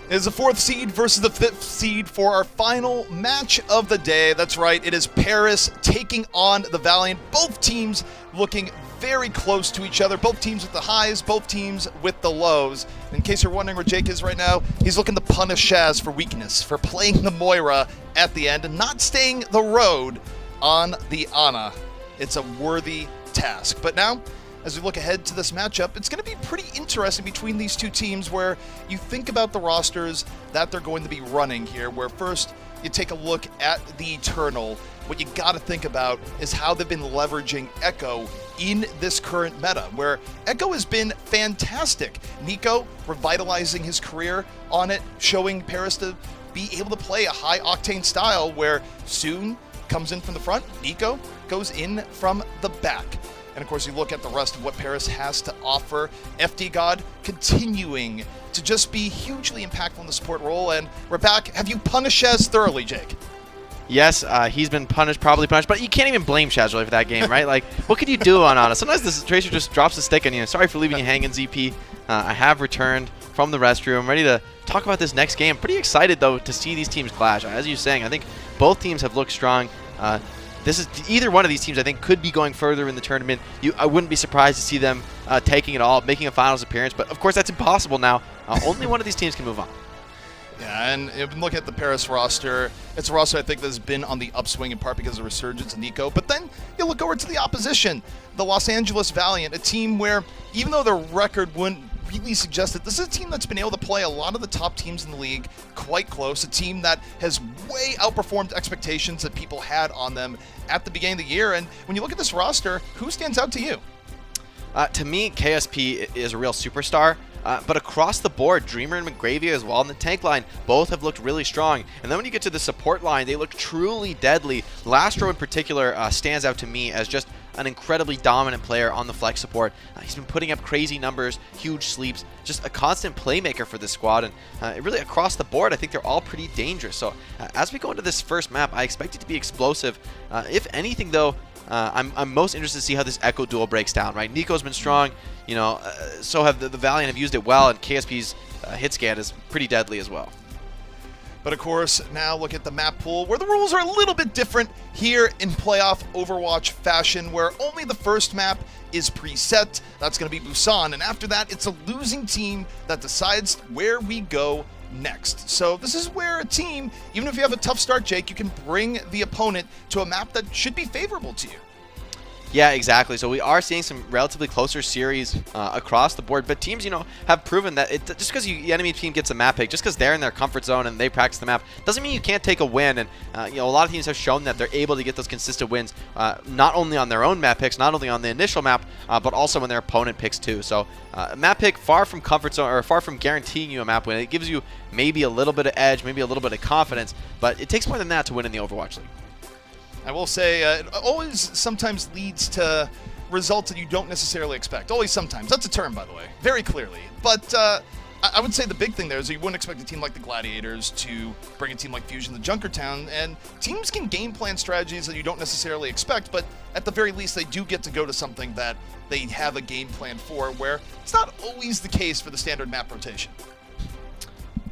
It is the 4th seed versus the 5th seed for our final match of the day. That's right, it is Paris taking on the Valiant. Both teams looking very close to each other. Both teams with the highs, both teams with the lows. In case you're wondering where Jake is right now, he's looking to punish Shaz for weakness, for playing the Moira at the end and not staying the road on the Ana. It's a worthy task. But now, as we look ahead to this matchup, it's going to be pretty interesting between these two teams where you think about the rosters that they're going to be running here, where first you take a look at the Eternal. What you got to think about is how they've been leveraging Echo in this current meta, where Echo has been fantastic. Nico revitalizing his career on it, showing Paris to be able to play a high-octane style where Soon comes in from the front, Nico goes in from the back. And of course, you look at the rest of what Paris has to offer. FD God continuing to just be hugely impactful in the support role. And we're back. Have you punished Shaz thoroughly, Jake? Yes, he's been punished, probably punished, but you can't even blame Shaz really for that game, right? Like, what could you do on Ana? Sometimes this Tracer just drops the stick on you. Sorry for leaving you hanging, ZP. I have returned from the restroom, ready to talk about this next game. Pretty excited, though, to see these teams clash. As you're saying, I think both teams have looked strong. This is either one of these teams I think could be going further in the tournament. I wouldn't be surprised to see them taking it all, making a finals appearance, but of course that's impossible now. Only one of these teams can move on. Yeah, and if you look at the Paris roster, it's a roster I think that's been on the upswing in part because of the resurgence of Nico. But then you look over to the opposition, the Los Angeles Valiant, a team where even though their record wouldn't really suggest it, this is a team that's been able to play a lot of the top teams in the league quite close, a team that has way outperformed expectations that people had on them at the beginning of the year. And when you look at this roster, who stands out to you? To me, KSP is a real superstar. But across the board, Dreamer and McGravy as well in the tank line both have looked really strong. And then when you get to the support line, they look truly deadly. Lastro in particular stands out to me as just an incredibly dominant player on the flex support. He's been putting up crazy numbers, huge sleeps, just a constant playmaker for this squad. And really across the board, I think they're all pretty dangerous. So as we go into this first map, I expect it to be explosive. If anything, though, I'm most interested to see how this Echo duel breaks down, right? Nico's been strong, you know, so have the Valiant have used it well, and KSP's hit scan is pretty deadly as well. But of course, now look at the map pool, where the rules are a little bit different here in playoff Overwatch fashion, where only the first map is preset. That's going to be Busan, and after that, it's a losing team that decides where we go next. So this is where a team, even if you have a tough start, Jake, you can bring the opponent to a map that should be favorable to you. Yeah, exactly. So we are seeing some relatively closer series across the board, but teams, you know, have proven that just because the enemy team gets a map pick, just because they're in their comfort zone and they practice the map, doesn't mean you can't take a win. And you know, a lot of teams have shown that they're able to get those consistent wins, not only on their own map picks, not only on the initial map, but also when their opponent picks too. So map pick far from comfort zone, or far from guaranteeing you a map win. It gives you maybe a little bit of edge, maybe a little bit of confidence, but it takes more than that to win in the Overwatch League. I will say it always sometimes leads to results that you don't necessarily expect. Always sometimes. That's a term, by the way, very clearly. But I would say the big thing there is you wouldn't expect a team like the Gladiators to bring a team like Fusion to Junkertown, and teams can game plan strategies that you don't necessarily expect, but at the very least they do get to go to something that they have a game plan for, where it's not always the case for the standard map rotation.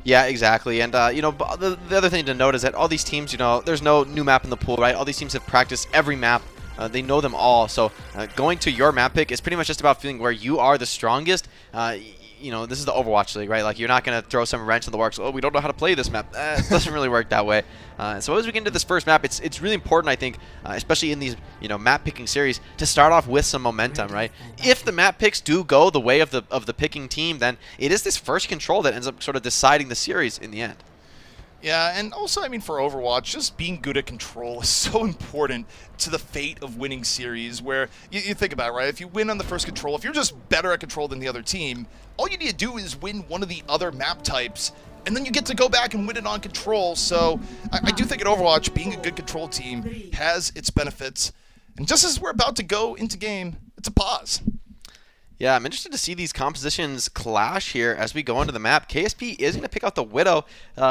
Yeah, exactly. And, you know, the other thing to note is that all these teams, you know, there's no new map in the pool, right? All these teams have practiced every map. They know them all. So going to your map pick is pretty much just about feeling where you are the strongest. You know, this is the Overwatch League, right? Like, you're not going to throw some wrench in the works. Oh, we don't know how to play this map. It doesn't really work that way. So as we get into this first map, it's really important, I think, especially in these, you know, map picking series, to start off with some momentum, right? If the map picks do go the way of the picking team, then it is this first control that ends up sort of deciding the series in the end. Yeah, and also, I mean, for Overwatch, just being good at control is so important to the fate of winning series, where you think about it, right? If you win on the first control, if you're just better at control than the other team, all you need to do is win one of the other map types, and then you get to go back and win it on control. So I do think at Overwatch, being a good control team has its benefits. And just as we're about to go into game, it's a pause. Yeah, I'm interested to see these compositions clash here as we go into the map. KSP is going to pick out the Widow,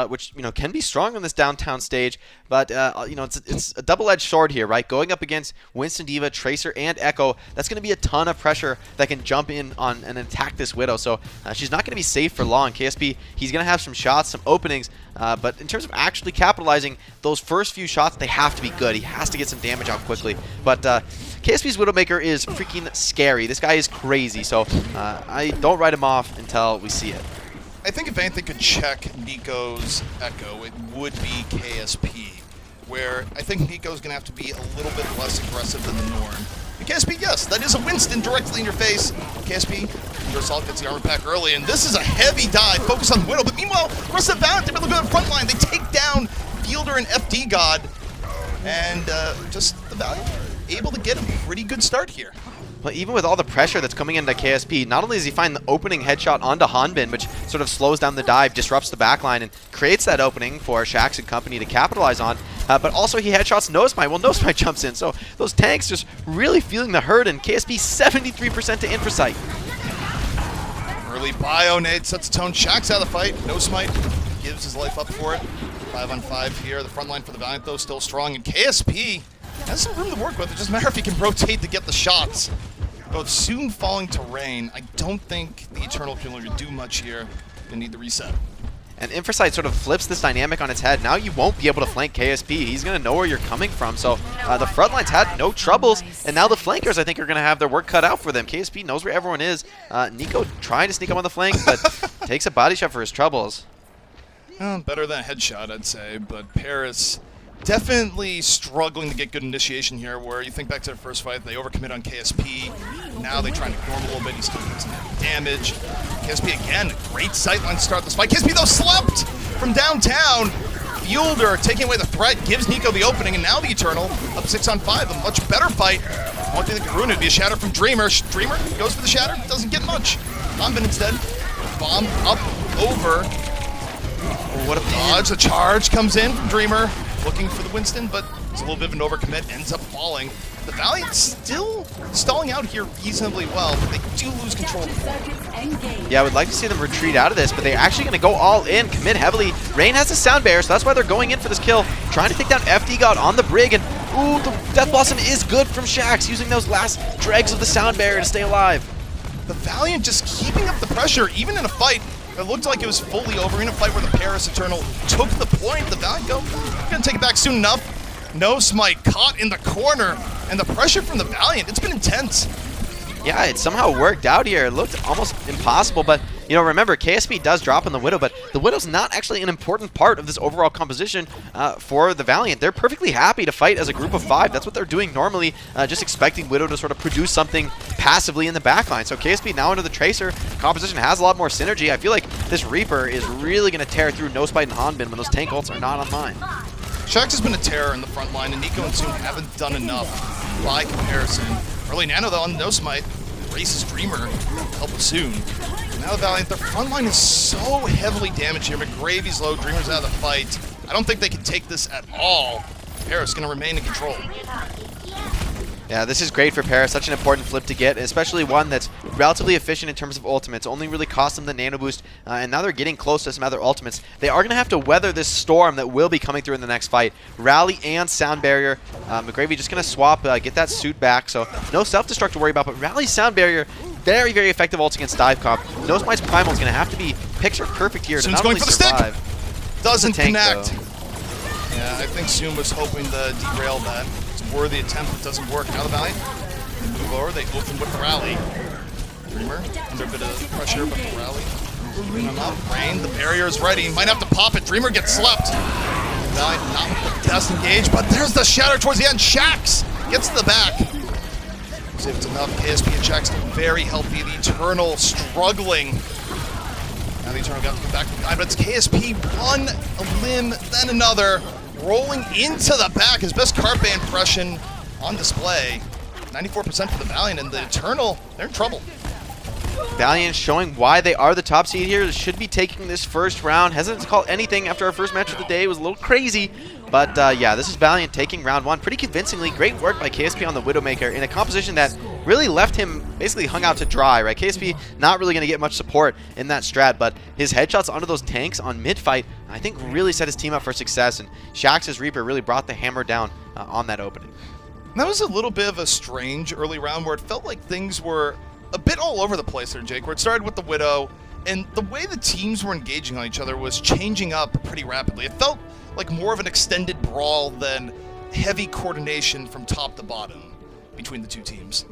which, you know, can be strong on this downtown stage, but, you know, it's a double-edged sword here, right? Going up against Winston, D.Va, Tracer, and Echo, that's going to be a ton of pressure that can jump in on and attack this Widow, so she's not going to be safe for long. KSP, he's going to have some shots, some openings, but in terms of actually capitalizing, those first few shots, they have to be good. He has to get some damage out quickly, but KSP's Widowmaker is freaking scary. This guy is crazy. So I don't write him off until we see it. I think if anything could check Nico's Echo, it would be KSP, where I think Nico's going to have to be a little bit less aggressive than the norm. And KSP, yes, that is a Winston directly in your face. KSP, your assault gets the armor pack early, and this is a heavy dive. Focus on Widow, but meanwhile, the rest of Valiant, they're really good on the front line. They take down Fielder and FD God, and just the Valiant able to get a pretty good start here. But even with all the pressure that's coming into KSP, not only does he find the opening headshot onto Hanbin, which sort of slows down the dive, disrupts the backline, and creates that opening for Shaxx and company to capitalize on, but also he headshots Nosmite. Well, Nosmite jumps in, so those tanks just really feeling the hurt, and KSP 73% to Infrasight. Early bio nade sets the tone. Shaxx out of the fight. Nosmite gives his life up for it. 5-on-5 here. The front line for the Valiant, though, still strong, and KSP has some room to work with. It doesn't matter if he can rotate to get the shots. Both soon falling to rain. I don't think the Eternal can really do much here. Gonna need the reset. And Infrasight sort of flips this dynamic on its head. Now you won't be able to flank KSP. He's going to know where you're coming from. So the front lines had no troubles. And now the flankers, I think, are going to have their work cut out for them. KSP knows where everyone is. Nico trying to sneak up on the flank, but takes a body shot for his troubles. Better than a headshot, I'd say. But Paris definitely struggling to get good initiation here, where you think back to their first fight, they overcommit on KSP. Now they try to ignore him a little bit. He's still doing some damage. KSP again, great sightline to start this fight. KSP, though, slept from downtown. Fielder taking away the threat, gives Nico the opening, and now the Eternal up 6-on-5. A much better fight. One thing that could ruin it would be a shatter from Dreamer. Dreamer goes for the shatter, doesn't get much. Bombin instead. Bomb up over. What a dodge. The charge comes in from Dreamer, looking for the Winston, but it's a little bit of an overcommit, ends up falling. The Valiant still stalling out here reasonably well, but they do lose control of the point. Yeah, I would like to see them retreat out of this, but they're actually going to go all in, commit heavily. Rain has a sound barrier, so that's why they're going in for this kill, trying to take down FD God on the Brig, and ooh, the Death Blossom is good from Shaxx, using those last dregs of the sound barrier to stay alive. The Valiant just keeping up the pressure, even in a fight. It looked like it was fully over in a fight where the Paris Eternal took the point. The Valiant gonna take it back soon enough. Nosmite caught in the corner, and the pressure from the Valiant, it's been intense. Yeah, it somehow worked out here. It looked almost impossible, but, you know, remember, KSP does drop on the Widow, but the Widow's not actually an important part of this overall composition for the Valiant. They're perfectly happy to fight as a group of 5. That's what they're doing normally, just expecting Widow to sort of produce something passively in the backline. So KSP now into the Tracer. Composition has a lot more synergy. I feel like this Reaper is really going to tear through Nosebite and Hanbin when those tank ults are not online. Shaxx has been a terror in the front line, and Nico and Soon haven't done enough by comparison. Early Nano, though, on Nosmite, races Dreamer, help with Soon. Now the Valiant, their front line is so heavily damaged here. McGravy's low, Dreamer's out of the fight. I don't think they can take this at all. Paris going to remain in control. Yeah, this is great for Paris. Such an important flip to get, especially one that's relatively efficient in terms of ultimates. Only really cost them the nano boost, and now they're getting close to some other ultimates. They are going to have to weather this storm that will be coming through in the next fight. Rally and Sound Barrier. McGravy just going to swap, get that suit back, so no self-destruct to worry about, but Rally, Sound Barrier, very, very effective ults against Dive Comp. Nosemites Primal is going to have to be picture perfect here to not only survive. Doesn't connect. Though. Yeah, I think Soon was hoping to derail that. Worthy attempt, it doesn't work. Now the Valiant, they move over, they open with the Rally. Dreamer, under a bit of pressure, but the Rally moving on up. Rain, the barrier is ready, might have to pop it. Dreamer gets slept. Valiant not with the best engage, but there's the shatter towards the end. Shaxx gets to the back. See if it's enough. KSP and Shaxx still very healthy. The Eternal struggling. Now the Eternal got to come back from behind, but it's KSP one a limb, then another. Rolling into the back, his best Carpe impression on display. 94% for the Valiant, and the Eternal, they're in trouble. Valiant showing why they are the top seed here. Should be taking this first round. Hesitant to call anything after our first match of the day. It was a little crazy. But yeah, this is Valiant taking round 1 pretty convincingly. Great work by KSP on the Widowmaker in a composition that really left him basically hung out to dry, right? KSP not really going to get much support in that strat, but his headshots onto those tanks on mid-fight, I think really set his team up for success, and Shax's Reaper really brought the hammer down on that opening. That was a little bit of a strange early round where it felt like things were a bit all over the place there, Jake, where it started with the Widow, and the way the teams were engaging on each other was changing up pretty rapidly. It felt like more of an extended brawl than heavy coordination from top to bottom between the two teams.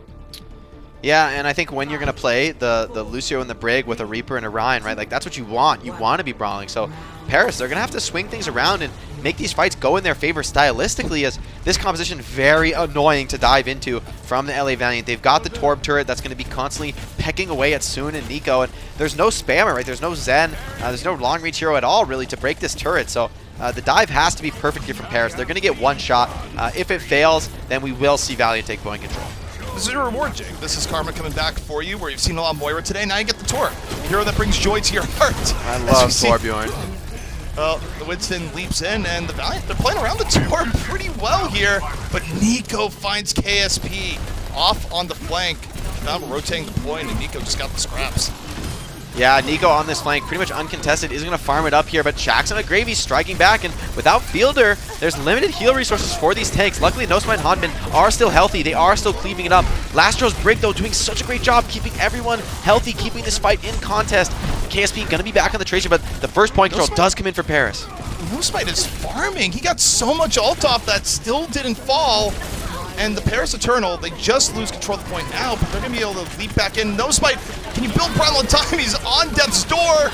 Yeah, and I think when you're going to play the Lucio and the Brig with a Reaper and a Ryan, right, like that's what you want. You want to be brawling. So Paris, they're going to have to swing things around and make these fights go in their favor stylistically, as this composition very annoying to dive into from the LA Valiant. They've got the Torb turret that's going to be constantly pecking away at Soon and Nico, and there's no spammer, right? There's no Zen, there's no long reach hero at all really to break this turret. So the dive has to be perfect here from Paris. They're going to get one shot. If it fails, then we will see Valiant take point control. This is your reward, Jake. This is karma coming back for you, where you've seen a lot of Moira today. Now you get the Torb, the hero that brings joy to your heart. I love Torbjorn. Well, the Winston leaps in, and the Valiant, they're playing around the Torb pretty well here, but Nico finds KSP off on the flank. Now rotating the point, and Nico just got the scraps. Yeah, Nico on this flank, pretty much uncontested, is going to farm it up here, but Shax and McGravy striking back, and without Fielder, there's limited heal resources for these tanks. Luckily, Nosma and Hanbin are still healthy. They are still cleaving it up. Lastro's Brig, though, doing such a great job keeping everyone healthy, keeping this fight in contest. KSP going to be back on the Tracer, but the first point control does come in for Paris. Nosmite is farming. He got so much ult off that still didn't fall. And the Paris Eternal, they just lose control of the point now, but they're going to be able to leap back in. Nosmite, can you build Primal in time? He's on death's door.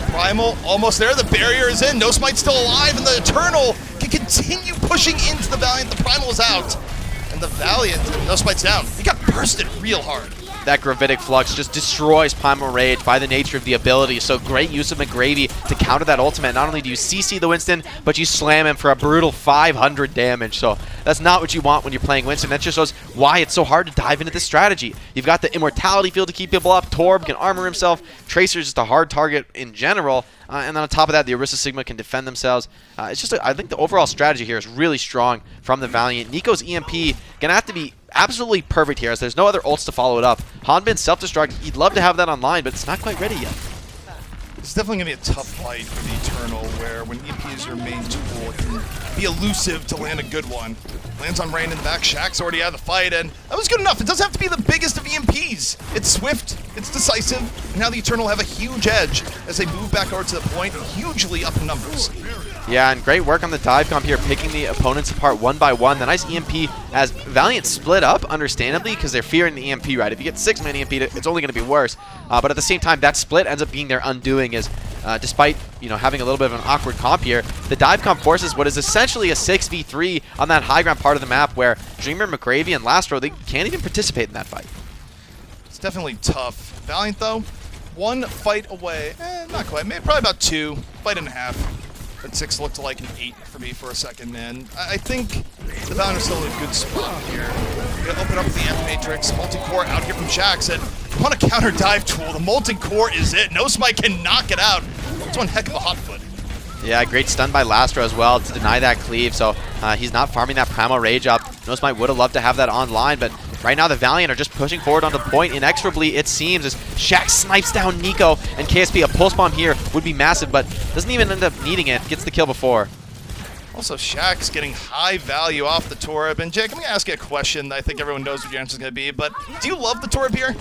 Primal almost there. The barrier is in. Nosmite's still alive, and the Eternal can continue pushing into the Valiant. The Primal is out. And the Valiant, Nosmite's down. He got bursted real hard. That Gravitic Flux just destroys Primal Rage by the nature of the ability. So great use of McGravy to counter that ultimate. Not only do you CC the Winston, but you slam him for a brutal 500 damage. So that's not what you want when you're playing Winston. That just shows why it's so hard to dive into this strategy. You've got the Immortality field to keep people up. Torb can armor himself. Tracer's just a hard target in general. And then on top of that, the Orisa Sigma can defend themselves. It's just, I think the overall strategy here is really strong from the Valiant. Nico's EMP gonna have to be absolutely perfect here, as there's no other ults to follow it up. Hanbin self-destruct, he'd love to have that online, but it's not quite ready yet. It's definitely going to be a tough fight for the Eternal, where when EMP is your main tool, it can be elusive to land a good one. Lands on Rain in the back, Shaq's already out of the fight, and that was good enough. It doesn't have to be the biggest of EMPs. It's swift, it's decisive, and now the Eternal have a huge edge as they move back over to the point, hugely up in numbers. Yeah, and great work on the dive comp here, picking the opponents apart one by one. The nice EMP as Valiant split up, understandably, because they're fearing the EMP, right? If you get 6-man EMP, it's only going to be worse. But at the same time, that split ends up being their undoing, as despite having a little bit of an awkward comp here, the dive comp forces what is essentially a 6v3 on that high ground part of the map, where Dreamer, McGravy, and Lastro, they can't even participate in that fight. It's definitely tough. Valiant, though, one fight away. Not quite. Maybe probably about 2, fight and a half. That 6 looked like an 8 for me for a second, and I think the Valiant are still in a good spot here. We're going to open up the F-Matrix. Molten Core out here from Shax, and on a counter dive tool, the Molten Core is it. Nosmite can knock it out. That's one heck of a hot foot. Yeah, great stun by Lastro as well to deny that cleave, so he's not farming that Primal Rage up. Nosmite would have loved to have that online, but right now the Valiant are just pushing forward on the point inexorably, it seems, as Shax snipes down Nico, and KSP, a pulse bomb here would be massive, but doesn't even end up needing it. Gets the kill before. Also, Shax getting high value off the Torb. And Jake, I'm going to ask you a question that I think everyone knows what your answer is going to be, but do you love the Torb here?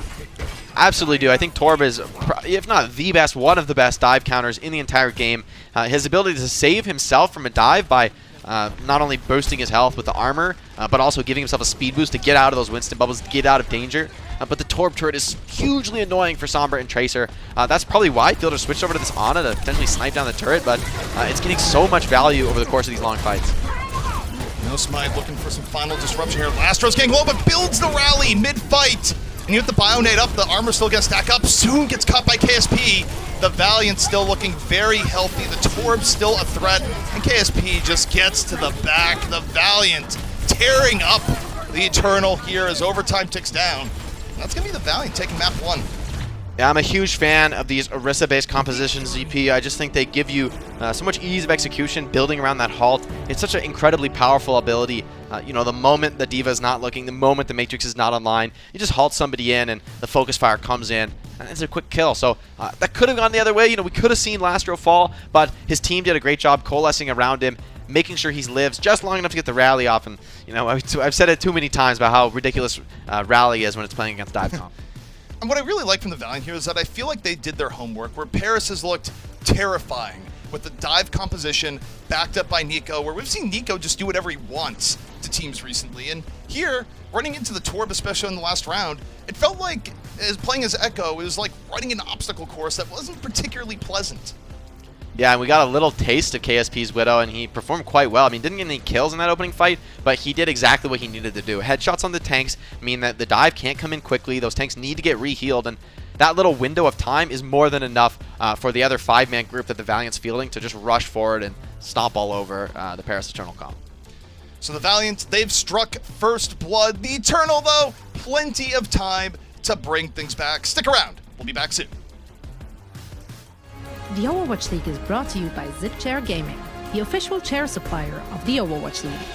Absolutely do. I think Torb is, if not the best, one of the best dive counters in the entire game. His ability to save himself from a dive by not only boosting his health with the armor, but also giving himself a speed boost to get out of those Winston bubbles, to get out of danger. But the Torb turret is hugely annoying for Sombra and Tracer. That's probably why Fielder switched over to this Ana to potentially snipe down the turret, but it's getting so much value over the course of these long fights. Nosmite looking for some final disruption here. Lastro's getting low, but builds the rally mid-fight. And you have the Bionade up, the armor still gets stacked up, soon gets caught by KSP. The Valiant still looking very healthy, the Torb still a threat, and KSP just gets to the back. The Valiant tearing up the Eternal here as overtime ticks down. That's going to be the Valiant taking map 1. Yeah, I'm a huge fan of these Orisa-based compositions, ZP. I just think they give you so much ease of execution, building around that halt. It's such an incredibly powerful ability You know, the moment the D.Va is not looking, the moment the Matrix is not online, you just halt somebody in and the focus fire comes in, and it's a quick kill. So that could have gone the other way. You know, we could have seen Lastro fall, but his team did a great job coalescing around him, making sure he lives just long enough to get the rally off. And, you know, I've said it too many times about how ridiculous rally is when it's playing against Divecom. And what I really like from the Valiant here is that I feel like they did their homework, where Paris has looked terrifying with the dive composition backed up by Nico, where we've seen Nico just do whatever he wants to teams recently. And here, running into the Torb, especially in the last round, it felt like, as playing as Echo, it was like running an obstacle course that wasn't particularly pleasant. Yeah, and we got a little taste of KSP's Widow, and he performed quite well. I mean, didn't get any kills in that opening fight, but he did exactly what he needed to do. Headshots on the tanks mean that the dive can't come in quickly. Those tanks need to get re-healed, and that little window of time is more than enough for the other 5-man group that the Valiant's fielding to just rush forward and stomp all over the Paris Eternal comp. So the Valiant, they've struck first blood. The Eternal, though, plenty of time to bring things back. Stick around. We'll be back soon. The Overwatch League is brought to you by ZipChair Gaming, the official chair supplier of the Overwatch League.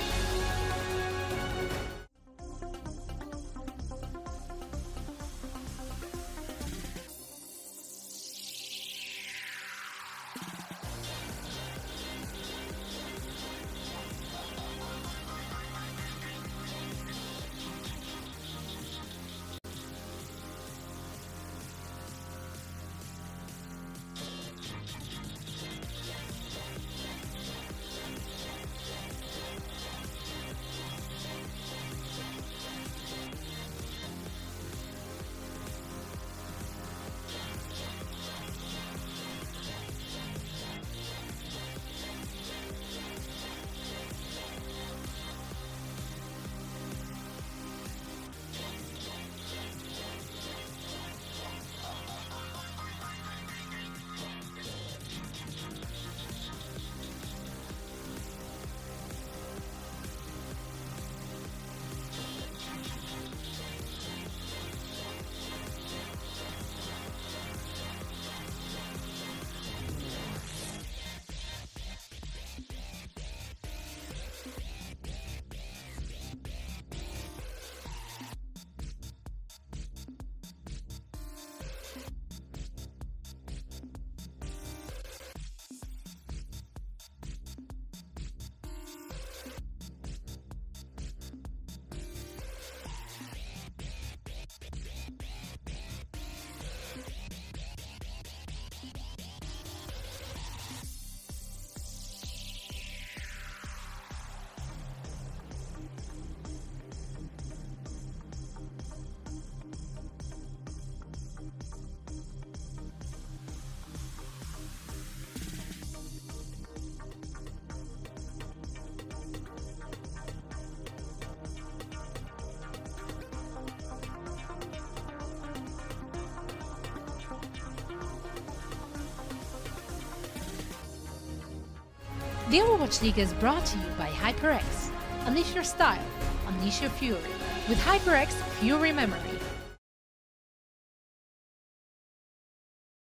The Overwatch League is brought to you by HyperX. Unleash your style, unleash your fury. With HyperX Fury Memory.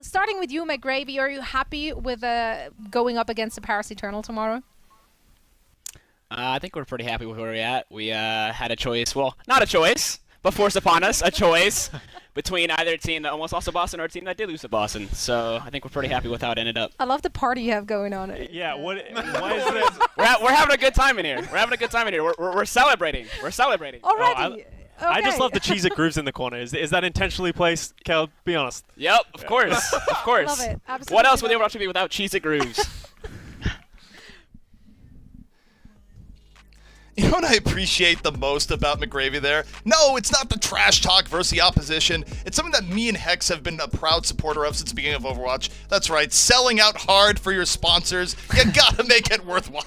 Starting with you, McGravy, are you happy with going up against the Paris Eternal tomorrow? I think we're pretty happy with where we're at. We had a choice, well, not a choice, but forced upon us a choice between either a team that almost lost to Boston or a team that did lose to Boston. So I think we're pretty happy with how it ended up. I love the party you have going on. Yeah, what is this? We're having a good time in here. We're having a good time in here. We're celebrating. We're celebrating. Already? I just love the Cheez-It grooves in the corner. Is that intentionally placed, Cal? Be honest. Yep, of course. Of course. Love it. Absolutely. What else would Overwatch be without Cheez-It grooves? You know what I appreciate the most about McGravy there? No, it's not the trash talk versus the opposition. It's something that me and Hex have been a proud supporter of since the beginning of Overwatch. That's right, selling out hard for your sponsors. You gotta make it worthwhile.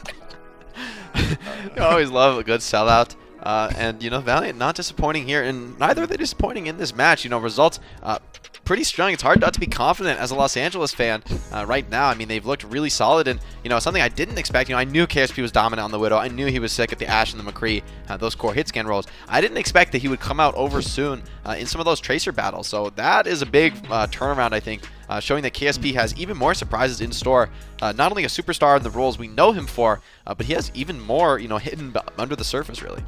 You always love a good sellout. And, you know, Valiant not disappointing here, and neither are they disappointing in this match. You know, results pretty strong. It's hard not to be confident as a Los Angeles fan right now. I mean, they've looked really solid, and, you know, something I didn't expect. You know, I knew KSP was dominant on the Widow. I knew he was sick at the Ashe and the McCree, those core hit scan rolls. I didn't expect that he would come out over soon in some of those Tracer battles. So that is a big turnaround, I think, showing that KSP has even more surprises in store. Not only a superstar in the roles we know him for, but he has even more, hidden under the surface, really.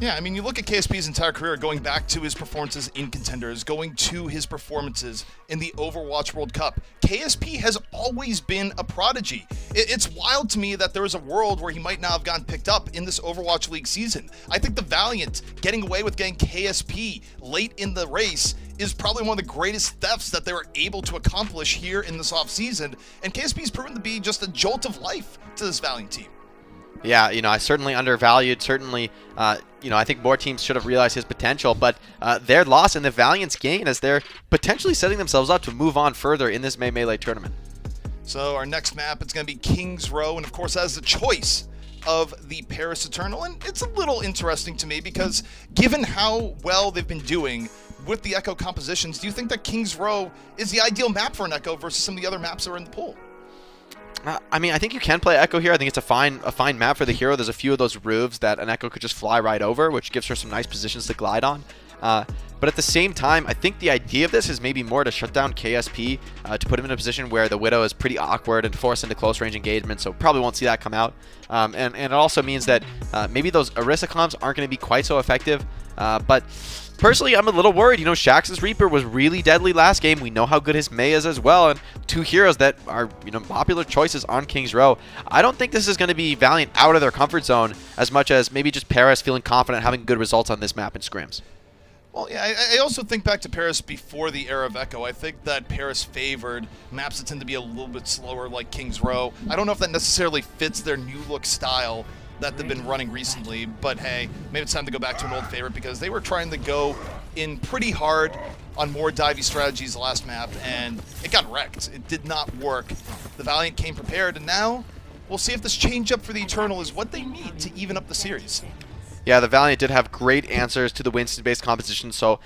Yeah, I mean, you look at KSP's entire career, going back to his performances in Contenders, going to his performances in the Overwatch World Cup. KSP has always been a prodigy. It's wild to me that there was a world where he might not have gotten picked up in this Overwatch League season. I think the Valiant getting away with getting KSP late in the race is probably one of the greatest thefts that they were able to accomplish here in this offseason. And KSP's proven to be just a jolt of life to this Valiant team. Yeah, I certainly undervalued. Certainly, I think more teams should have realized his potential. But their loss and the Valiant's gain as they're potentially setting themselves up to move on further in this Melee tournament. So our next map, it's going to be King's Row. And of course, that is the choice of the Paris Eternal. And it's a little interesting to me because given how well they've been doing with the Echo compositions, do you think that King's Row is the ideal map for an Echo versus some of the other maps that are in the pool? I mean, I think you can play Echo here. I think it's a fine map for the hero. There's a few of those roofs that an Echo could just fly right over, which gives her some nice positions to glide on. But at the same time, I think the idea of this is maybe more to shut down KSP, to put him in a position where the Widow is pretty awkward and force into close range engagement, so probably won't see that come out. And it also means that maybe those Orisa comps aren't going to be quite so effective. But personally, I'm a little worried. Shax's Reaper was really deadly last game. We know how good his Mei is as well, and two heroes that are, popular choices on King's Row. I don't think this is going to be Valiant out of their comfort zone as much as maybe just Paris feeling confident having good results on this map in scrims. Well, yeah, I also think back to Paris before the era of Echo. I think that Paris favored maps that tend to be a little bit slower, like King's Row. I don't know if that necessarily fits their new look style that they've been running recently, but hey, maybe it's time to go back to an old favorite because they were trying to go in pretty hard on more divey strategies last map, and it got wrecked. It did not work. The Valiant came prepared, and now we'll see if this change-up for the Eternal is what they need to even up the series. Yeah, the Valiant did have great answers to the Winston-based composition, so,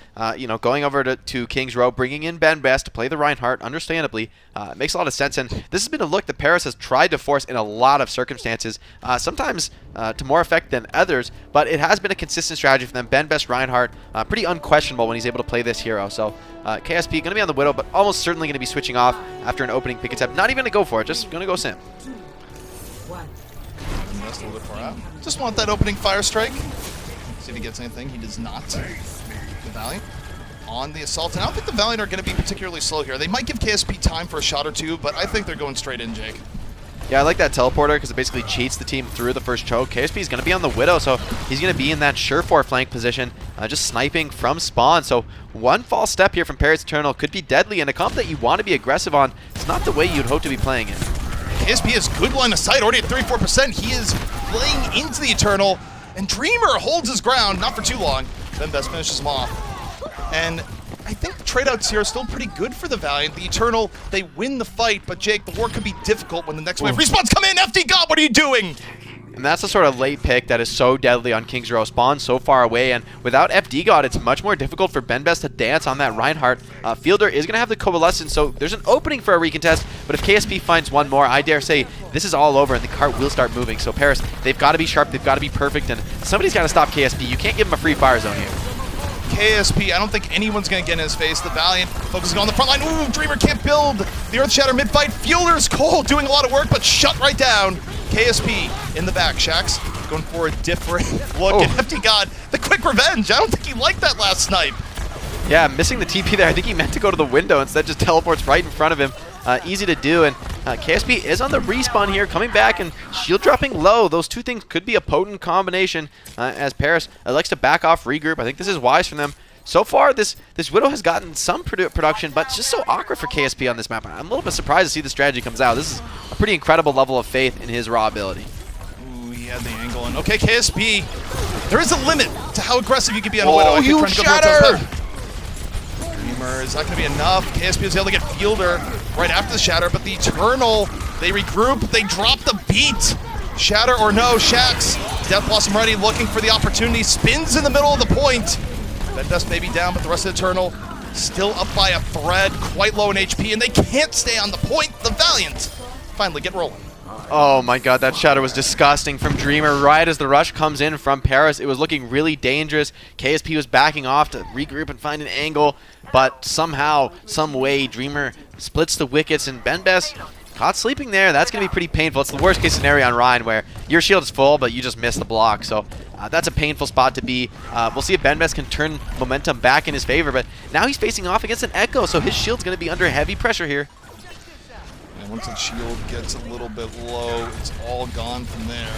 going over to King's Row, bringing in Ben Best to play the Reinhardt, understandably, makes a lot of sense, and this has been a look that Paris has tried to force in a lot of circumstances, sometimes to more effect than others, but it has been a consistent strategy for them. Ben Best Reinhardt, pretty unquestionable when he's able to play this hero, so KSP going to be on the Widow, but almost certainly going to be switching off after an opening pick attempt. Not even going to go for it, just going to go Sim. A little bit far out. Just want that opening fire strike. See if he gets anything. He does not. The Valiant on the assault. And I don't think the Valiant are going to be particularly slow here. They might give KSP time for a shot or two, but I think they're going straight in, Jake. Yeah, I like that teleporter because it basically cheats the team through the first choke. KSP is going to be on the Widow, so he's going to be in that sure-for flank position, just sniping from spawn. So one false step here from Paris Eternal could be deadly, and a comp that you want to be aggressive on, it's not the way you'd hope to be playing it. KSP has good line of sight, already at 34%. He is playing into the Eternal, and Dreamer holds his ground, not for too long. Then Best finishes him off. And I think the trade-outs here are still pretty good for the Valiant. The Eternal, they win the fight, but Jake, the war could be difficult when the next wave respawns come in. FD God, what are you doing? And that's the sort of late pick that is so deadly on King's Row. Spawn so far away, and without FD God, it's much more difficult for Ben Best to dance on that Reinhardt. Fielder is going to have the Coalescence, so there's an opening for a recontest, but if KSP finds one more, I dare say this is all over, and the cart will start moving. So Paris, they've got to be sharp, they've got to be perfect, and somebody's got to stop KSP. You can't give him a free fire zone here. KSP, I don't think anyone's going to get in his face. The Valiant focusing on the front line. Ooh, Dreamer can't build. The Earth Shatter mid-fight. Fielder's Cole doing a lot of work, but shut right down. KSP in the back. Shax going for a different look. And FD God, the quick revenge. I don't think he liked that last snipe. Yeah, missing the TP there. I think he meant to go to the window. Instead, just teleports right in front of him. Easy to do, and KSP is on the respawn here, coming back and shield dropping low. Those two things could be a potent combination as Paris likes to back off, regroup. I think this is wise for them. So far, this Widow has gotten some production, but it's just so awkward for KSP on this map. I'm a little bit surprised to see the strategy comes out. This is a pretty incredible level of faith in his raw ability. Ooh, he had the angle, and okay, KSP, there is a limit to how aggressive you can be on a Widow. Huge shatter! Dreamer, is that going to be enough? KSP is able to get Fielder right after the shatter, but the Eternal, they regroup, they drop the beat. Shatter or no, Shax, Death Blossom ready, looking for the opportunity, spins in the middle of the point. Ben Best may be down, but the rest of the Eternal still up by a thread, quite low in HP, and they can't stay on the point. The Valiant finally get rolling. Oh my god, that shadow was disgusting from Dreamer right as the rush comes in from Paris. It was looking really dangerous. KSP was backing off to regroup and find an angle, but somehow, some way, Dreamer splits the wickets and Benbest caught sleeping there. That's going to be pretty painful. It's the worst case scenario on Ryan where your shield is full, but you just miss the block. So that's a painful spot to be. We'll see if Benbest can turn momentum back in his favor, but now he's facing off against an Echo, so his shield's going to be under heavy pressure here. And once the shield gets a little bit low, it's all gone from there.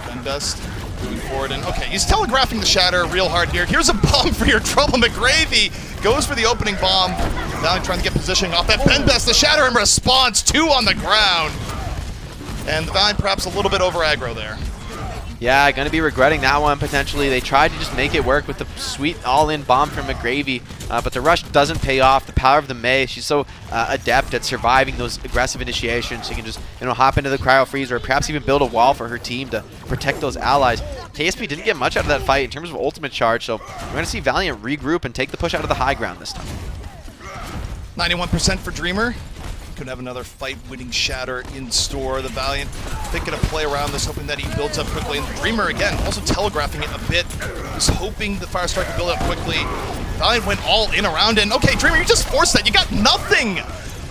Benbest moving forward, and okay, he's telegraphing the shatter real hard here. Here's a bomb for your trouble. McGravy goes for the opening bomb. Valiant trying to get positioning off that. Benbest, the shatter in response, 2 on the ground. And the Valiant perhaps a little bit over aggro there. Yeah, going to be regretting that one potentially. They tried to just make it work with the sweet all-in bomb from McGravy, but the rush doesn't pay off. The power of the May, she's so adept at surviving those aggressive initiations. She can just hop into the cryo freeze or perhaps even build a wall for her team to protect those allies. KSP didn't get much out of that fight in terms of ultimate charge, so we're going to see Valiant regroup and take the push out of the high ground this time. 91% for Dreamer. Could have another fight-winning shatter in store. The Valiant thinking to play around this, hoping that he builds up quickly. And Dreamer, again, also telegraphing it a bit. He's hoping the Firestrike can build up quickly. Valiant went all in around, and okay, Dreamer, you just forced that. You got nothing.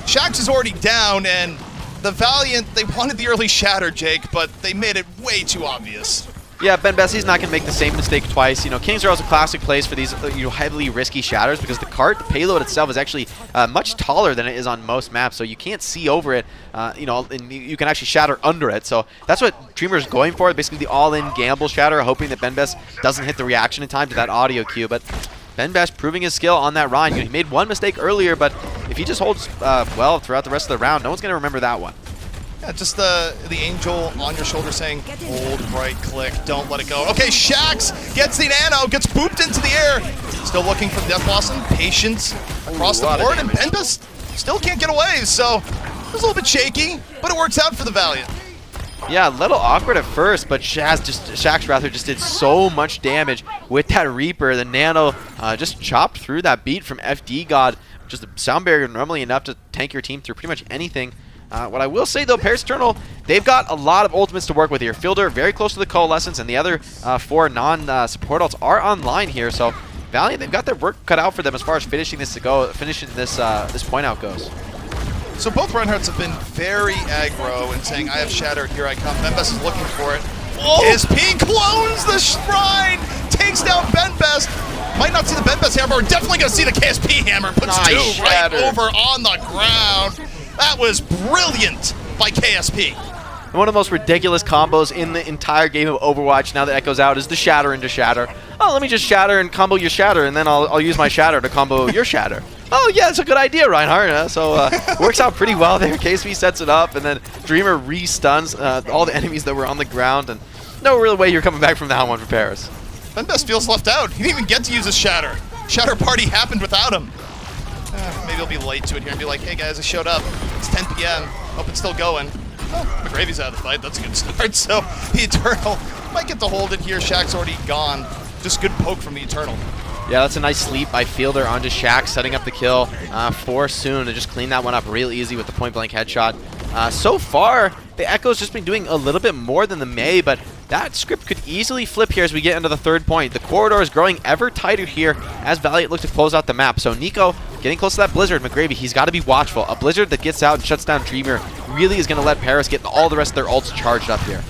Shax is already down, and the Valiant, they wanted the early shatter, Jake, but they made it way too obvious. Yeah, Benbest's not going to make the same mistake twice. Kings are also classic plays for these heavily risky shatters because the cart, the payload itself is actually much taller than it is on most maps, so you can't see over it, and you can actually shatter under it. So that's what Dreamer's going for, basically the all-in gamble shatter, hoping that Benbest doesn't hit the reaction in time to that audio cue. But Benbest proving his skill on that Ryan. He made one mistake earlier, but if he just holds well throughout the rest of the round, no one's going to remember that one. Yeah, just the angel on your shoulder saying, hold right click, don't let it go. Okay, Shax gets the nano, gets booped into the air. Still looking for the Death Blossom. Patience across the board, and Benbest still can't get away, so it was a little bit shaky, but it works out for the Valiant. Yeah, a little awkward at first, but Shax just did so much damage with that Reaper. The nano just chopped through that beat from FD God, just a sound barrier normally enough to tank your team through pretty much anything. What I will say, though, Paris Eternal, they've got a lot of ultimates to work with here. Fielder very close to the Coalescence, and the other 4 non-support ults are online here. So Valiant, they've got their work cut out for them as far as finishing this this point out goes. So both Reinhardts have been very aggro and saying, I have Shatter, here I come. Benbest is looking for it. KSP clones the shrine, takes down Benbest. Might not see the Benbest hammer, we're definitely going to see the KSP hammer. Puts nice 2 right over on the ground. That was brilliant by KSP. And one of the most ridiculous combos in the entire game of Overwatch, now that Echo's out, is the Shatter into Shatter. Oh, let me just Shatter and combo your Shatter, and then I'll use my Shatter to combo your Shatter. Oh, yeah, it's a good idea, Reinhardt. So works out pretty well there. KSP sets it up, and then Dreamer re-stuns all the enemies that were on the ground, and no real way you're coming back from that one for Paris. Benbest feels left out. He didn't even get to use his Shatter. Shatter party happened without him. Maybe he'll be late to it here and be like, hey guys, I showed up. It's 10 p.m. Hope it's still going. Oh, McGravy's out of the fight. That's a good start. So the Eternal might get to hold it here. Shaq's already gone. Just good poke from the Eternal. Yeah, that's a nice sleep by Fielder onto Shax, setting up the kill for Soon to just clean that one up real easy with the point-blank headshot. So far, the Echo's just been doing a little bit more than the May, but that script could easily flip here as we get into the 3rd point. The corridor is growing ever tighter here as Valiant look to close out the map. So Nico getting close to that Blizzard. McGravy, he's got to be watchful. A Blizzard that gets out and shuts down Dreamer really is going to let Paris get all the rest of their ults charged up here.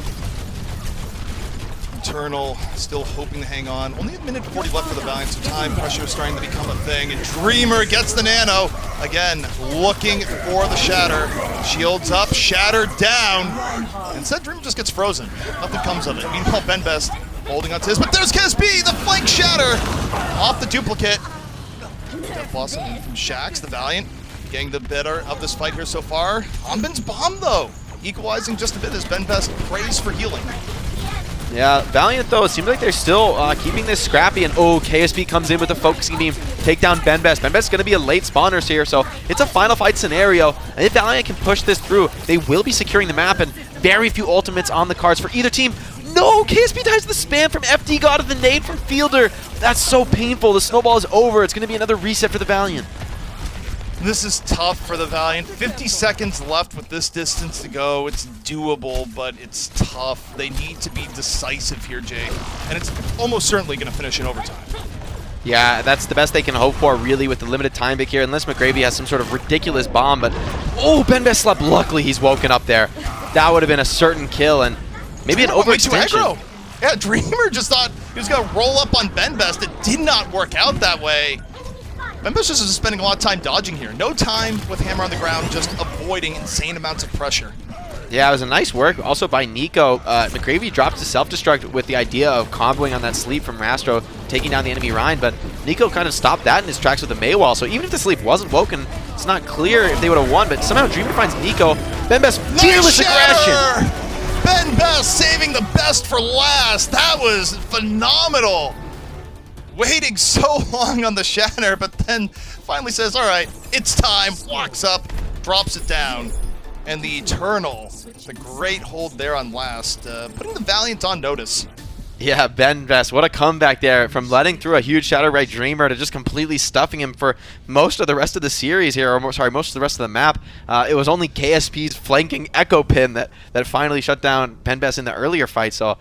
Eternal still hoping to hang on. Only a minute 40 left for the Valiant, so time pressure is starting to become a thing. And Dreamer gets the nano. Again, looking for the Shatter. Shields up, Shatter down. Instead, Dreamer just gets frozen. Nothing comes of it. Meanwhile, Benbest holding on to his, but there's KSP, the flank Shatter. Off the duplicate. Death Blossom from Shax, the Valiant, getting the better of this fight here so far. Hanbin's bomb, though, equalizing just a bit as Benbest prays for healing. Yeah, Valiant, though, it seems like they're still keeping this scrappy, and KSP comes in with a focusing beam, take down Benbest. Benbest's going to be a late spawners here, so it's a final fight scenario, and if Valiant can push this through, they will be securing the map, and very few ultimates on the cards for either team. No, KSP dies to the spam from FD God of the nade from Fielder. That's so painful. The snowball is over. It's going to be another reset for the Valiant. This is tough for the Valiant. 50 seconds left with this distance to go. It's doable, but it's tough. They need to be decisive here, Jake. And it's almost certainly going to finish in overtime. Yeah, that's the best they can hope for, really, with the limited time back here, unless McGravy has some sort of ridiculous bomb. But, oh, BenBest slept. Luckily, he's woken up there. That would have been a certain kill, and maybe an overextension. Yeah, Dreamer just thought he was going to roll up on BenBest. It did not work out that way. BenBest just is spending a lot of time dodging here. No time with hammer on the ground, just avoiding insane amounts of pressure. Yeah, it was a nice work also by Nico. McGravy dropped to self-destruct with the idea of comboing on that sleep from Rastro, taking down the enemy Ryan, but Nico kind of stopped that in his tracks with the Maywall. So even if the sleep wasn't woken, it's not clear if they would have won, but somehow Dreamer finds Nico. BenBest, fearless aggression! BenBest saving the best for last. That was phenomenal. Waiting so long on the shatter, but then finally says, all right, it's time. Walks up, drops it down. And the Eternal, the great hold there on last, putting the Valiant on notice. Yeah, BenBest, what a comeback there from letting through a huge shadow right Dreamer to just completely stuffing him for most of the rest of the series here, or sorry, most of the rest of the map. It was only KSP's flanking Echo Pin that finally shut down BenBest in the earlier fight. So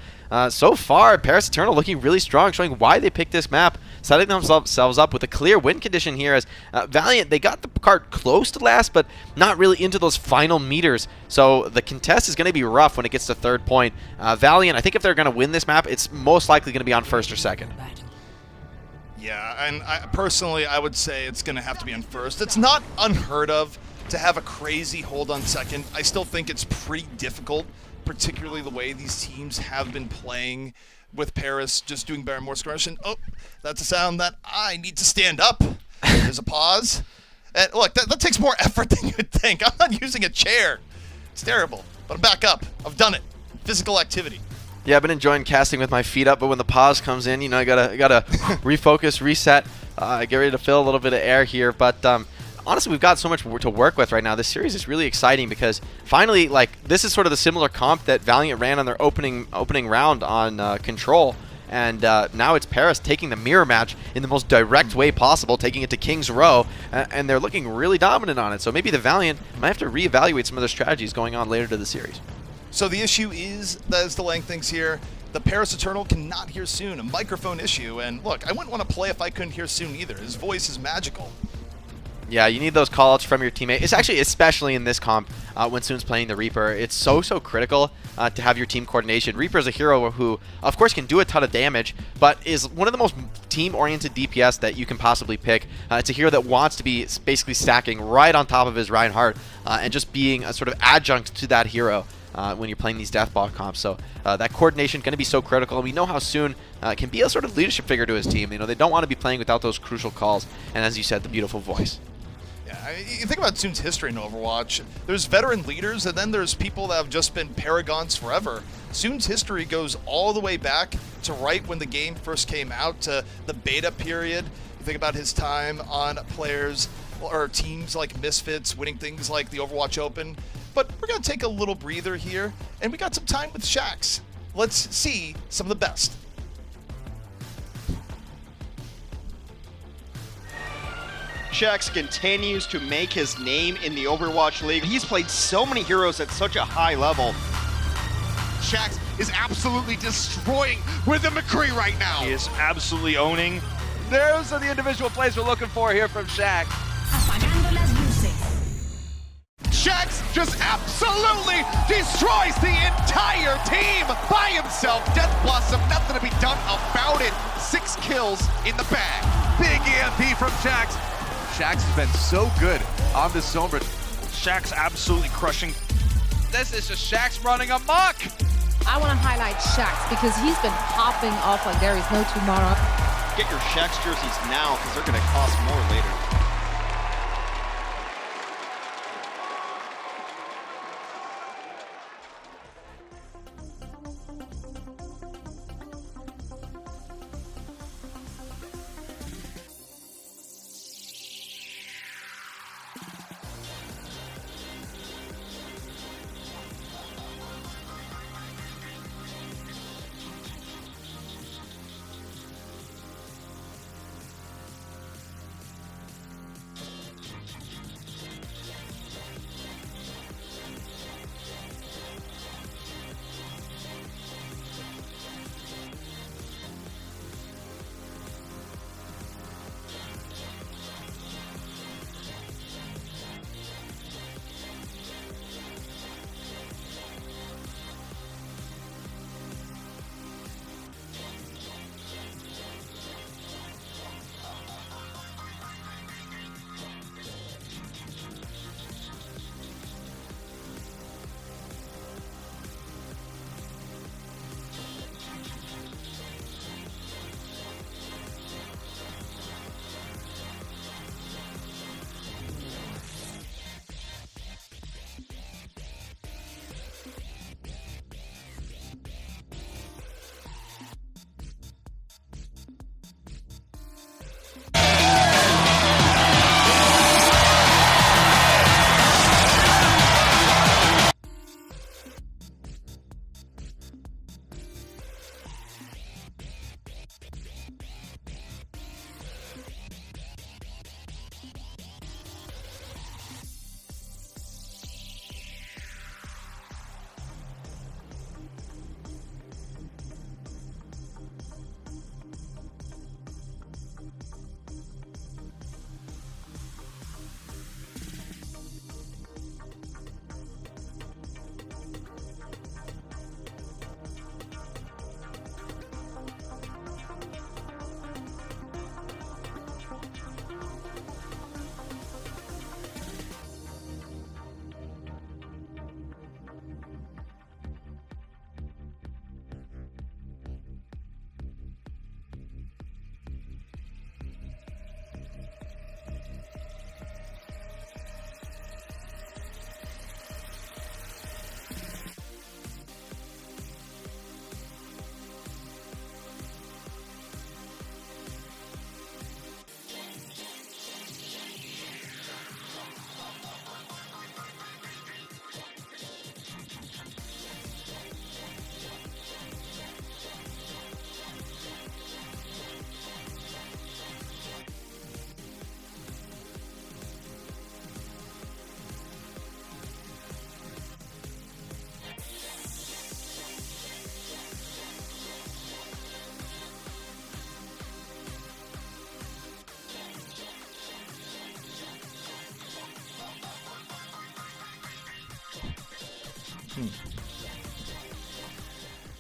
far, Paris Eternal looking really strong, showing why they picked this map, setting themselves up with a clear win condition here as Valiant, they got the card close to last, but not really into those final meters. So the contest is going to be rough when it gets to third point. Valiant, I think if they're going to win this map, it's most likely going to be on first or second. Yeah, and personally, I would say it's going to have to be on first. It's not unheard of to have a crazy hold on second. I still think it's pretty difficult, particularly the way these teams have been playing with Paris just doing better and more skirmish. And oh, that's a sound that I need to stand up. There's a pause. And look, that takes more effort than you'd think. I'm not using a chair. It's terrible, but I'm back up. I've done it. Physical activity. Yeah, I've been enjoying casting with my feet up, but when the pause comes in, you know, I gotta refocus, reset, get ready to fill a little bit of air here. But honestly, we've got so much to work with right now. This series is really exciting because finally, like, this is sort of the similar comp that Valiant ran on their opening round on Control. And now it's Paris taking the mirror match in the most direct way possible, taking it to King's Row, and they're looking really dominant on it. So maybe the Valiant might have to reevaluate some of their strategies going on later to the series. So the issue is that is delaying things here. The Paris Eternal cannot hear Soon, a microphone issue. And look, I wouldn't want to play if I couldn't hear Soon either. His voice is magical. Yeah, you need those callouts from your teammate. It's actually, especially in this comp, when Soon's playing the Reaper, it's so critical to have your team coordination. Reaper is a hero who, of course, can do a ton of damage, but is one of the most team-oriented DPS that you can possibly pick. It's a hero that wants to be basically stacking right on top of his Reinhardt and just being a sort of adjunct to that hero when you're playing these Deathball comps. So that coordination going to be so critical. And we know how Soon can be a sort of leadership figure to his team. You know, they don't want to be playing without those crucial calls. And as you said, the beautiful voice. Yeah, you think about Soon's history in Overwatch. There's veteran leaders, and then there's people that have just been paragons forever. Soon's history goes all the way back to right when the game first came out, to the beta period. You think about his time on players or teams like Misfits, winning things like the Overwatch Open. But we're going to take a little breather here, and we got some time with Shax. Let's see some of the best. Shax continues to make his name in the Overwatch League. He's played so many heroes at such a high level. Shax is absolutely destroying Rhythm McCree right now. He is absolutely owning. Those are the individual plays we're looking for here from Shax. Shax just absolutely destroys the entire team by himself. Death Blossom, nothing to be done about it. 6 kills in the bag. Big EMP from Shax. Shax has been so good on this zone, but Shax absolutely crushing. This is just Shax running amok. I want to highlight Shax because he's been popping off like there is no tomorrow. Get your Shax jerseys now because they're going to cost more later.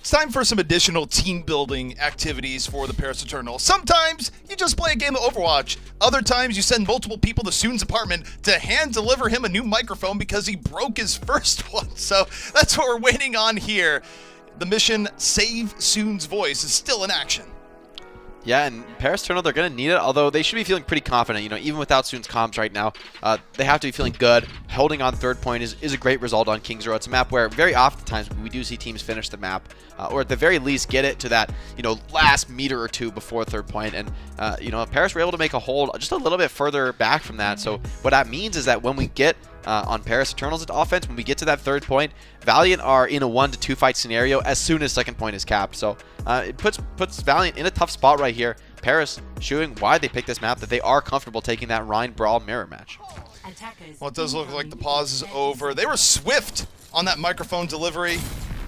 It's time for some additional team-building activities for the Paris Eternal. Sometimes you just play a game of Overwatch. Other times you send multiple people to Soon's apartment to hand-deliver him a new microphone because he broke his first one. So that's what we're waiting on here. The mission, Save Soon's Voice, is still in action. Yeah, and Paris Eternal, they're going to need it, although they should be feeling pretty confident. You know, even without Soon's comms right now, they have to be feeling good. Holding on third point is a great result on King's Row. It's a map where very oftentimes we do see teams finish the map, or at the very least get it to that, you know, last meter or two before third point. And, you know, Paris were able to make a hold just a little bit further back from that. So what that means is that when we get on Paris Eternal's offense, when we get to that third point, Valiant are in a 1-2 fight scenario as soon as second point is capped. So it puts Valiant in a tough spot right here. Paris showing why they picked this map, that they are comfortable taking that Rhine Brawl mirror match. Well, it does look like the pause is over. They were swift on that microphone delivery,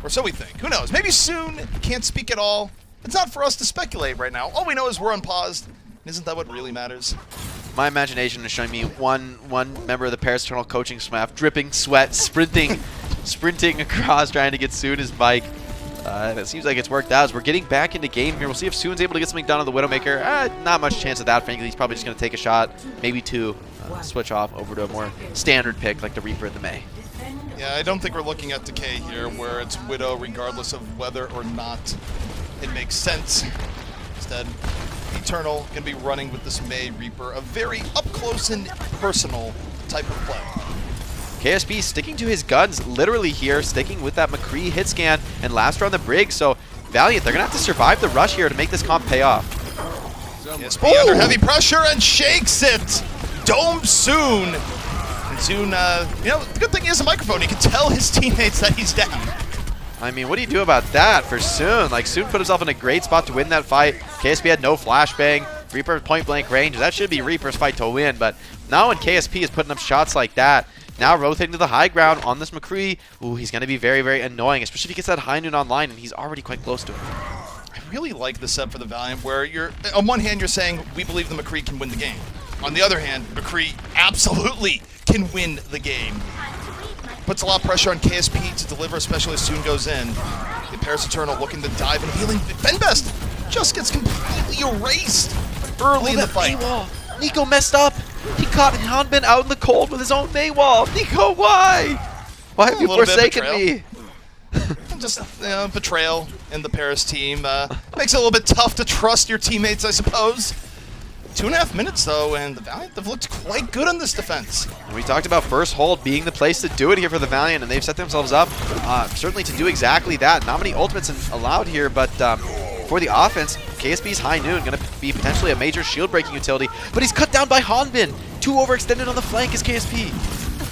or so we think. Who knows? Maybe Soon can't speak at all. It's not for us to speculate right now. All we know is we're unpaused. Isn't that what really matters? My imagination is showing me one member of the Paris Eternal coaching staff dripping sweat, sprinting across, trying to get Soon his mic. And it seems like it's worked out as we're getting back into game here. We'll see if Soon's able to get something done on the Widowmaker. Not much chance of that, frankly. He's probably just going to take a shot, maybe two, switch off over to a more standard pick like the Reaper of the May. Yeah, I don't think we're looking at Decay here where it's Widow regardless of whether or not it makes sense. Instead, Eternal going to be running with this May Reaper, a very up-close and personal type of play. KSP sticking to his guns literally here, sticking with that McCree hit scan and last on the Brig. So Valiant, they're going to have to survive the rush here to make this comp pay off. KSP under heavy pressure and shakes it. Dome Soon. And Soon, you know, the good thing is a microphone. He can tell his teammates that he's down. I mean, what do you do about that for Soon? Like, Soon put himself in a great spot to win that fight. KSP had no flashbang. Reaper point blank range. That should be Reaper's fight to win. But now when KSP is putting up shots like that, now rotating to the high ground on this McCree, ooh, he's going to be very, very annoying, especially if he gets that high noon online, and he's already quite close to it. I really like the set for the Valiant, where you're, on one hand, you're saying, we believe the McCree can win the game. On the other hand, McCree absolutely can win the game. Puts a lot of pressure on KSP to deliver, especially as Soon goes in. The Paris Eternal looking to dive and healing. Benbest just gets completely erased early in the fight. Nico messed up. He caught Hanbin out in the cold with his own Maywall. Nico, why? Why have you forsaken me? Just betrayal in the Paris team. Makes it a little bit tough to trust your teammates, I suppose. 2.5 minutes, though, and the Valiant have looked quite good on this defense. We talked about first hold being the place to do it here for the Valiant, and they've set themselves up certainly to do exactly that. Not many ultimates allowed here, but for the offense, KSP's High Noon going to be potentially a major shield-breaking utility, but he's cut down by Hanbin. Too overextended on the flank is KSP.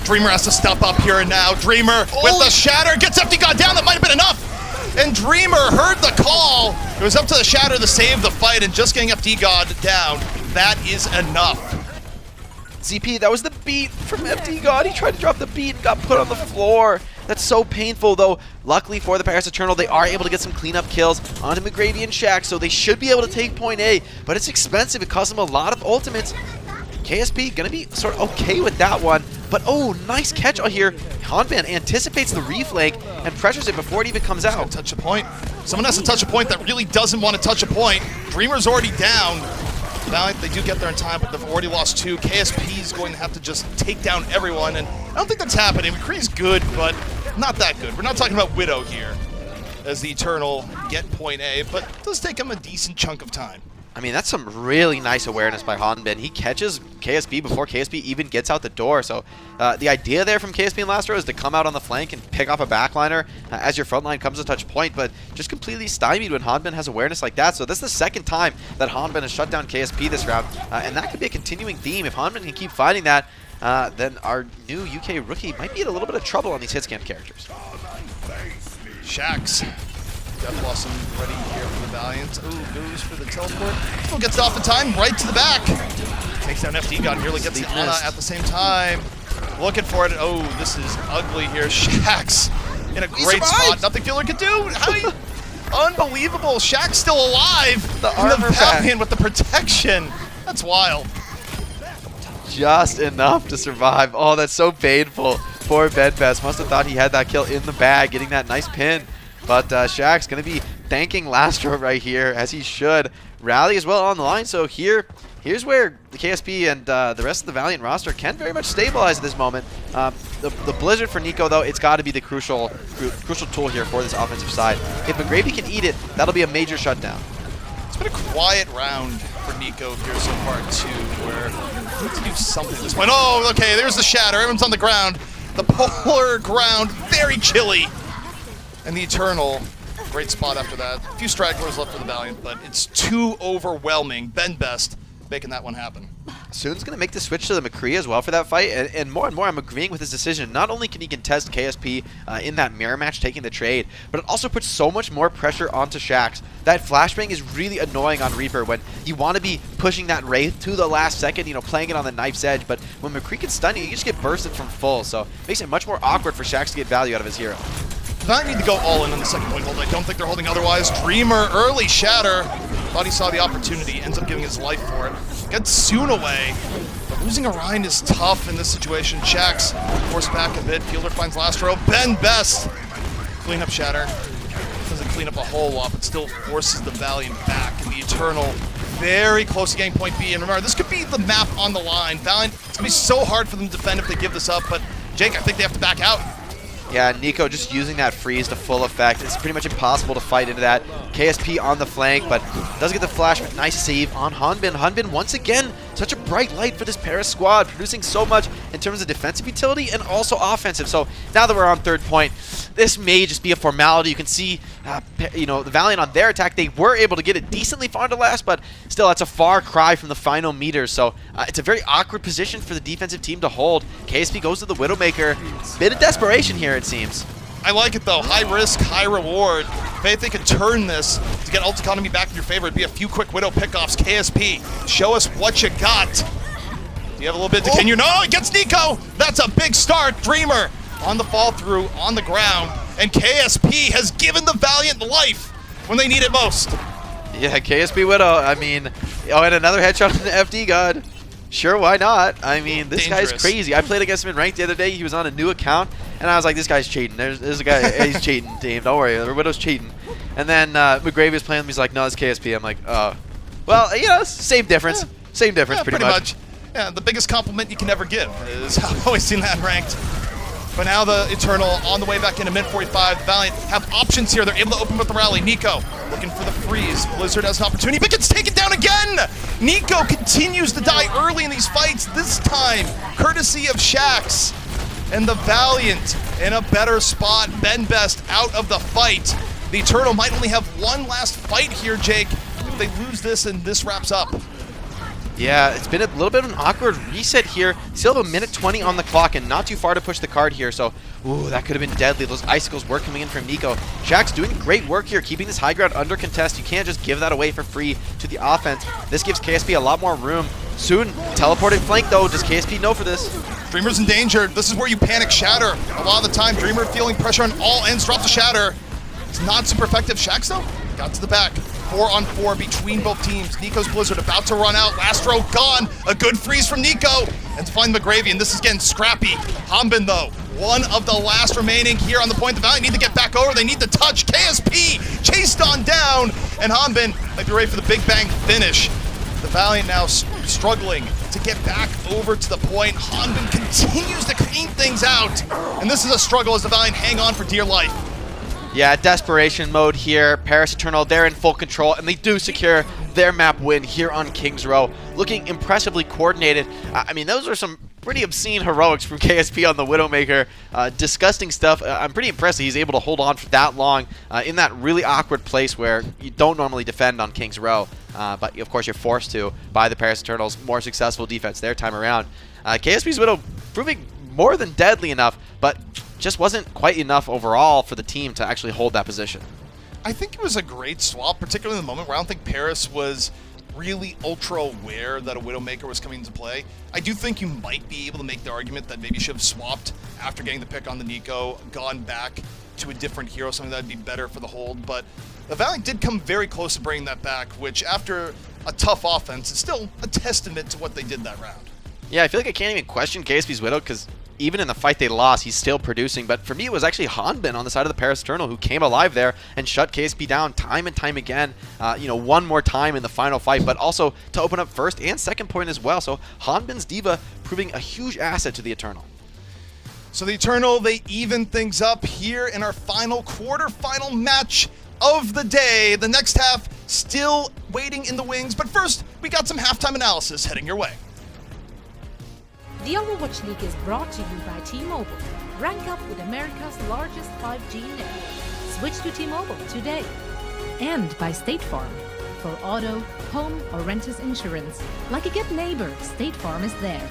Dreamer has to step up here and now. Dreamer with the shatter gets empty god down. That might have been enough. And Dreamer heard the call. It was up to the shatter to save the fight, and just getting FD God down, that is enough. ZP, that was the beat from FD God. He tried to drop the beat and got put on the floor. That's so painful, though. Luckily for the Paris Eternal, they are able to get some cleanup kills onto McGravy and Shaq, so they should be able to take point A, but it's expensive. It costs them a lot of ultimates. KSP gonna be sort of okay with that one, but oh, nice catch on here. Hanbin anticipates the reflank and pressures it before it even comes out. Touch a point. Someone has to touch a point that really doesn't want to touch a point. Dreamer's already down. Valiant, they do get there in time, but they've already lost 2. KSP is going to have to just take down everyone, and I don't think that's happening. McCree's good, but not that good. We're not talking about Widow here as the Eternal get point A, but it does take him a decent chunk of time. I mean, that's some really nice awareness by Hanbin. He catches KSP before KSP even gets out the door. So the idea there from KSP in last row is to come out on the flank and pick off a backliner as your front line comes to touch point, but just completely stymied when Hanbin has awareness like that. So this is the second time that Hanbin has shut down KSP this round, and that could be a continuing theme. If Hanbin can keep fighting that, then our new UK rookie might be in a little bit of trouble on these hitscam characters. Shax. Death Blossom ready here for the Valiant. Ooh, goes for the teleport. Still gets it off in time, right to the back. Takes down FD God, nearly gets the Ana at the same time. Looking for it. Oh, this is ugly here. Shax in a great spot. Nothing Feeler can do. How do you... Unbelievable. Shaq's still alive. The armor Valiant with the protection. That's wild. Just enough to survive. Oh, that's so painful. for Bedbest. Must have thought he had that kill in the bag, getting that nice pin. But Shaq's going to be thanking Lastro right here, as he should. Rally as well on the line, so here's where the KSP and the rest of the Valiant roster can very much stabilize at this moment. The Blizzard for Nico, though, it's got to be the crucial tool here for this offensive side. If McGravy can eat it, that'll be a major shutdown. It's been a quiet round for Nico here so far, too, where he needs to do something at this point. Oh, okay, there's the shatter. Everyone's on the ground. The polar ground, very chilly. And the Eternal, great spot after that. A few stragglers left for the Valiant, but it's too overwhelming. Bedbest making that one happen. Soon's going to make the switch to the McCree as well for that fight, and more I'm agreeing with his decision. Not only can he contest KSP in that mirror match, taking the trade, but it also puts so much more pressure onto Shax. That flashbang is really annoying on Reaper when you want to be pushing that Wraith to the last second, you know, playing it on the knife's edge, but when McCree can stun you, you just get bursted from full, so it makes it much more awkward for Shax to get value out of his hero. Valiant need to go all in on the second point hold. I don't think they're holding otherwise. Dreamer, early shatter. Thought he saw the opportunity, ends up giving his life for it. Gets Soon away. But losing Orion is tough in this situation. Shax forced back a bit. Fielder finds Lastro. Bedbest. Clean up shatter. Doesn't clean up a whole lot, but still forces the Valiant back. And the Eternal very close to getting point B. And remember, this could be the map on the line. Valiant, it's going to be so hard for them to defend if they give this up. But Jake, I think they have to back out. Yeah, Nico just using that freeze to full effect. It's pretty much impossible to fight into that. KSP on the flank, but does get the flash, but nice save on Hanbin. Hanbin, once again, such a bright light for this Paris squad, producing so much in terms of defensive utility and also offensive. So now that we're on third point, this may just be a formality. You can see, you know, the Valiant on their attack, they were able to get it decently far to last, but still, that's a far cry from the final meters. So it's a very awkward position for the defensive team to hold. KSP goes to the Widowmaker. Bit of desperation here, it seems. I like it, though. High risk, high reward. If they could turn this to get ult economy back in your favor, it'd be a few quick Widow pickoffs. KSP, show us what you got. Do you have a little bit to... Can you... No, it gets Nico! That's a big start. Dreamer on the fall through, on the ground. And KSP has given the Valiant life when they need it most. Yeah, KSP Widow, I mean... Oh, and another headshot on the FD God. Sure, why not? I mean, this guy's crazy. I played against him in ranked the other day. He was on a new account, and I was like, this guy's cheating. There's a guy, he's cheating, team. Don't worry, the Widow's cheating. And then McGravy was playing him. He's like, no, it's KSP. I'm like, oh. Well, you know, same difference. Same difference, pretty much. Yeah, the biggest compliment you can ever give is I've always seen that ranked. But now the Eternal on the way back into mid 45. The Valiant have options here. They're able to open with the rally. Nico looking for the freeze. Blizzard has an opportunity, but gets taken down again! Nico continues to die early in these fights, this time courtesy of Shax. And the Valiant in a better spot. Bedbest out of the fight. The Eternal might only have one last fight here, Jake, if they lose this and this wraps up. Yeah, it's been a little bit of an awkward reset here. Still have a minute 20 on the clock and not too far to push the card here, so ooh, that could have been deadly. Those icicles were coming in from Nico. Shax's doing great work here, keeping this high ground under contest. You can't just give that away for free to the offense. This gives KSP a lot more room. Soon, teleported flank though. Does KSP know for this? Dreamer's endangered. This is where you panic shatter. A lot of the time, Dreamer feeling pressure on all ends, drops a shatter. It's not super effective. Shax though, got to the back. 4-on-4 between both teams. Nico's Blizzard about to run out. Lastro gone. A good freeze from Nico. And to find McGravy, and this is getting scrappy. Hanbin, though, one of the last remaining here on the point. The Valiant need to get back over. They need to touch. KSP chased on down. And Hanbin might be ready for the big bang finish. The Valiant now struggling to get back over to the point. Hanbin continues to clean things out. And this is a struggle as the Valiant hang on for dear life. Yeah, desperation mode here. Paris Eternal, they're in full control, and they do secure their map win here on Kings Row. Looking impressively coordinated. I mean, those are some pretty obscene heroics from KSP on the Widowmaker. Disgusting stuff. I'm pretty impressed that he's able to hold on for that long in that really awkward place where you don't normally defend on Kings Row. But, of course, you're forced to by the Paris Eternals' more successful defense their time around. KSP's Widow proving more than deadly enough, but just wasn't quite enough overall for the team to actually hold that position. I think it was a great swap, particularly in the moment where I don't think Paris was really ultra aware that a Widowmaker was coming into play. I do think you might be able to make the argument that maybe you should have swapped after getting the pick on the Nico, gone back to a different hero, something that would be better for the hold, but the Valiant did come very close to bringing that back, which after a tough offense is still a testament to what they did that round. Yeah, I feel like I can't even question KSP's Widow because even in the fight they lost, he's still producing. But for me, it was actually Hanbin on the side of the Paris Eternal who came alive there and shut KSP down time and time again. You know, one more time in the final fight, but also to open up first and second point as well. So Hanbin's D.Va proving a huge asset to the Eternal. So the Eternal, they even things up here in our final quarterfinal match of the day. The next half still waiting in the wings, but first we got some halftime analysis heading your way. The Overwatch League is brought to you by T-Mobile. Rank up with America's largest 5G network. Switch to T-Mobile today. And by State Farm. For auto, home, or renters insurance. Like a good neighbor, State Farm is there.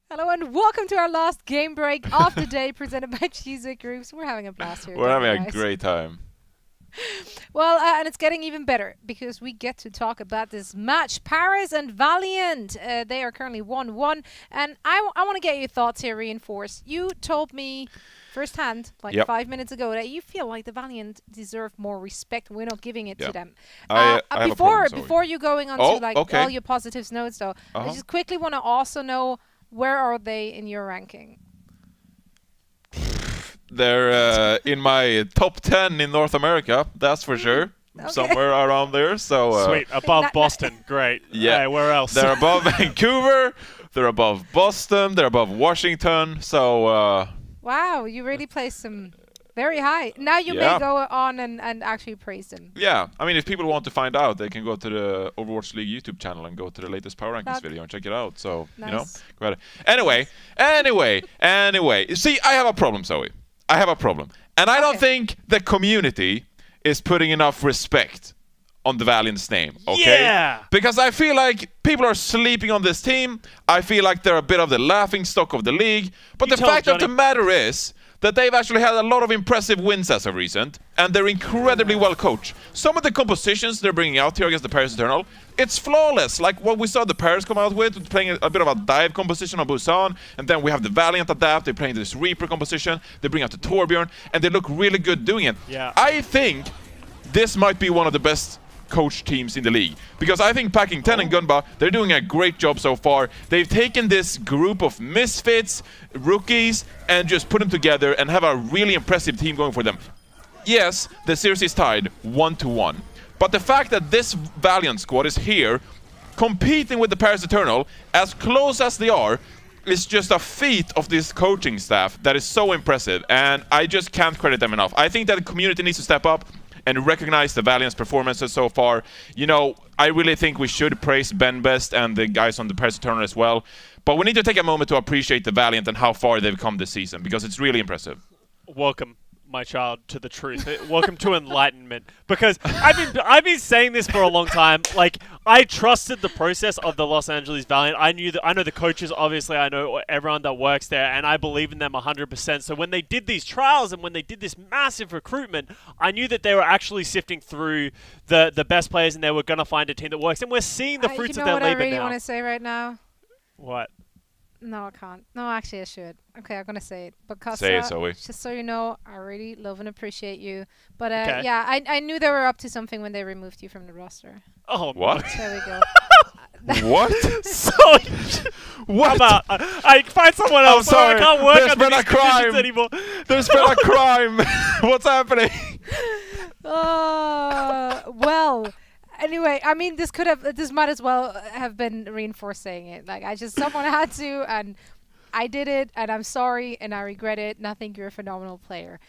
Hello and welcome to our last game break of the day, presented by TeamSpeak Groups. We're having a blast here. We're having a great time. Well, and it's getting even better because we get to talk about this match. Paris and Valiant, they are currently 1-1. And I want to get your thoughts here, Reinforce. You told me firsthand, like 5 minutes ago, that you feel like the Valiant deserve more respect. We're not giving it to them. I have before you going on to like all your positives notes, though, I just quickly want to also know, where are they in your ranking? They're in my top 10 in North America, that's for sure. Okay. Somewhere around there. So sweet, above Boston, great. Yeah, hey, where else? They're above Vancouver. They're above Boston. They're above Washington. So wow, you really placed them very high. Now you may go on and actually praise them. Yeah, I mean, if people want to find out, they can go to the Overwatch League YouTube channel and go to the latest Power Rankings video and check it out. So, you know, go ahead. Anyway. See, I have a problem, Zoe. I have a problem. And I don't think the community is putting enough respect on the Valiant's name, okay? Yeah! Because I feel like people are sleeping on this team. I feel like they're a bit of the laughing stock of the league. But the fact of the matter is that they've actually had a lot of impressive wins as of recent, and they're incredibly well coached. Some of the compositions they're bringing out here against the Paris Eternal, it's flawless. Like what we saw the Paris come out with playing a bit of a dive composition on Busan, and then we have the Valiant adapt, they're playing this Reaper composition, they bring out the Torbjorn, and they look really good doing it. Yeah. I think this might be one of the best coach teams in the league, because I think Packing 10 and Gunba, they're doing a great job so far. They've taken this group of misfits, rookies, and just put them together and have a really impressive team going for them. Yes, the series is tied 1-1, but the fact that this Valiant squad is here competing with the Paris Eternal as close as they are is just a feat of this coaching staff that is so impressive, and I just can't credit them enough. I think that the community needs to step up and recognize the Valiant's performances so far. You know, I really think we should praise Ben Best and the guys on the Paris Eternal as well. But we need to take a moment to appreciate the Valiant and how far they've come this season, because it's really impressive. Welcome, my child, to the truth. Welcome to enlightenment. Because I've been saying this for a long time. Like, I trusted the process of the Los Angeles Valiant. I know the coaches, obviously. I know everyone that works there, and I believe in them 100%. So when they did these trials and when they did this massive recruitment, I knew that they were actually sifting through the best players, and they were going to find a team that works. And we're seeing the fruits of their labor now. You know what I really want to say right now? What? No, I can't. No, actually, I should. Okay, I'm gonna say it. But Costa, say it, Zoe. Just so you know, I really love and appreciate you. But yeah, I knew they were up to something when they removed you from the roster. Oh, what? There we go. What? So, what? How about I find someone else? I'm sorry. I can't work There's been a crime anymore. There's been a crime. What's happening? Well. Anyway, I mean, this might as well have been reinforced saying it. Like, someone had to, and I did it, and I'm sorry, and I regret it, and I think you're a phenomenal player.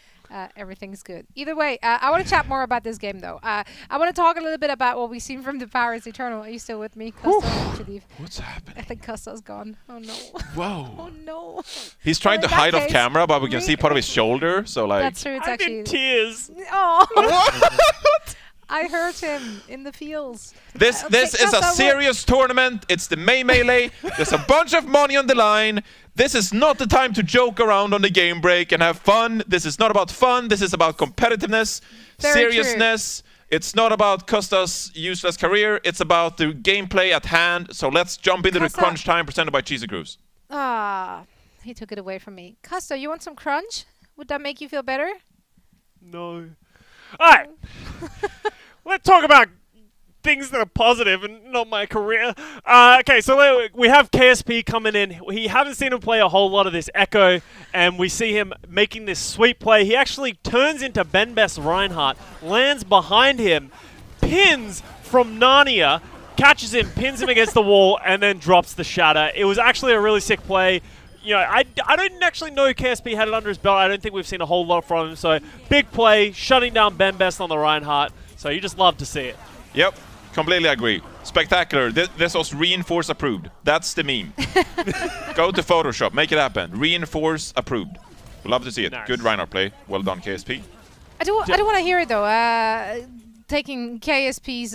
Everything's good. Either way, I want to chat more about this game, though. I want to talk a little bit about what we've seen from the Paris Eternal. Are you still with me? Costa, what's happening? I think Costa's gone. Oh, no. Whoa. Oh, no. He's trying to hide off camera, but we can see part of his shoulder, so like... That's true, it's actually... I'm in tears. Oh. I hurt him in the fields. This is a serious tournament. It's the May Melee. There's a bunch of money on the line. This is not the time to joke around on the game break and have fun. This is not about fun. This is about competitiveness, seriousness. True. It's not about Costa's useless career. It's about the gameplay at hand. So let's jump into the crunch time presented by Cheesy Grooves. Ah, he took it away from me. Costa, you want some crunch? Would that make you feel better? No. All right. Let's talk about things that are positive and not my career. Okay, so we have KSP coming in. We haven't seen him play a whole lot of this Echo, and we see him making this sweet play. He actually turns into Ben Best Reinhardt, lands behind him, pins from Narnia, catches him, pins him against the wall, and then drops the shatter. It was actually a really sick play. You know, I don't actually know KSP had it under his belt. I don't think we've seen a whole lot from him. So, big play, shutting down Ben Best on the Reinhardt. So, you just love to see it. Yep, completely agree. Spectacular. This was Reinforce approved. That's the meme. Go to Photoshop, make it happen. Reinforce approved. Love to see it. Nice. Good Reinhardt play. Well done, KSP. I do want to hear it, though. Taking KSP's...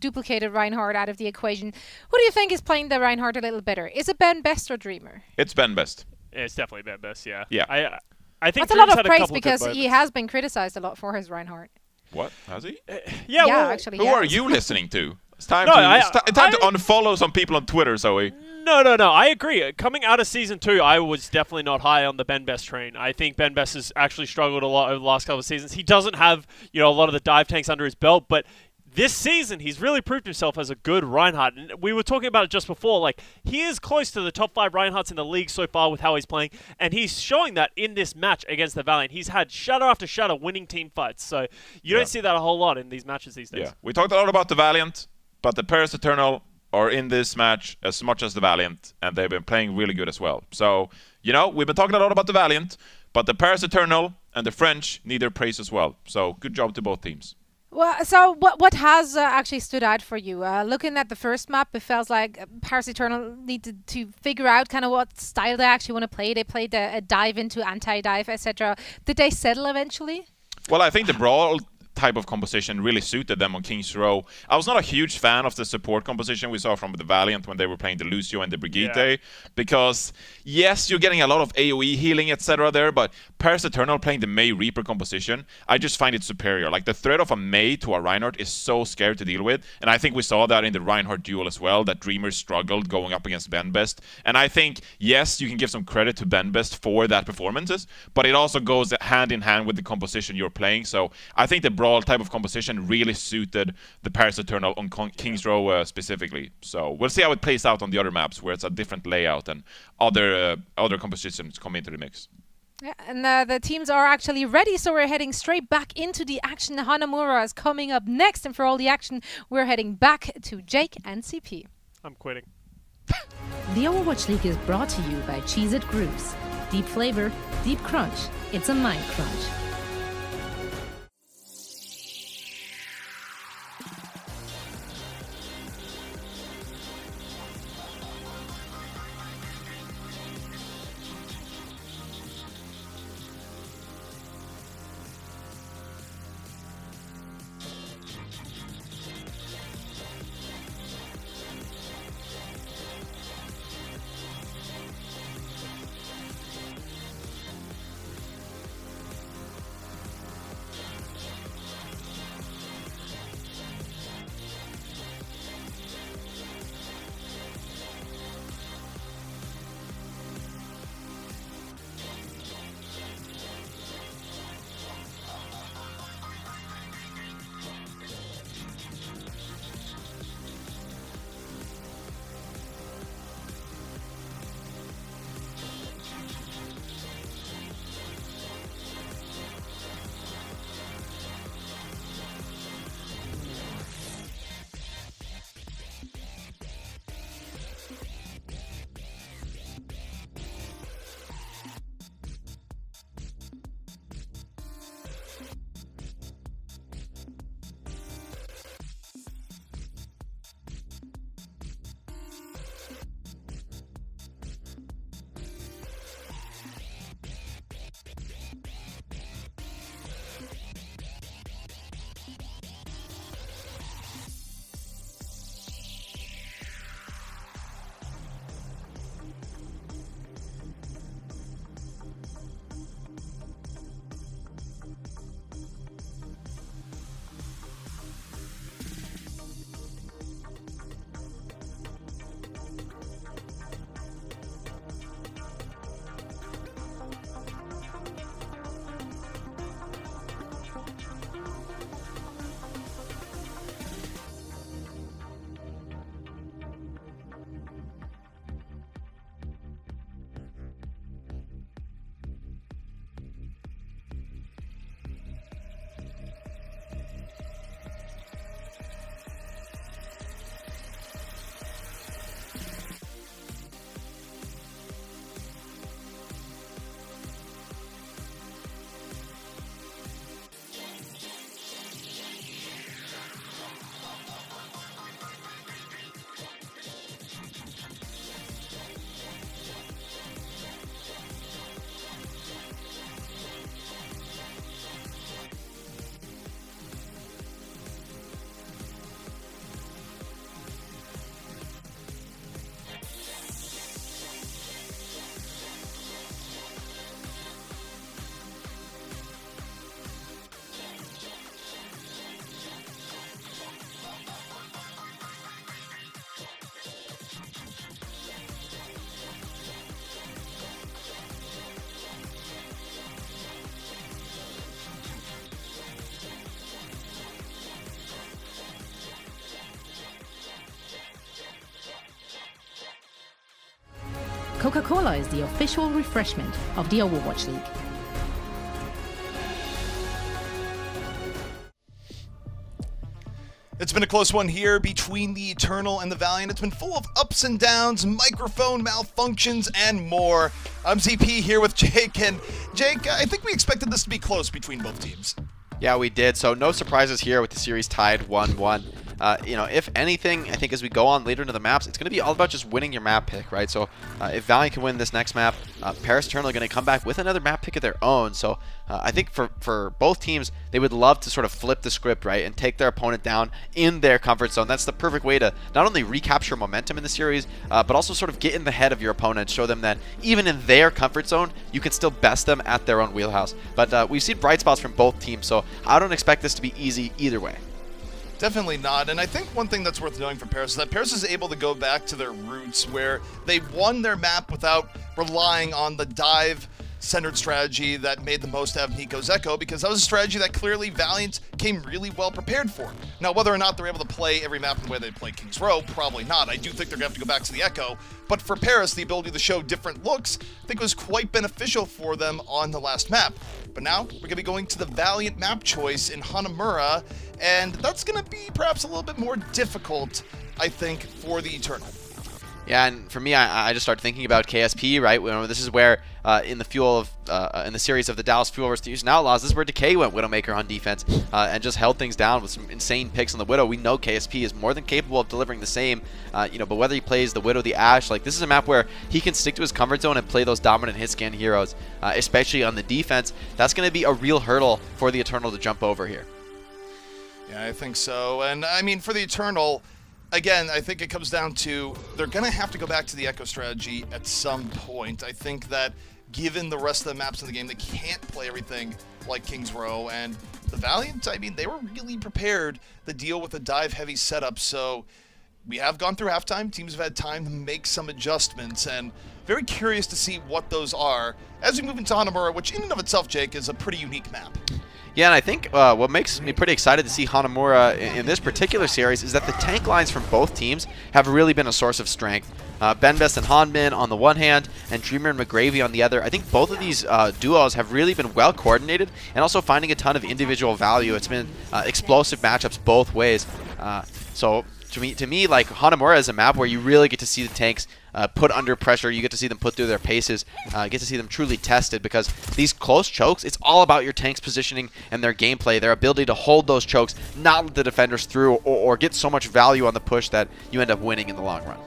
duplicated Reinhardt out of the equation. Who do you think is playing the Reinhardt a little better? Is it Ben Best or Dreamer? It's Ben Best. It's definitely Ben Best, yeah. Yeah. I think that's a lot of praise because he has been criticized a lot for his Reinhardt. What? Has he? Yeah, well, actually. Who are you listening to? It's time to unfollow some people on Twitter, Zoe. No. I agree. Coming out of Season 2, I was definitely not high on the Ben Best train. I think Ben Best has actually struggled a lot over the last couple of seasons. He doesn't have, a lot of the dive tanks under his belt, but this season, he's really proved himself as a good Reinhardt. And we were talking about it just before. Like, he is close to the top 5 Reinhardts in the league so far with how he's playing. And he's showing that in this match against the Valiant. He's had shatter after shatter winning team fights. So you don't see that a whole lot in these matches these days. Yeah, we talked a lot about the Valiant, but the Paris Eternal are in this match as much as the Valiant. And they've been playing really good as well. So, we've been talking a lot about the Valiant, but the Paris Eternal and the French need their praise as well. So good job to both teams. Well, so what has actually stood out for you? Looking at the first map, it feels like Paris Eternal needed to figure out kind of what style they actually want to play. They played a dive into anti-dive, etc. Did they settle eventually? Well, I think the brawl type of composition really suited them on King's Row. I was not a huge fan of the support composition we saw from the Valiant when they were playing the Lucio and the Brigitte, because yes, you're getting a lot of AoE healing, etc. there, but Paris Eternal playing the Mei Reaper composition, I just find it superior. Like, the threat of a Mei to a Reinhardt is so scary to deal with, and I think we saw that in the Reinhardt duel as well, that Dreamers struggled going up against Benbest. And I think, yes, you can give some credit to Benbest for that performances, but it also goes hand in hand with the composition you're playing. So I think the Brawl type of composition really suited the Paris Eternal on King's Row specifically. So we'll see how it plays out on the other maps where it's a different layout and other compositions come into the mix. Yeah, and the teams are actually ready, so we're heading straight back into the action. Hanamura is coming up next, and for all the action, we're heading back to Jake and CP. I'm quitting. The Overwatch League is brought to you by Cheez-It Grooves. Deep flavor, deep crunch. It's a mind crunch. Coca-Cola is the official refreshment of the Overwatch League. It's been a close one here between the Eternal and the Valiant. It's been full of ups and downs, microphone malfunctions, and more. I'm ZP here with Jake, and Jake, I think we expected this to be close between both teams. Yeah, we did. So no surprises here with the series tied 1-1. you know, if anything, I think as we go on later into the maps, it's going to be all about just winning your map pick, right? So if Valiant can win this next map, Paris Eternal are going to come back with another map pick of their own. So I think for both teams, they would love to sort of flip the script, right, and take their opponent down in their comfort zone. That's the perfect way to not only recapture momentum in the series, but also sort of get in the head of your opponent, show them that even in their comfort zone, you can still best them at their own wheelhouse. But we've seen bright spots from both teams, so I don't expect this to be easy either way. Definitely not. And I think one thing that's worth knowing for Paris is that Paris is able to go back to their roots where they won their map without relying on the dive-centered strategy that made the most out of Nico's Echo, because that was a strategy that clearly Valiant came really well prepared for. Now, whether or not they're able to play every map in the way they play King's Row, probably not. I do think they're going to have to go back to the Echo. But for Paris, the ability to show different looks, I think was quite beneficial for them on the last map. But now, we're going to be going to the Valiant map choice in Hanamura, and that's going to be perhaps a little bit more difficult, I think, for the Eternal. Yeah, and for me, I just started thinking about KSP, right? This is where in the in the series of the Dallas Fuel versus the Houston Outlaws, this is where Decay went Widowmaker on defense and just held things down with some insane picks on the Widow. We know KSP is more than capable of delivering the same, you know, but whether he plays the Widow, the Ashe, like this is a map where he can stick to his comfort zone and play those dominant hit scan heroes, especially on the defense. That's going to be a real hurdle for the Eternal to jump over here. Yeah, I think so. And I mean, for the Eternal, again, I think it comes down to they're going to have to go back to the Echo strategy at some point. I think that given the rest of the maps in the game, they can't play everything like King's Row. And the Valiant, I mean, they were really prepared to deal with a dive-heavy setup. So we have gone through halftime. Teams have had time to make some adjustments. And very curious to see what those are as we move into Hanamura, which in and of itself, Jake, is a pretty unique map. Yeah, and I think what makes me pretty excited to see Hanamura in this particular series is that the tank lines from both teams have really been a source of strength. Benbest and Hanmin on the one hand, and Dreamer and McGravy on the other. I think both of these duos have really been well coordinated and also finding a ton of individual value. It's been explosive matchups both ways. So to me, like Hanamura is a map where you really get to see the tanks put under pressure. You get to see them put through their paces, get to see them truly tested, because these close chokes, it's all about your tanks' positioning and their gameplay, their ability to hold those chokes, not let the defenders through, or get so much value on the push that you end up winning in the long run.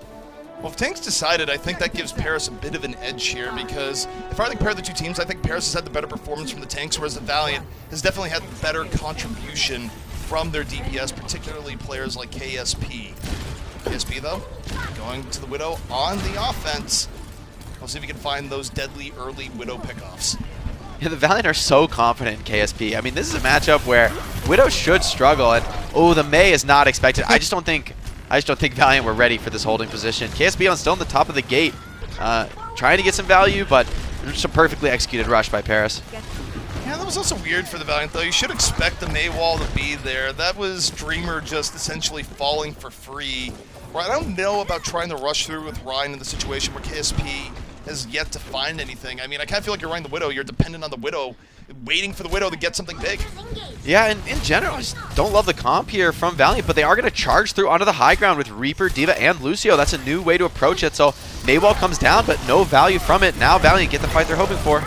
Well, if tanks decided, I think that gives Paris a bit of an edge here, because if I compare the two teams, I think Paris has had the better performance from the tanks, whereas the Valiant has definitely had the better contribution from their DPS, particularly players like KSP. KSP, though, going to the Widow on the offense. We'll see if we can find those deadly early Widow pickoffs. Yeah, the Valiant are so confident in KSP. I mean, this is a matchup where Widow should struggle, and oh, the May is not expected. I just don't think Valiant were ready for this holding position. KSP on still on the top of the gate, trying to get some value, but just a perfectly executed rush by Paris. Yeah, that was also weird for the Valiant, though. You should expect the May wall to be there. That was Dreamer just essentially falling for free. Well, I don't know about trying to rush through with Ryan in the situation where KSP has yet to find anything. I mean, I kind of feel like you're running the Widow. You're dependent on the Widow, waiting for the Widow to get something big. Yeah, and in general, I just don't love the comp here from Valiant, but they are going to charge through onto the high ground with Reaper, D.Va, and Lucio. That's a new way to approach it. So Maywall comes down, but no value from it. Now Valiant get the fight they're hoping for.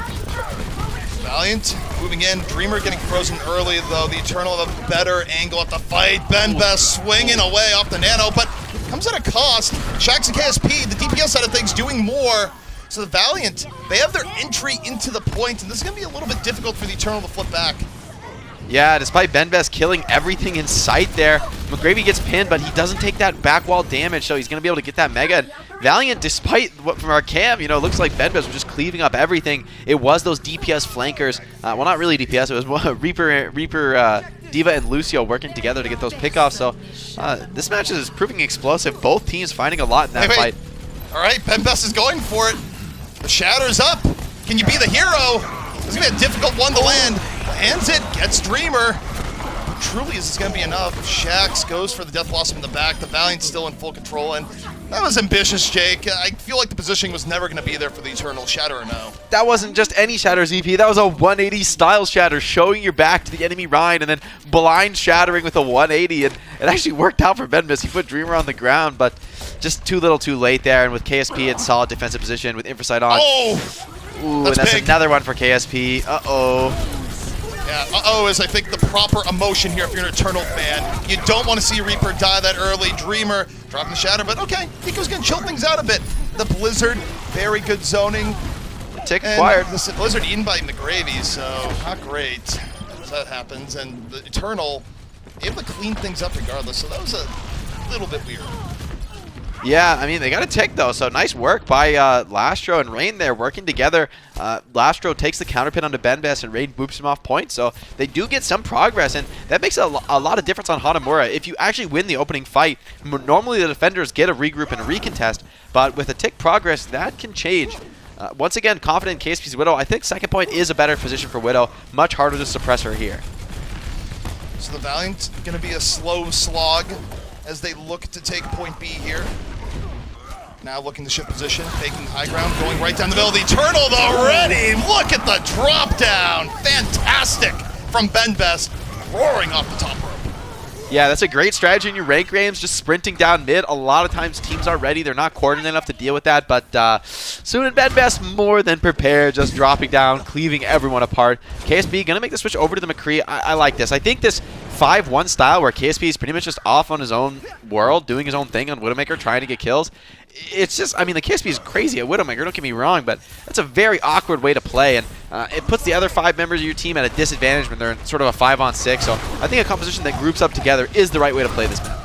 Valiant moving in. Dreamer getting frozen early, though. The Eternal have a better angle at the fight. Benbest swinging away off the Nano, but comes at a cost. Shax and KSP, the DPS side of things, doing more. So the Valiant, they have their entry into the point, and this is going to be a little bit difficult for the Eternal to flip back. Yeah, despite Benbest killing everything in sight there, McGravy gets pinned, but he doesn't take that back wall damage, so he's going to be able to get that Mega. And Valiant, despite what from our cam, you know, looks like Benbest was just cleaving up everything. It was those DPS flankers. Well, not really DPS. It was Reaper, D.Va, and Lucio working together to get those pickoffs. So this match is proving explosive. Both teams finding a lot in that fight. All right, Benbest is going for it. The Shatter's up. Can you be the hero? This is going to be a difficult one to land. Lands it, gets Dreamer. Truly, is this going to be enough? Shax goes for the Death Blossom in the back. The Valiant's still in full control, and that was ambitious, Jake. I feel like the positioning was never going to be there for the Eternal. Shatter or no? That wasn't just any Shatter, ZP. That was a 180 style Shatter, showing your back to the enemy Rhine, and then blind shattering with a 180. And it actually worked out for Benbest. He put Dreamer on the ground, but just too little too late there. And with KSP in solid defensive position with Infrasight on. Oh! Ooh, that's another one for KSP. Uh-oh. Yeah, uh-oh is, I think, the proper emotion here if you're an Eternal fan. You don't want to see Reaper die that early. Dreamer dropping the Shatter, but okay, Nico's going to chill things out a bit. The Blizzard, very good zoning. Tick acquired. The Blizzard eaten by McGravy, so not great. So that happens, and the Eternal able to clean things up regardless, so that was a little bit weird. Yeah, I mean, they got a tick, though, so nice work by Lastro and Rain there working together. Lastro takes the counter pin onto Benbest, and Rain boops him off point, so they do get some progress, and that makes a lot of difference on Hanamura. If you actually win the opening fight, normally the defenders get a regroup and a recontest, but with a tick progress, that can change. Once again, confident in KSP's Widow. I think second point is a better position for Widow. Much harder to suppress her here. So the Valiant going to be a slow slog as they look to take point B here. Now looking to shift position, taking high ground, going right down the middle. The Eternal, though, ready. Look at the drop down. Fantastic from Benbest, roaring off the top rope. Yeah, that's a great strategy in your rank games, just sprinting down mid. A lot of times teams are ready. They're not coordinated enough to deal with that, but Soon and Benbest more than prepared, just dropping down, cleaving everyone apart. KSP going to make the switch over to the McCree. I like this. I think this 5-1 style where KSP is pretty much just off on his own world, doing his own thing on Widowmaker, trying to get kills. It's just, I mean, the KSP is crazy at Widowmaker, don't get me wrong, but that's a very awkward way to play, and it puts the other 5 members of your team at a disadvantage when they're in sort of a 5-on-6, so I think a composition that groups up together is the right way to play this map.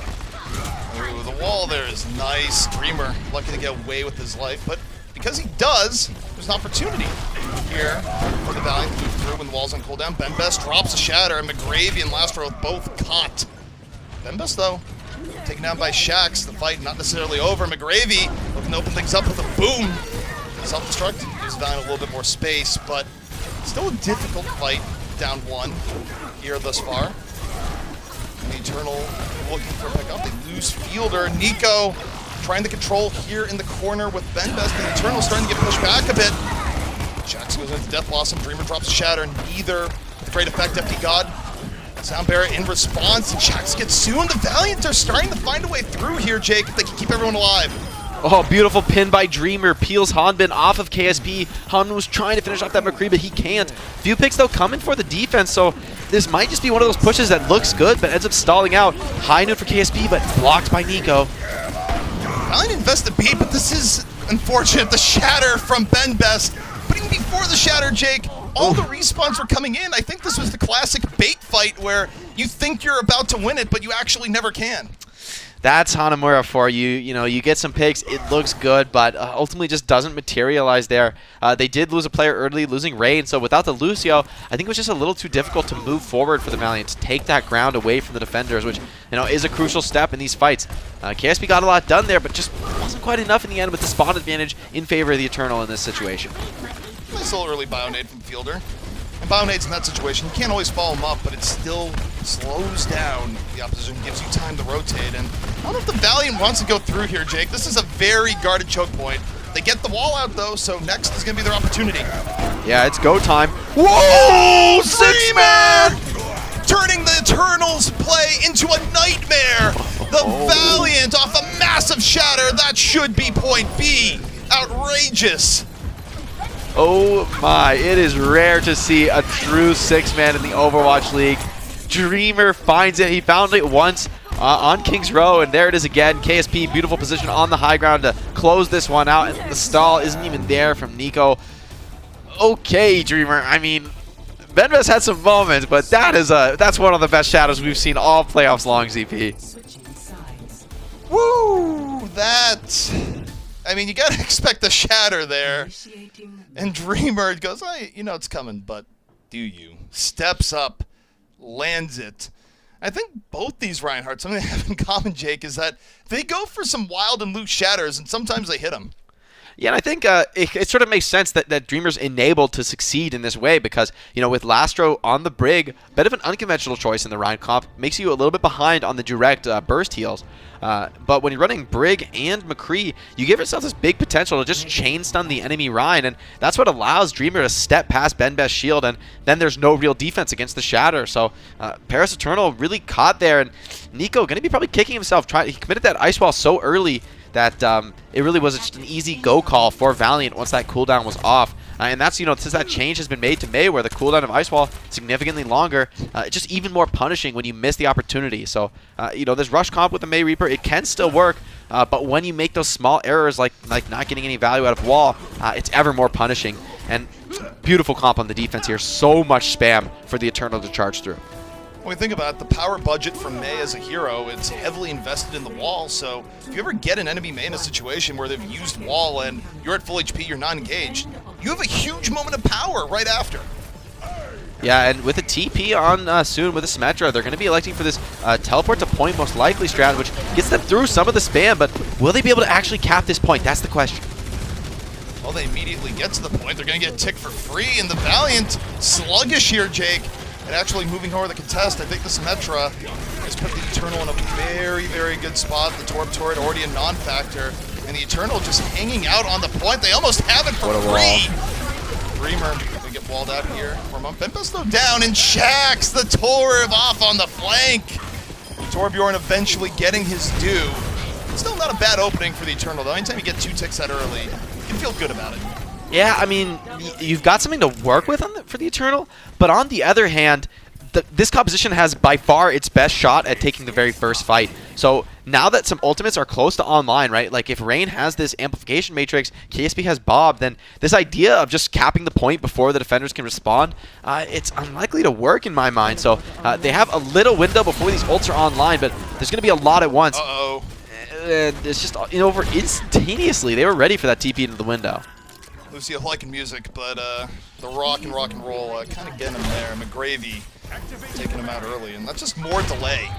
Ooh, the wall there is nice. Dreamer lucky to get away with his life, but because he does, there's an opportunity here for the Valiant to move through when the wall's on cooldown. Benbest drops a Shatter, and McGravy and Lastro both caught. Benbest, though, taken down by Shax. The fight not necessarily over. McGravy looking to open things up with a boom. Self-destruct gives Valiant a little bit more space, but still a difficult fight down 1 here thus far. And the Eternal looking for a pickup. They lose Fielder. Nico trying to control here in the corner with Benbest. The Eternal starting to get pushed back a bit. Shax goes into Death Blossom. Dreamer drops a Shatter. Neither with great effect. FD God. Soundbearer in response, and Shax gets soon. The Valiant are starting to find a way through here, Jake, if they can keep everyone alive. Oh, beautiful pin by Dreamer. Peels Hanbin off of KSP. Hanbin was trying to finish off that McCree, but he can't. Few picks, though, coming for the defense, so this might just be one of those pushes that looks good, but ends up stalling out. High noon for KSP, but blocked by Nico. Valiant invested B, but this is unfortunate. The Shatter from Benbest. But even before the Shatter, Jake, all the respawns were coming in. I think this was the classic bait fight where you think you're about to win it, but you actually never can. That's Hanamura for you. You know, you get some picks, it looks good, but ultimately just doesn't materialize there. They did lose a player early, losing Rain, so without the Lucio, I think it was just a little too difficult to move forward for the Valiant, to take that ground away from the defenders, which, you know, is a crucial step in these fights. KSP got a lot done there, but just wasn't quite enough in the end with the spawn advantage in favor of the Eternal in this situation. Nice little early Bionade from Fielder. And Bionade's in that situation, you can't always follow him up, but it still slows down the opposition, gives you time to rotate. And I don't know if the Valiant wants to go through here, Jake. This is a very guarded choke point. They get the wall out, though, so next is going to be their opportunity. Yeah, it's go time. Whoa! 6-man! Turning the Eternals play into a nightmare. The Valiant off a massive Shatter. That should be point B. Outrageous. Oh my, it is rare to see a true 6-man in the Overwatch League. Dreamer finds it. He found it once on King's Row, and there it is again. KSP, beautiful position on the high ground to close this one out, and the stall isn't even there from Nico. Okay, Dreamer, I mean, Benbest had some moments, but that's one of the best shadows we've seen all playoffs long, ZP. Woo! I mean, you gotta expect a Shatter there. And Dreamer goes, you know it's coming, but do you? Steps up, lands it. I think both these Reinhardts, something they have in common, Jake, is that they go for some wild and loose Shatters, and sometimes they hit them. Yeah, and I think it sort of makes sense that Dreamer's enabled to succeed in this way because, you know, with Lastro on the Brig, a bit of an unconventional choice in the Ryan comp, makes you a little bit behind on the direct burst heals. But when you're running Brig and McCree, you give yourself this big potential to just chain stun the enemy Ryan, and that's what allows Dreamer to step past Benbest's shield, and then there's no real defense against the Shatter. So Paris Eternal really caught there, and Nico going to be probably kicking himself. He committed that ice wall so early that it really was just an easy go call for Valiant once that cooldown was off. And that's, since that change has been made to May, where the cooldown of Ice Wall significantly longer, it's just even more punishing when you miss the opportunity. So, this rush comp with the May Reaper, it can still work, but when you make those small errors like not getting any value out of wall, it's ever more punishing. And beautiful comp on the defense here. So much spam for the Eternal to charge through. When we think about it, the power budget from May as a hero, it's heavily invested in the wall, so if you ever get an enemy May in a situation where they've used wall and you're at full HP, you're not engaged, you have a huge moment of power right after. Yeah, and with a TP on soon with a Symmetra, they're going to be electing for this teleport to point most likely strat, which gets them through some of the spam, but will they be able to actually cap this point? That's the question. Well, they immediately get to the point. They're going to get ticked for free, and the Valiant sluggish here, Jake. And actually moving over the contest, I think the Symmetra has put the Eternal in a very, very good spot. The Torp Turret already a non-factor, and the Eternal just hanging out on the point. They almost have it for free. Dreamer gonna get walled out here. Bembest though down, and Shax the Torb off on the flank. Torbjorn eventually getting his due. Still not a bad opening for the Eternal though. Anytime you get 2 ticks that early, you can feel good about it. Yeah, I mean, you've got something to work with for the Eternal, but on the other hand, this composition has by far its best shot at taking the very first fight. So now that some ultimates are close to online, right? Like if Rain has this amplification matrix, KSP has Bob, then this idea of just capping the point before the defenders can respond, it's unlikely to work in my mind. So they have a little window before these ults are online, but there's going to be a lot at once. Uh-oh. And it's just over instantaneously. They were ready for that TP into the window. Lucio liking music, but the rock and roll kind of getting him there. McGravy taking him out early, and that's just more delay.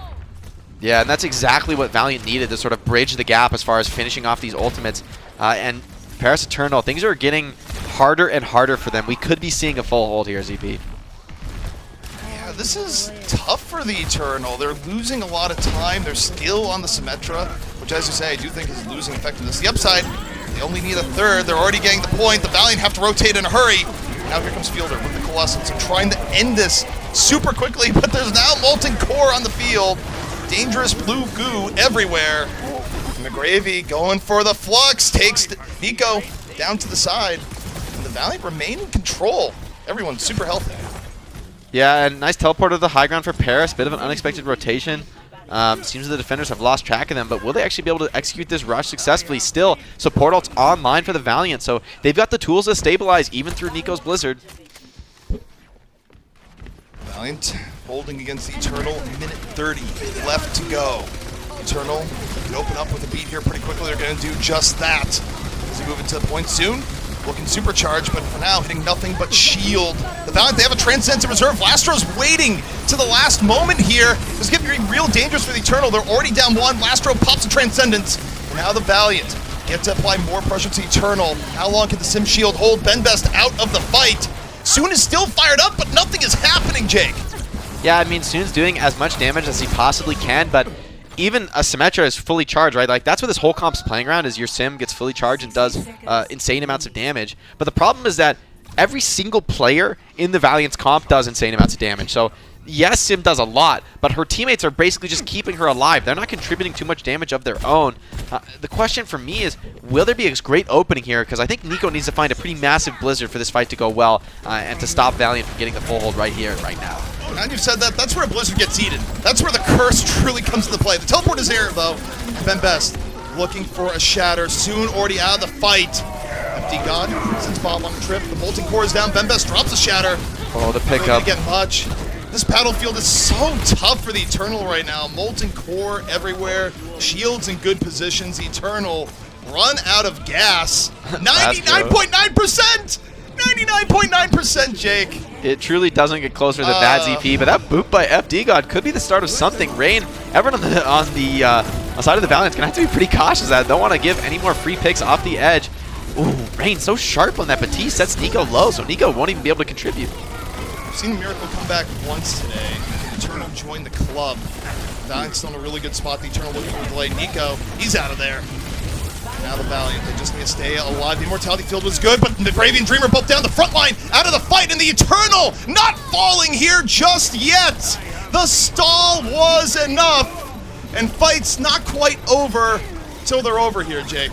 Yeah, and that's exactly what Valiant needed to sort of bridge the gap as far as finishing off these ultimates. And Paris Eternal, things are getting harder and harder for them. We could be seeing a full hold here, ZP. Yeah, this is tough for the Eternal. They're losing a lot of time. They're still on the Symmetra, which, as you say, I do think is losing effectiveness. The upside, they only need a third. They're already getting the point. The Valiant have to rotate in a hurry. Now here comes Fielder with the Coalescence and trying to end this super quickly, but there's now Molten Core on the field. Dangerous blue goo everywhere. McGravy going for the Flux, takes Nico down to the side. And the Valiant remain in control. Everyone's super healthy. Yeah, and nice teleport to the high ground for Paris. Bit of an unexpected rotation. Seems the defenders have lost track of them, but will they actually be able to execute this rush successfully? Still, support ult's online for the Valiant, so they've got the tools to stabilize even through Nico's Blizzard. Valiant holding against the Eternal, minute 30 left to go. Eternal can open up with a beat here pretty quickly. They're going to do just that. As they move into the point soon, looking supercharged, but for now hitting nothing but shield. The Valiant, they have a Transcendence in reserve. Lastro's waiting to the last moment here. This is getting real dangerous for the Eternal. They're already down one. Lastro pops a Transcendence. And now the Valiant get to apply more pressure to Eternal. How long can the Sim Shield hold Benbest out of the fight? Soon is still fired up, but nothing is happening, Jake. Yeah, I mean, Soon's doing as much damage as he possibly can, but even a Symmetra is fully charged, right? Like, that's what this whole comp's playing around, is your Sim gets fully charged and does insane amounts of damage. But the problem is that every single player in the Valiant's comp does insane amounts of damage. So, yes, Sim does a lot, but her teammates are basically just keeping her alive. They're not contributing too much damage of their own. The question for me is, will there be a great opening here? Because I think Nico needs to find a pretty massive Blizzard for this fight to go well and to stop Valiant from getting the full hold right here and right now. Now you've said that, that's where a Blizzard gets eaten. That's where the curse truly comes into play. The teleport is here, though. Benbest looking for a shatter. Soon already out of the fight. FD God sends Bob on the trip. The Molten Core is down. Benbest drops a shatter. Oh, the pickup. Not gonna get much. This battlefield is so tough for the Eternal right now. Molten Core everywhere. Shields in good positions. Eternal run out of gas. 99.9%! 99.9%, Jake. It truly doesn't get closer than bad ZP, but that boot by FD God could be the start of something. Rain, everyone on the side of the Valiant is going to have to be pretty cautious. I don't want to give any more free picks off the edge. Ooh, Rain so sharp on that, but T sets Nico low, so Nico won't even be able to contribute. We've seen Miracle come back once today. Eternal joined the club. Valiant's still in a really good spot. The Eternal looking for a delay. Nico, he's out of there. Now the Valiant, they just need to stay alive. The Immortality Field was good, but the Gravy and Dreamer both down the front line, out of the fight, and the Eternal not falling here just yet. The stall was enough, and fight's not quite over till they're over here, Jake.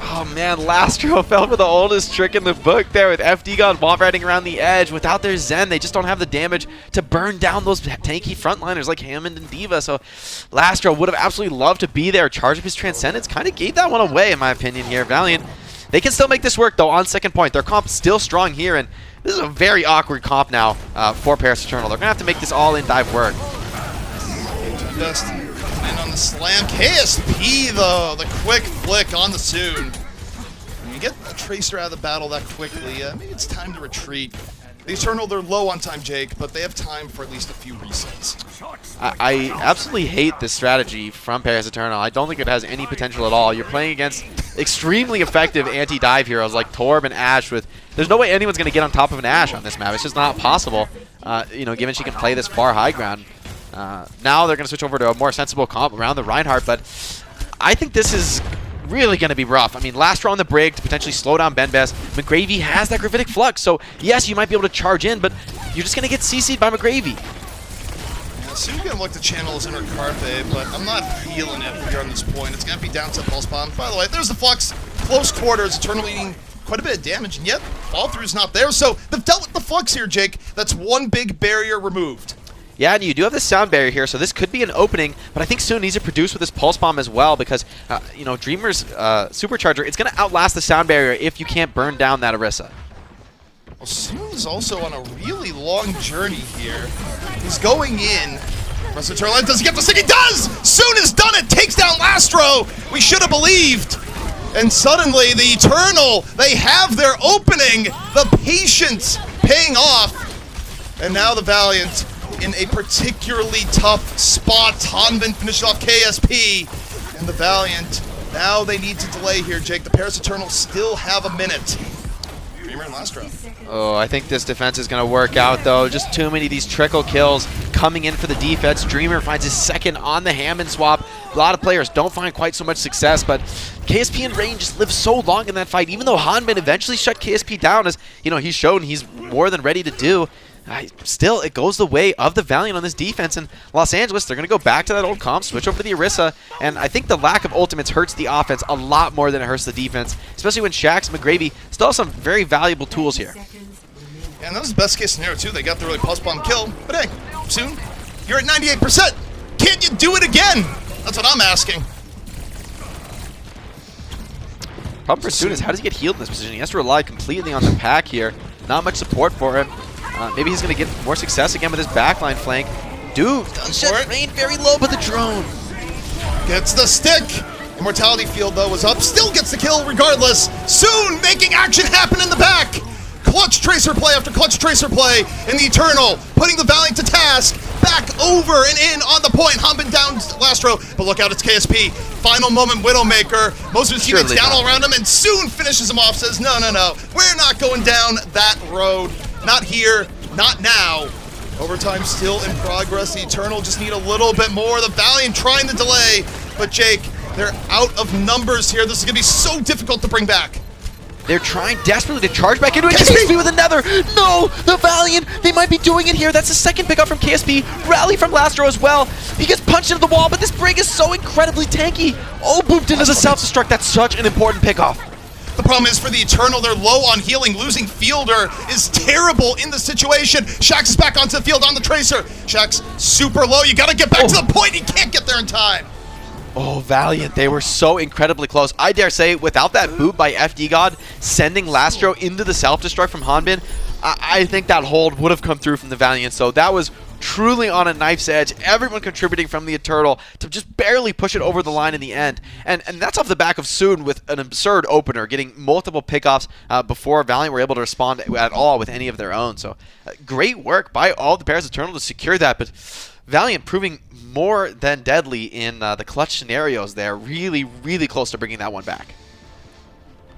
Oh man, Lastro fell for the oldest trick in the book there with FD God wall riding around the edge. Without their Zen, they just don't have the damage to burn down those tanky frontliners like Hammond and D.Va. So Lastro would have absolutely loved to be there. Charge up his Transcendence, kind of gave that one away in my opinion here. Valiant, they can still make this work though on second point. Their comp's still strong here, and this is a very awkward comp now for Paris Eternal. They're going to have to make this all-in dive work. Just in on the slam. KSP, though, the quick flick on the Soon. When you get a Tracer out of the battle that quickly, maybe it's time to retreat. The Eternal, they're low on time, Jake, but they have time for at least a few resets. I absolutely hate this strategy from Paris Eternal. I don't think it has any potential at all. You're playing against extremely effective anti-dive heroes like Torb and Ashe. There's no way anyone's going to get on top of an Ashe on this map. It's just not possible, you know, given she can play this far high ground. Now they're going to switch over to a more sensible comp around the Reinhardt, but I think this is really going to be rough. I mean, Lastro on the break to potentially slow down Benbest. McGravy has that Gravitic Flux, so yes, you might be able to charge in, but you're just going to get CC'd by McGravy. Yeah, Sue's going to look to channel his inner Carpe, but I'm not feeling it here on this point. It's going to be down to Pulse Bomb. By the way, there's the Flux. Close quarters, Eternal eating quite a bit of damage, and yet fall through's not there. So they've dealt with the Flux here, Jake. That's one big barrier removed. Yeah, and you do have the sound barrier here, so this could be an opening, but I think Soon needs to produce with his Pulse Bomb as well because, you know, Dreamer's Supercharger, it's going to outlast the sound barrier if you can't burn down that Orisa. Well, Soon is also on a really long journey here. He's going in. Does he get the stick? He does! Soon has done it! Takes down Lastro! We should have believed! And suddenly, the Eternal, they have their opening! The patience paying off! And now the Valiant in a particularly tough spot. Hanbin finishes off KSP, and the Valiant, now they need to delay here, Jake. The Paris Eternal still have a minute. Dreamer and Lastro. Oh, I think this defense is going to work out, though. Just too many of these trickle kills coming in for the defense. Dreamer finds his second on the Hammond swap. A lot of players don't find quite so much success, but KSP and Rain just live so long in that fight. Even though Hanbin eventually shut KSP down, as you know, he's shown he's more than ready to do. Still, it goes the way of the Valiant on this defense. In Los Angeles, they're going to go back to that old comp, switch over to the Orisa, and I think the lack of ultimates hurts the offense a lot more than it hurts the defense, especially when Shax and McGravy still have some very valuable tools here. Yeah, and that was the best case scenario, too. They got the really Pulse Bomb kill, but hey, Soon, you're at 98%. Can't you do it again? That's what I'm asking. Problem for Soon is how does he get healed in this position? He has to rely completely on the pack here. Not much support for him. Maybe he's going to get more success again with his backline flank. Dude, shut Rain very low, but the drone gets the stick. Immortality Field, though, was up. Still gets the kill regardless. Soon making action happen in the back. Clutch Tracer play after clutch Tracer play. And the Eternal putting the Valiant to task. Back over and in on the point. Hanbin down Lastro. But look out, it's KSP. Final moment Widowmaker. Most of his teammates down all around him. And Soon finishes him off. Says, no, no, no. We're not going down that road. Not here, not now. Overtime still in progress. The Eternal just need a little bit more. The Valiant trying to delay. But Jake, they're out of numbers here. This is going to be so difficult to bring back. They're trying desperately to charge back into it. KSP with another. No, the Valiant, they might be doing it here. That's the second pickup from KSP. Rally from Lastro as well. He gets punched into the wall, but this brig is so incredibly tanky. Oh, booped into the self-destruct. That's such an important pickoff. The problem is for the Eternal, they're low on healing. Losing Fielder is terrible in the situation. Shax is back onto the field on the Tracer. Shax super low. You got to get back to the point. He can't get there in time. Oh, Valiant, they were so incredibly close. I dare say, without that boot by FD God, sending Lastro into the self-destruct from Hanbin, I think that hold would have come through from the Valiant. So that was truly on a knife's edge. Everyone contributing from the Eternal to just barely push it over the line in the end. And that's off the back of Soon with an absurd opener, getting multiple pickoffs before Valiant were able to respond at all with any of their own. So great work by all the Paris Eternal to secure that. But Valiant proving more than deadly in the clutch scenarios there. Really, really close to bringing that one back.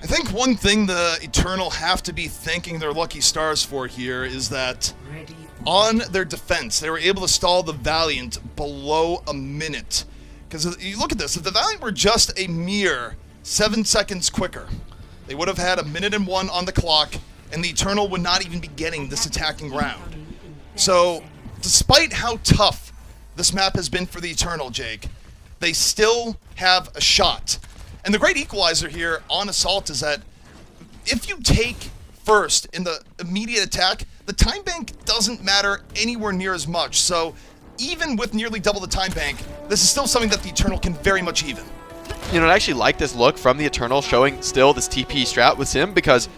I think one thing the Eternal have to be thanking their lucky stars for here is that on their defense, they were able to stall the Valiant below a minute. Because you look at this, if the Valiant were just a mere 7 seconds quicker, they would have had a minute and 1 on the clock, and the Eternal would not even be getting this attacking round. So, despite how tough this map has been for the Eternal, Jake, they still have a shot And the great equalizer here on Assault is that if you take first in the immediate attack, the time bank doesn't matter anywhere near as much. So even with nearly double the time bank, this is still something that the Eternal can very much even. You know, I actually like this look from the Eternal showing still this TP strat with Sim, because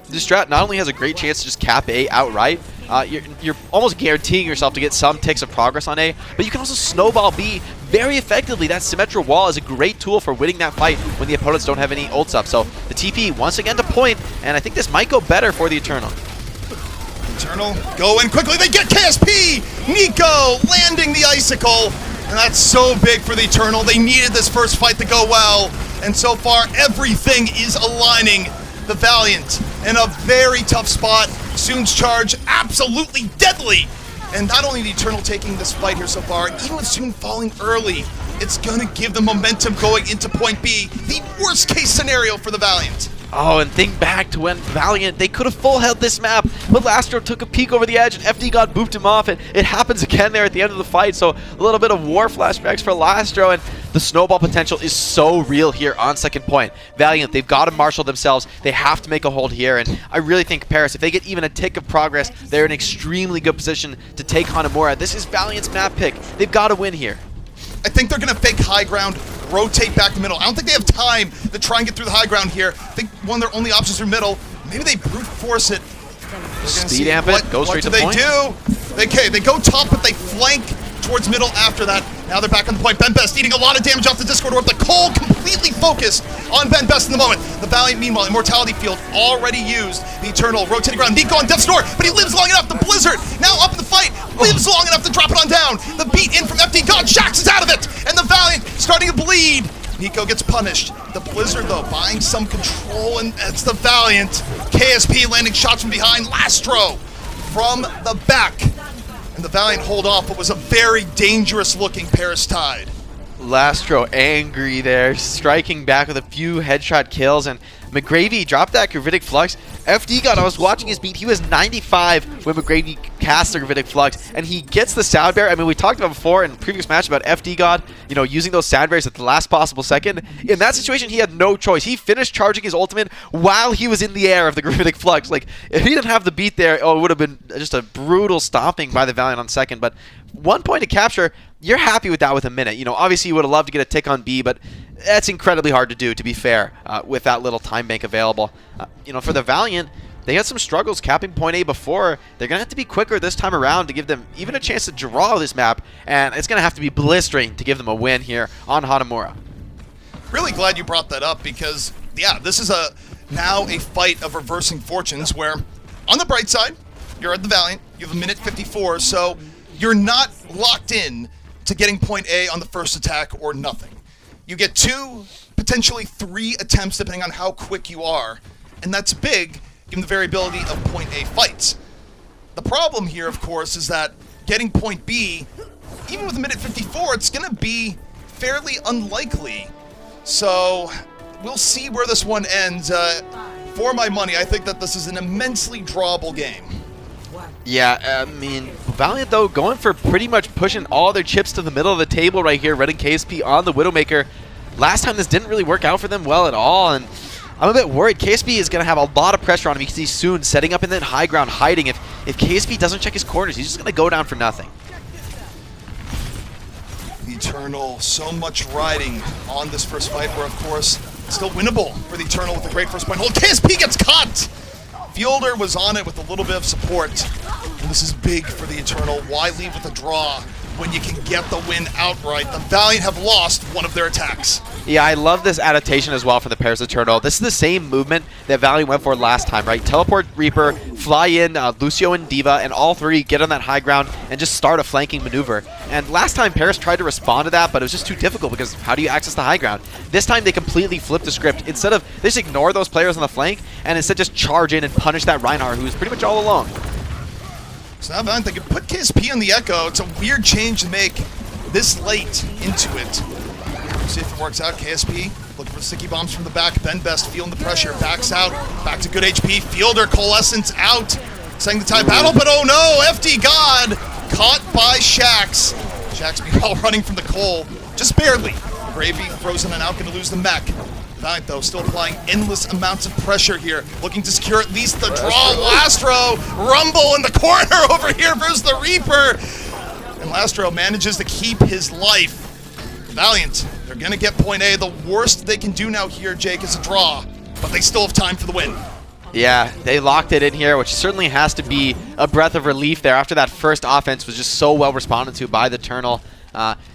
this strat not only has a great chance to just cap A outright, you're almost guaranteeing yourself to get some ticks of progress on A, but you can also snowball B very effectively. That Symmetra wall is a great tool for winning that fight when the opponents don't have any ults up. So the TP once again to point, and I think this might go better for the Eternal. Eternal go in quickly, they get KSP! Nico landing the Icicle, and that's so big for the Eternal. They needed this first fight to go well, and so far everything is aligning. The Valiant in a very tough spot. Soon's Charge absolutely deadly. And not only the Eternal taking this fight here so far, even with Soon falling early, it's gonna give them momentum going into point B. The worst case scenario for the Valiant. Oh, and think back to when Valiant, they could have full held this map, but Lastro took a peek over the edge and FD God booped him off, and it happens again there at the end of the fight. So a little bit of war flashbacks for Lastro, and the snowball potential is so real here on second point. Valiant, they've got to marshal themselves. They have to make a hold here, and I really think Paris, if they get even a tick of progress, they're in an extremely good position to take Hanamura. This is Valiant's map pick. They've got to win here. I think they're going to fake high ground, rotate back to middle. I don't think they have time to try and get through the high ground here. I think one of their only options are middle. Maybe they brute force it. Speed amp it, go straight to the point. What do they do? They go top, but they flank towards middle after that. Now they're back on the point. Ben Best eating a lot of damage off the Discord Orb. The Cole completely focused on Ben Best in the moment. The Valiant, meanwhile, Immortality Field already used. The Eternal rotating around. Nico on Death's Door, but he lives long enough. The Blizzard now up in the fight. Lives long enough to drop it on down. The beat in from FD God. Shax is out of it. And the Valiant starting to bleed. Nico gets punished. The Blizzard, though, buying some control, and it's the Valiant. KSP landing shots from behind. Lastro from the back. And the Valiant hold off what was a very dangerous-looking Paris Tide. Lastro angry there, striking back with a few headshot kills, and McGravy dropped that Gravitic Flux. FD God, I was watching his beat, he was 95 when McGravy cast the Gravitic Flux, and he gets the Sound Bear. I mean, we talked about before in the previous match about FD God, you know, using those Sound Bears at the last possible second. In that situation, he had no choice. He finished charging his ultimate while he was in the air of the Gravitic Flux. Like, if he didn't have the beat there, oh, it would have been just a brutal stomping by the Valiant on second, but 1 point to capture, you're happy with that with a minute. You know, obviously you would have loved to get a tick on B, but that's incredibly hard to do, to be fair, with that little time bank available. You know, for the Valiant, they had some struggles capping point A before. They're going to have to be quicker this time around to give them even a chance to draw this map, and it's going to have to be blistering to give them a win here on Hanamura. Really glad you brought that up because, yeah, this is now a fight of reversing fortunes where, on the bright side, you're at the Valiant, you have a minute 54, so you're not locked in to getting point A on the first attack or nothing. You get 2, potentially 3 attempts depending on how quick you are, and that's big given the variability of point A fights. The problem here, of course, is that getting point B, even with a minute 54, it's going to be fairly unlikely. So we'll see where this one ends. For my money, I think that this is an immensely drawable game. Yeah, I mean, Valiant, though, going for pretty much pushing all their chips to the middle of the table right here, running KSP on the Widowmaker. Last time, this didn't really work out for them well at all, and I'm a bit worried. KSP is going to have a lot of pressure on him. You can see Soon setting up in that high ground, hiding. If KSP doesn't check his corners, he's just going to go down for nothing. The Eternal, so much riding on this first fight, where, of course, still winnable for the Eternal with a great first point hold. KSP gets caught! Fielder was on it with a little bit of support. And this is big for the Eternal. Why leave with a draw when you can get the win outright? The Valiant have lost one of their attacks. Yeah, I love this adaptation as well for the Paris Eternal. This is the same movement that Valiant went for last time, right? Teleport Reaper, fly in Lucio and D.Va, and all 3 get on that high ground and just start a flanking maneuver. And last time, Paris tried to respond to that, but it was just too difficult because how do you access the high ground? This time, they completely flipped the script. Instead of, they just ignore those players on the flank and instead just charge in and punish that Reinhardt, who is pretty much all alone. So now Valiant, they can put KSP on the Echo. It's a weird change to make this late into it. We'll see if it works out. KSP looking for sticky bombs from the back. Ben Best feeling the pressure. Backs out. Back to good HP. Fielder, Coalescence out. Setting the time battle, but oh no! FD God caught by Shax. Shax meanwhile running from the Cole. Just barely. Gravy frozen and out, going to lose the mech. Valiant, though, still applying endless amounts of pressure here, looking to secure at least the draw. Lastro, Rumble in the corner over here versus the Reaper. And Lastro manages to keep his life. Valiant, they're going to get point A. The worst they can do now here, Jake, is a draw, but they still have time for the win. Yeah, they locked it in here, which certainly has to be a breath of relief there after that first offense was just so well responded to by the Eternal.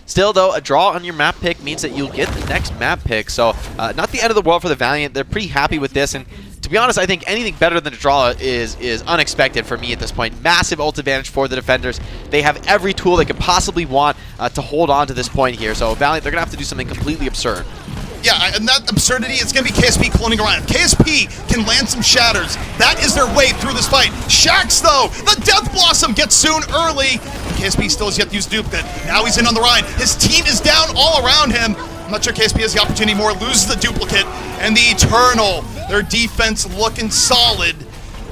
Still, though, a draw on your map pick means that you'll get the next map pick. So, not the end of the world for the Valiant. They're pretty happy with this. And to be honest, I think anything better than a draw is unexpected for me at this point. Massive ult advantage for the defenders. They have every tool they could possibly want to hold on to this point here. So, Valiant, they're going to have to do something completely absurd. Yeah, and that absurdity, it's going to be KSP cloning around. If KSP can land some shatters, that is their way through this fight. Shax, though, the Death Blossom gets soon early. KSP still has yet to use duplicate. Now he's in on the Rhine. His team is down all around him. I'm not sure KSP has the opportunity more. Loses the duplicate. And the Eternal, their defense looking solid.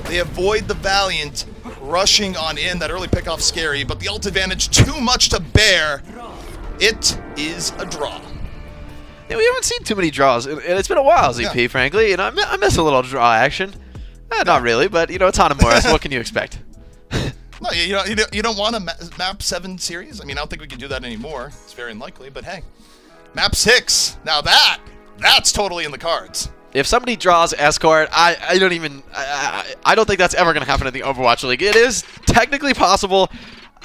They avoid the Valiant rushing on in. That early pickoff scary, but the ult advantage too much to bear. It is a draw. Yeah, we haven't seen too many draws, and it's been a while, ZP, yeah. Frankly, and I miss a little draw action. Not really, but, you know, it's Hanamura, so what can you expect? No, you don't want a map 7 series? I mean, I don't think we can do that anymore. It's very unlikely, but hey. Map 6, now that's totally in the cards. If somebody draws Escort, I don't think that's ever going to happen in the Overwatch League. It is technically possible.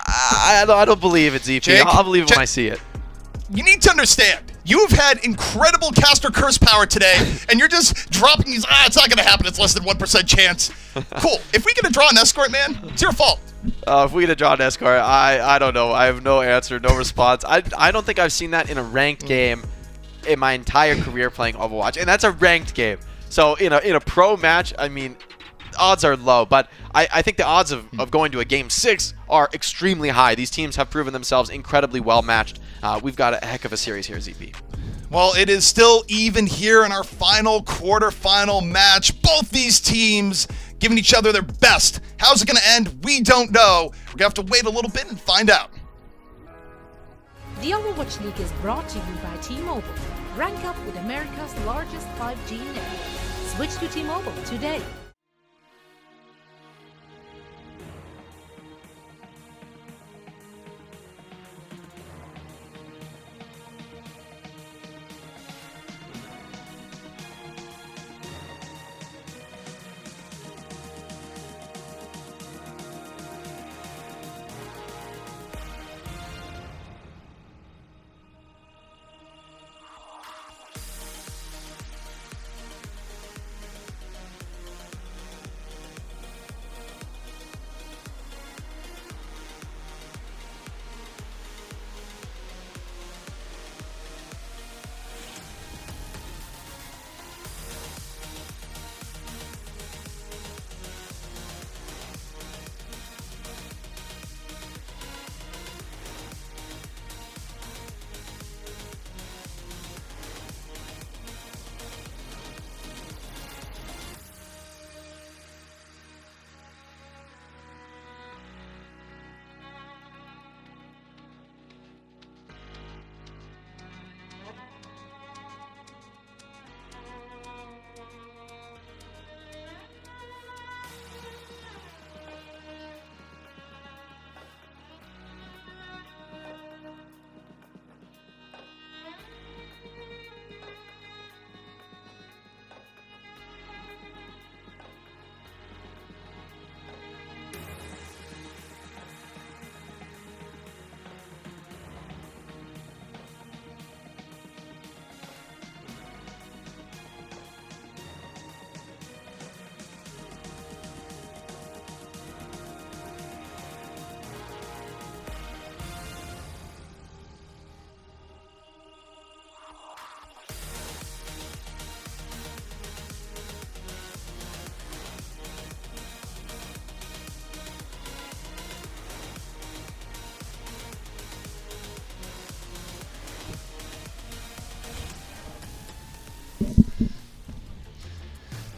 I don't believe it, ZP. Jake, I'll believe it when I see it. You need to understand, you've had incredible caster curse power today, and you're just dropping these, it's not going to happen, it's less than 1% chance. Cool. If we get a draw an Escort, man, it's your fault. If we get a draw an Escort, I don't know. I have no answer, no response. I don't think I've seen that in a ranked game in my entire career playing Overwatch, and that's a ranked game. So in a pro match, I mean, odds are low, but I think the odds of going to a game 6 are extremely high. These teams have proven themselves incredibly well matched. We've got a heck of a series here, ZP. Well, it is still even here in our final quarterfinal match. Both these teams giving each other their best. How's it going to end? We don't know. We're going to have to wait a little bit and find out. The Overwatch League is brought to you by T-Mobile. Rank up with America's largest 5G network. Switch to T-Mobile today.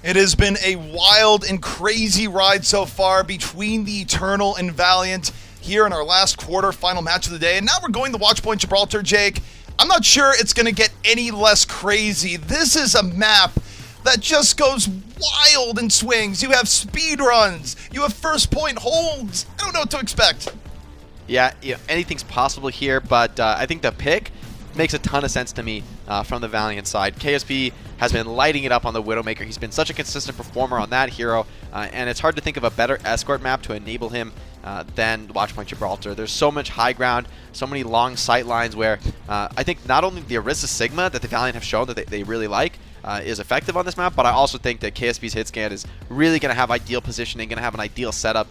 It has been a wild and crazy ride so far between the Eternal and Valiant here in our last quarter final match of the day. And now we're going to Watch Point Gibraltar, Jake. I'm not sure it's going to get any less crazy. This is a map that just goes wild in swings. You have speed runs. You have first point holds. I don't know what to expect. Yeah, anything's possible here, but I think the pick makes a ton of sense to me from the Valiant side. KSP has been lighting it up on the Widowmaker. He's been such a consistent performer on that hero, and it's hard to think of a better escort map to enable him than Watchpoint Gibraltar. There's so much high ground, so many long sight lines where I think not only the Orisa Sigma that the Valiant have shown that they really like is effective on this map, but I also think that KSP's hit scan is really going to have ideal positioning, going to have an ideal setup.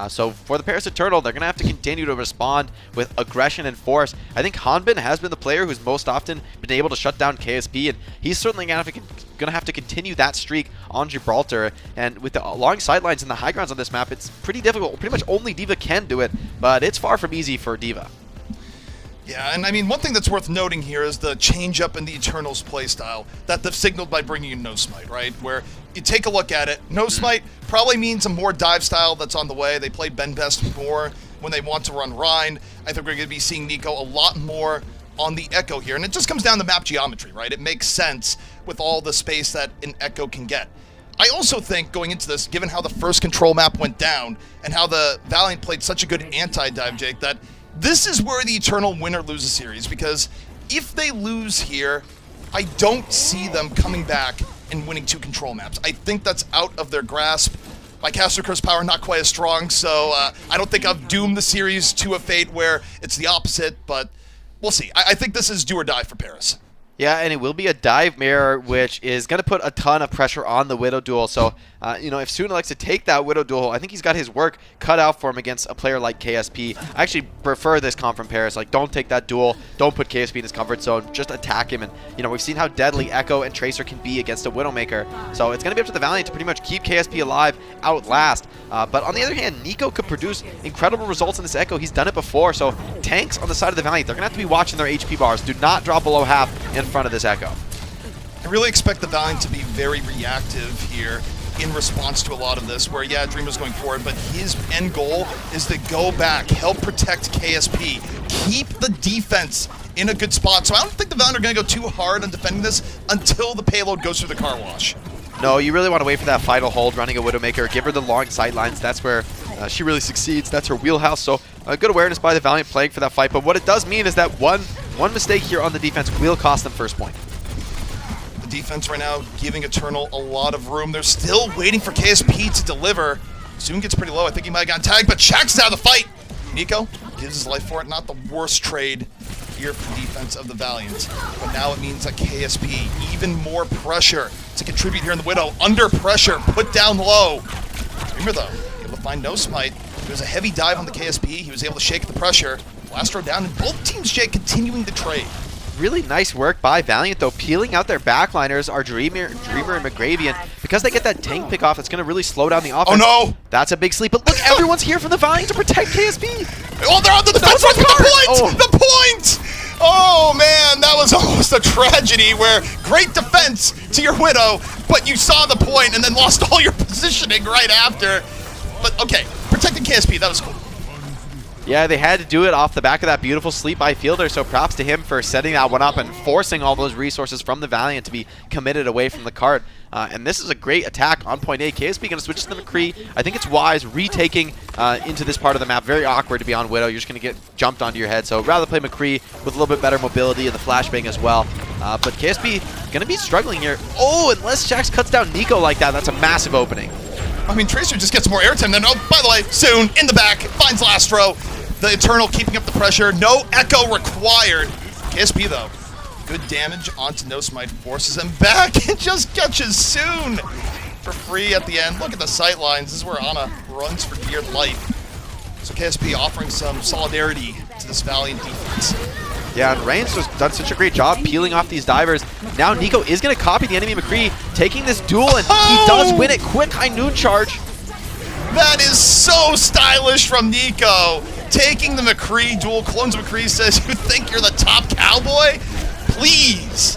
So for the Paris Eternal, they're going to have to continue to respond with aggression and force. I think Hanbin has been the player who's most often been able to shut down KSP, and he's certainly going to have to continue that streak on Gibraltar. And with the long sidelines and the high grounds on this map, it's pretty difficult. Pretty much only D.Va can do it, but it's far from easy for D.Va. Yeah, and I mean, one thing that's worth noting here is the change-up in the Eternals playstyle that they've signaled by bringing in No Smite, right? Where you take a look at it, No Smite probably means a more dive style that's on the way. They play Ben Best more when they want to run Rhine. I think we're going to be seeing Nico a lot more on the Echo here, and it just comes down to map geometry, right? It makes sense with all the space that an Echo can get. I also think, going into this, given how the first control map went down and how the Valiant played such a good anti-dive, Jake, that this is where the Eternal win or lose a series, because if they lose here, I don't see them coming back and winning 2 control maps. I think that's out of their grasp. My Caster Curse power not quite as strong, so I don't think I've doomed the series to a fate where it's the opposite, but we'll see. I think this is do or die for Paris. Yeah, and it will be a dive mirror, which is going to put a ton of pressure on the Widow duel. So, you know, if Suna likes to take that Widow duel, I think he's got his work cut out for him against a player like KSP. I actually prefer this comp from Paris. Like, don't take that duel. Don't put KSP in his comfort zone. Just attack him. And, you know, we've seen how deadly Echo and Tracer can be against a Widowmaker. So it's going to be up to the Valiant to pretty much keep KSP alive, outlast. But on the other hand, Nico could produce incredible results in this Echo. He's done it before. So tanks on the side of the Valiant, they're going to have to be watching their HP bars. Do not drop below half in front of this Echo. I really expect the Valiant to be very reactive here in response to a lot of this, where, yeah, Dreamer's going forward, but his end goal is to go back, help protect KSP, keep the defense in a good spot. So I don't think the Valiant are going to go too hard on defending this until the payload goes through the car wash. No, you really want to wait for that final hold, running a Widowmaker, give her the long sightlines. That's where she really succeeds. That's her wheelhouse. So good awareness by the Valiant playing for that fight. But what it does mean is that one mistake here on the defense will cost them first point. The defense right now giving Eternal a lot of room. They're still waiting for KSP to deliver. Soon gets pretty low. I think he might have gotten tagged, but Shax is out of the fight. Nico gives his life for it. Not the worst trade here for the defense of the Valiant. But now it means that KSP, even more pressure to contribute here in the Widow. Under pressure, put down low. Dreamer, though, able to find No Smite. There was a heavy dive on the KSP. He was able to shake the pressure. Last row down, and both teams, Jake, continuing the trade. Really nice work by Valiant, though, peeling out their backliners are Dreamer and McGravy, and because they get that tank pick off, that's going to really slow down the offense. Oh, no! That's a big sleep, but look, everyone's here from the Valiant to protect KSP! Oh, they're on the defense! The point! The point! Oh, man, that was almost a tragedy where great defense to your Widow, but you saw the point and then lost all your positioning right after. But, okay, protecting KSP, that was cool. Yeah, they had to do it off the back of that beautiful sleep by Fielder, so props to him for setting that one up and forcing all those resources from the Valiant to be committed away from the cart. And this is a great attack on point A. KSP going to switch to the McCree. I think it's wise retaking into this part of the map. Very awkward to be on Widow. You're just going to get jumped onto your head. So rather play McCree with a little bit better mobility and the flashbang as well. But KSP going to be struggling here. Oh, unless Shax cuts down Nico like that, that's a massive opening. I mean, Tracer just gets more airtime then. Oh, by the way, soon in the back, finds last row. The Eternal keeping up the pressure. No Echo required. KSP, though, good damage onto No Smite. Forces him back and just catches Soon for free at the end. Look at the sight lines. This is where Ana runs for dear life. So KSP offering some solidarity to this Valiant defense. Yeah, and Reigns has done such a great job peeling off these divers. Now Nico is going to copy the enemy McCree, taking this duel, and he does win it. Quick high noon charge. That is so stylish from Nico. Taking the McCree duel. Clones McCree says, you think you're the top cowboy? Please.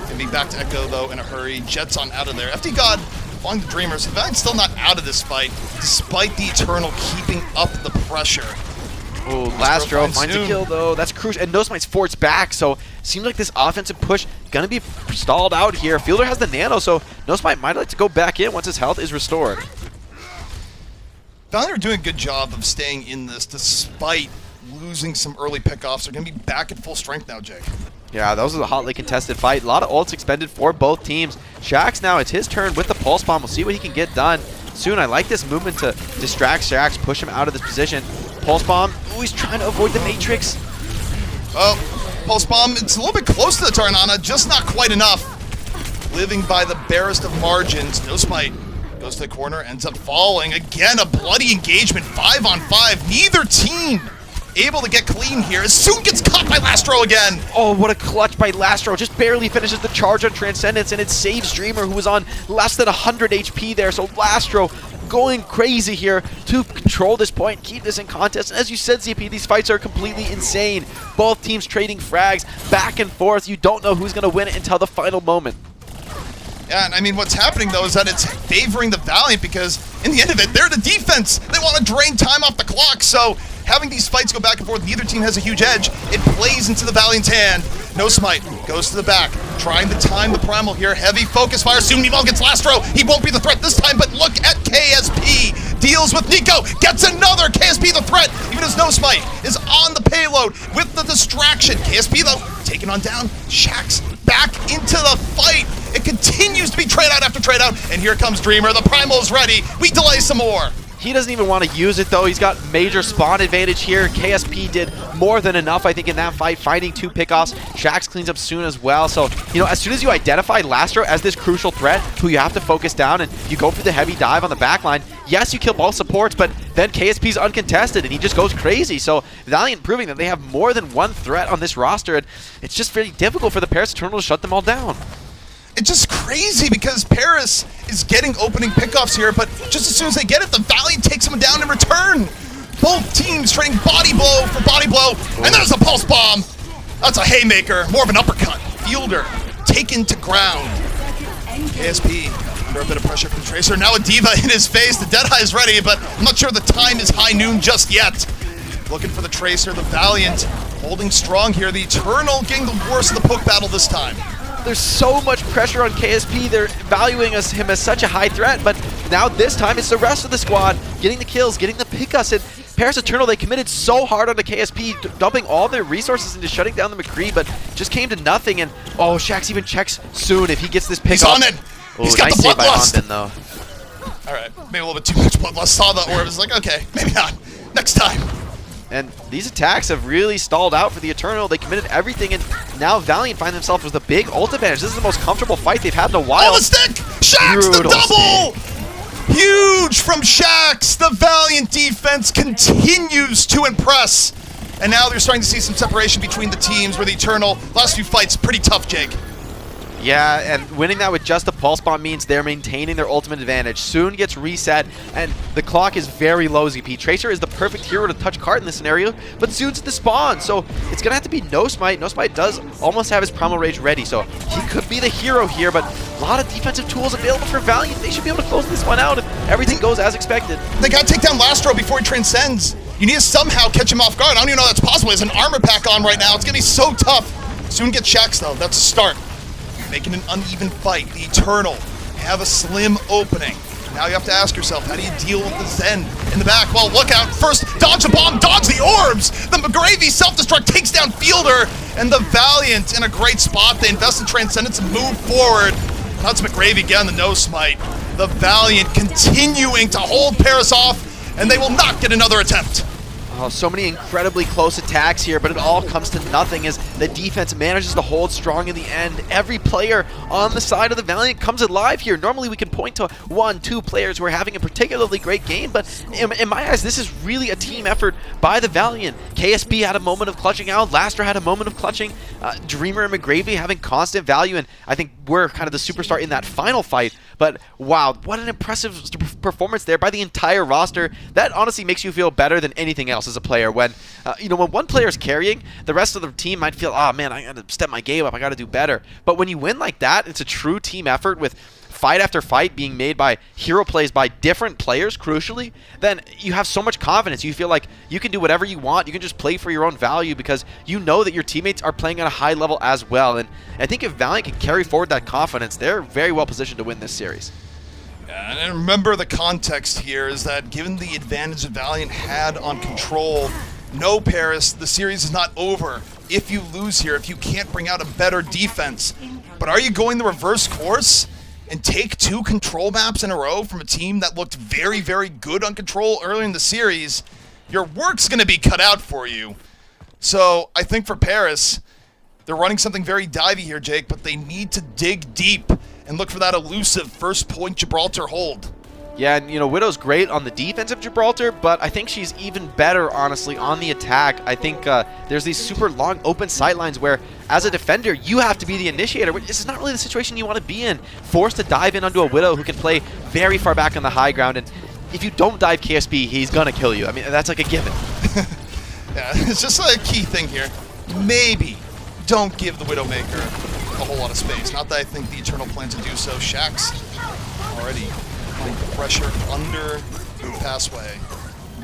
Gonna be back to Echo, though, in a hurry. Jets on out of there. FD God following the Dreamers. The Valiant's still not out of this fight, despite the Eternal keeping up the pressure. Oh, Lastro finds a kill though. That's crucial. And Nosmite's forced back, so seems like this offensive push gonna be stalled out here. Fielder has the nano, so Nosmite might like to go back in once his health is restored. Valiant are doing a good job of staying in this despite losing some early pickoffs. They're gonna be back at full strength now, Jake. Yeah, that was a hotly contested fight. A lot of ults expended for both teams. Shax now, it's his turn with the pulse bomb. We'll see what he can get done soon. I like this movement to distract Shax, push him out of this position. Pulse bomb. Ooh, he's trying to avoid the Matrix. Oh, Pulse bomb. It's a little bit close to the Tarnana, just not quite enough. Living by the barest of margins. No Smite goes to the corner, ends up falling. Again, a bloody engagement, 5 on 5. Neither team able to get clean here. Soon gets caught by Lastro again. Oh, what a clutch by Lastro. Just barely finishes the charge on Transcendence, and it saves Dreamer, who was on less than 100 HP there. So Lastro going crazy here to control this point, keep this in contest. And as you said, ZP, these fights are completely insane. Both teams trading frags back and forth. You don't know who's going to win it until the final moment. Yeah, and I mean, what's happening, though, is that it's favoring the Valiant because, in the end of it, they're the defense. They want to drain time off the clock, so having these fights go back and forth, neither team has a huge edge. It plays into the Valiant's hand. No Smite goes to the back, trying to time the Primal here. Heavy focus fire. Soon Nival gets Lastro. He won't be the threat this time, but look at KSP. Deals with Nico. Gets another. KSP the threat, even as No Smite is on the payload with the distraction. KSP, though, taken on down. Shax back into the fight. It continues to be trade out after trade out, and here comes Dreamer. The Primal is ready. We delay some more. He doesn't even want to use it, though. He's got major spawn advantage here. KSP did more than enough, I think, in that fight, finding 2 pickoffs. Shax cleans up soon as well. So, you know, as soon as you identify Lastro as this crucial threat, who you have to focus down, and you go for the heavy dive on the backline, yes, you kill both supports, but then KSP's uncontested, and he just goes crazy. So, Valiant proving that they have more than one threat on this roster, and it's just very difficult for the Paris Eternal to shut them all down. It's just crazy because Paris is getting opening pickoffs here, but just as soon as they get it, the Valiant takes them down in return. Both teams trading body blow for body blow, and there's a pulse bomb. That's a haymaker, more of an uppercut. Fielder taken to ground. KSP under a bit of pressure from Tracer. Now a D.Va in his face. The Deadeye is ready, but I'm not sure the time is high noon just yet. Looking for the Tracer, the Valiant holding strong here. The Eternal getting the worst of the poke battle this time. There's so much pressure on KSP. They're valuing him as such a high threat, but now this time it's the rest of the squad getting the kills, getting the pickups. And Paris Eternal, they committed so hard onto KSP, dumping all their resources into shutting down the McCree, but just came to nothing. And oh, Shax even checks soon if he gets this pickup. He's on it. He's got nice the bloodlust. though. All right, maybe a little bit too much bloodlust. Saw that where it was like, okay, maybe not. Next time. And these attacks have really stalled out for the Eternal. They committed everything, and now Valiant find themselves with a big ult advantage. This is the most comfortable fight they've had in a while. Oh, the stick! Shax, the double! Stick. Huge from Shax. The Valiant defense continues to impress. And now they're starting to see some separation between the teams where the Eternal, last few fights, pretty tough, Jake. Yeah, and winning that with just a pulse bomb means they're maintaining their ultimate advantage. Soon gets reset, and the clock is very low, ZP. Tracer is the perfect hero to touch card in this scenario, but Soon's at the spawn, so it's going to have to be No Smite. No Smite does almost have his Primal Rage ready, so he could be the hero here, but a lot of defensive tools available for Valiant. They should be able to close this one out if everything goes as expected. They got to take down Lastro before he transcends. You need to somehow catch him off guard. I don't even know that's possible. He has an armor pack on right now. It's going to be so tough. Soon gets Shax, though. That's a start. Making an uneven fight. The Eternal have a slim opening. Now you have to ask yourself, how do you deal with the Zen in the back? Well, look out. First, dodge the bomb, dodge the orbs. The McGravy self-destruct takes down Fielder, and the Valiant in a great spot. They invest in Transcendence and move forward. That's McGravy again, the No Smite. The Valiant continuing to hold Paris off, and they will not get another attempt. Oh, so many incredibly close attacks here, but it all comes to nothing as the defense manages to hold strong in the end. Every player on the side of the Valiant comes alive here. Normally we can point to 1, 2 players who are having a particularly great game, but in my eyes, this is really a team effort by the Valiant. KSP had a moment of clutching out. Lastro had a moment of clutching. Dreamer and McGravy having constant value, and I think we're kind of the superstar in that final fight. But wow, what an impressive performance there by the entire roster. That honestly makes you feel better than anything else as a player. When you know, when one player is carrying, the rest of the team might feel, oh man, I got to step my game up, I got to do better. But when you win like that, it's a true team effort with fight after fight being made by hero plays by different players, crucially, then you have so much confidence. You feel like you can do whatever you want. You can just play for your own value because you know that your teammates are playing at a high level as well. And I think if Valiant can carry forward that confidence, they're very well positioned to win this series. Yeah, and remember the context here is that given the advantage that Valiant had on control, no, Paris, the series is not over if you lose here, if you can't bring out a better defense. But are you going the reverse course and take 2 control maps in a row from a team that looked very, very good on control earlier in the series? Your work's going to be cut out for you. So I think for Paris, they're running something very divey here, Jake, but they need to dig deep and look for that elusive first point Gibraltar hold. Yeah, and, you know, Widow's great on the defense of Gibraltar, but I think she's even better, honestly, on the attack. I think there's these super long open sightlines where, as a defender, you have to be the initiator. This is not really the situation you want to be in. Forced to dive in onto a Widow who can play very far back on the high ground, and if you don't dive KSP, he's going to kill you. I mean, that's like a given. Yeah, it's just a key thing here. Maybe don't give the Widowmaker a whole lot of space. Not that I think the Eternal plans to do so. Shaxx already putting pressure under the passway.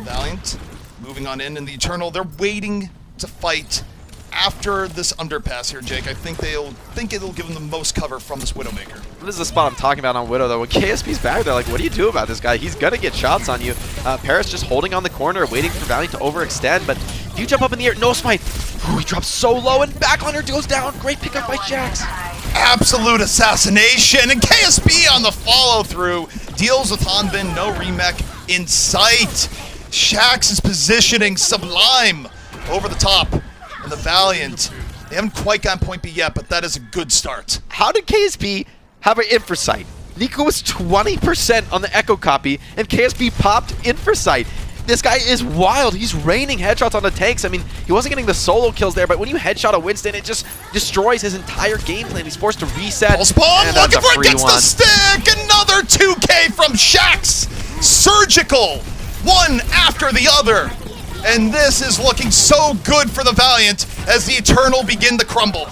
Valiant moving on in, and the Eternal, they're waiting to fight after this underpass here, Jake. I think it'll give them the most cover from this Widowmaker. This is the spot I'm talking about on Widow, though. When KSP's back, they're like, what do you do about this guy? He's going to get shots on you. Paris just holding on the corner, waiting for Valiant to overextend, but if you jump up in the air, no smite. Ooh, he drops so low, and backliner goes down. Great pickup by Shaxx. Absolute assassination, and KSP on the follow-through. Deals with Hanbin, no remech in sight. Shaxx is positioning sublime over the top. And the Valiant, they haven't quite gotten point B yet, but that is a good start. How did KSP have an infrasight? Nico was 20% on the echo copy, and KSP popped infrasight. This guy is wild. He's raining headshots on the tanks. I mean, he wasn't getting the solo kills there, but when you headshot a Winston, it just destroys his entire game plan. He's forced to reset. Pulse bomb, looking for it, gets the stick! Another 2K from Shaxx! Surgical! One after the other. And this is looking so good for the Valiant as the Eternal begin to crumble.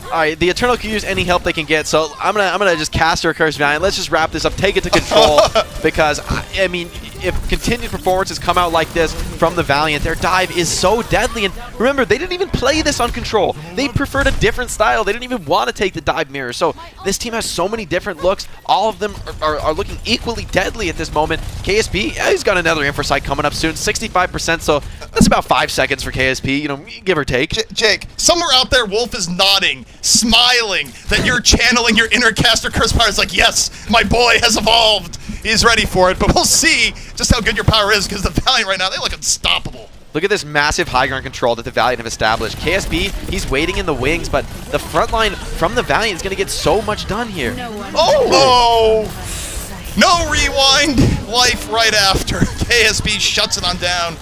Alright, the Eternal can use any help they can get, so I'm gonna just cast her Curse Valiant. Let's just wrap this up, take it to control, because, I mean, if continued performances come out like this from the Valiant, their dive is so deadly, and remember, they didn't even play this on control. They preferred a different style. They didn't even want to take the dive mirror, so this team has so many different looks. All of them are looking equally deadly at this moment. KSP, yeah, he's got another Infrasight coming up soon, 65%, so that's about 5 seconds for KSP, you know, give or take. Jake, somewhere out there, Wolf is nodding, smiling that you're channeling your inner caster curse power. It's like, yes, my boy has evolved. He's ready for it, but we'll see just how good your power is, because the Valiant right now, they look unstoppable. Look at this massive high ground control that the Valiant have established. KSP, he's waiting in the wings, but the front line from the Valiant is going to get so much done here. Oh! No rewind, life right after. KSP shuts it on down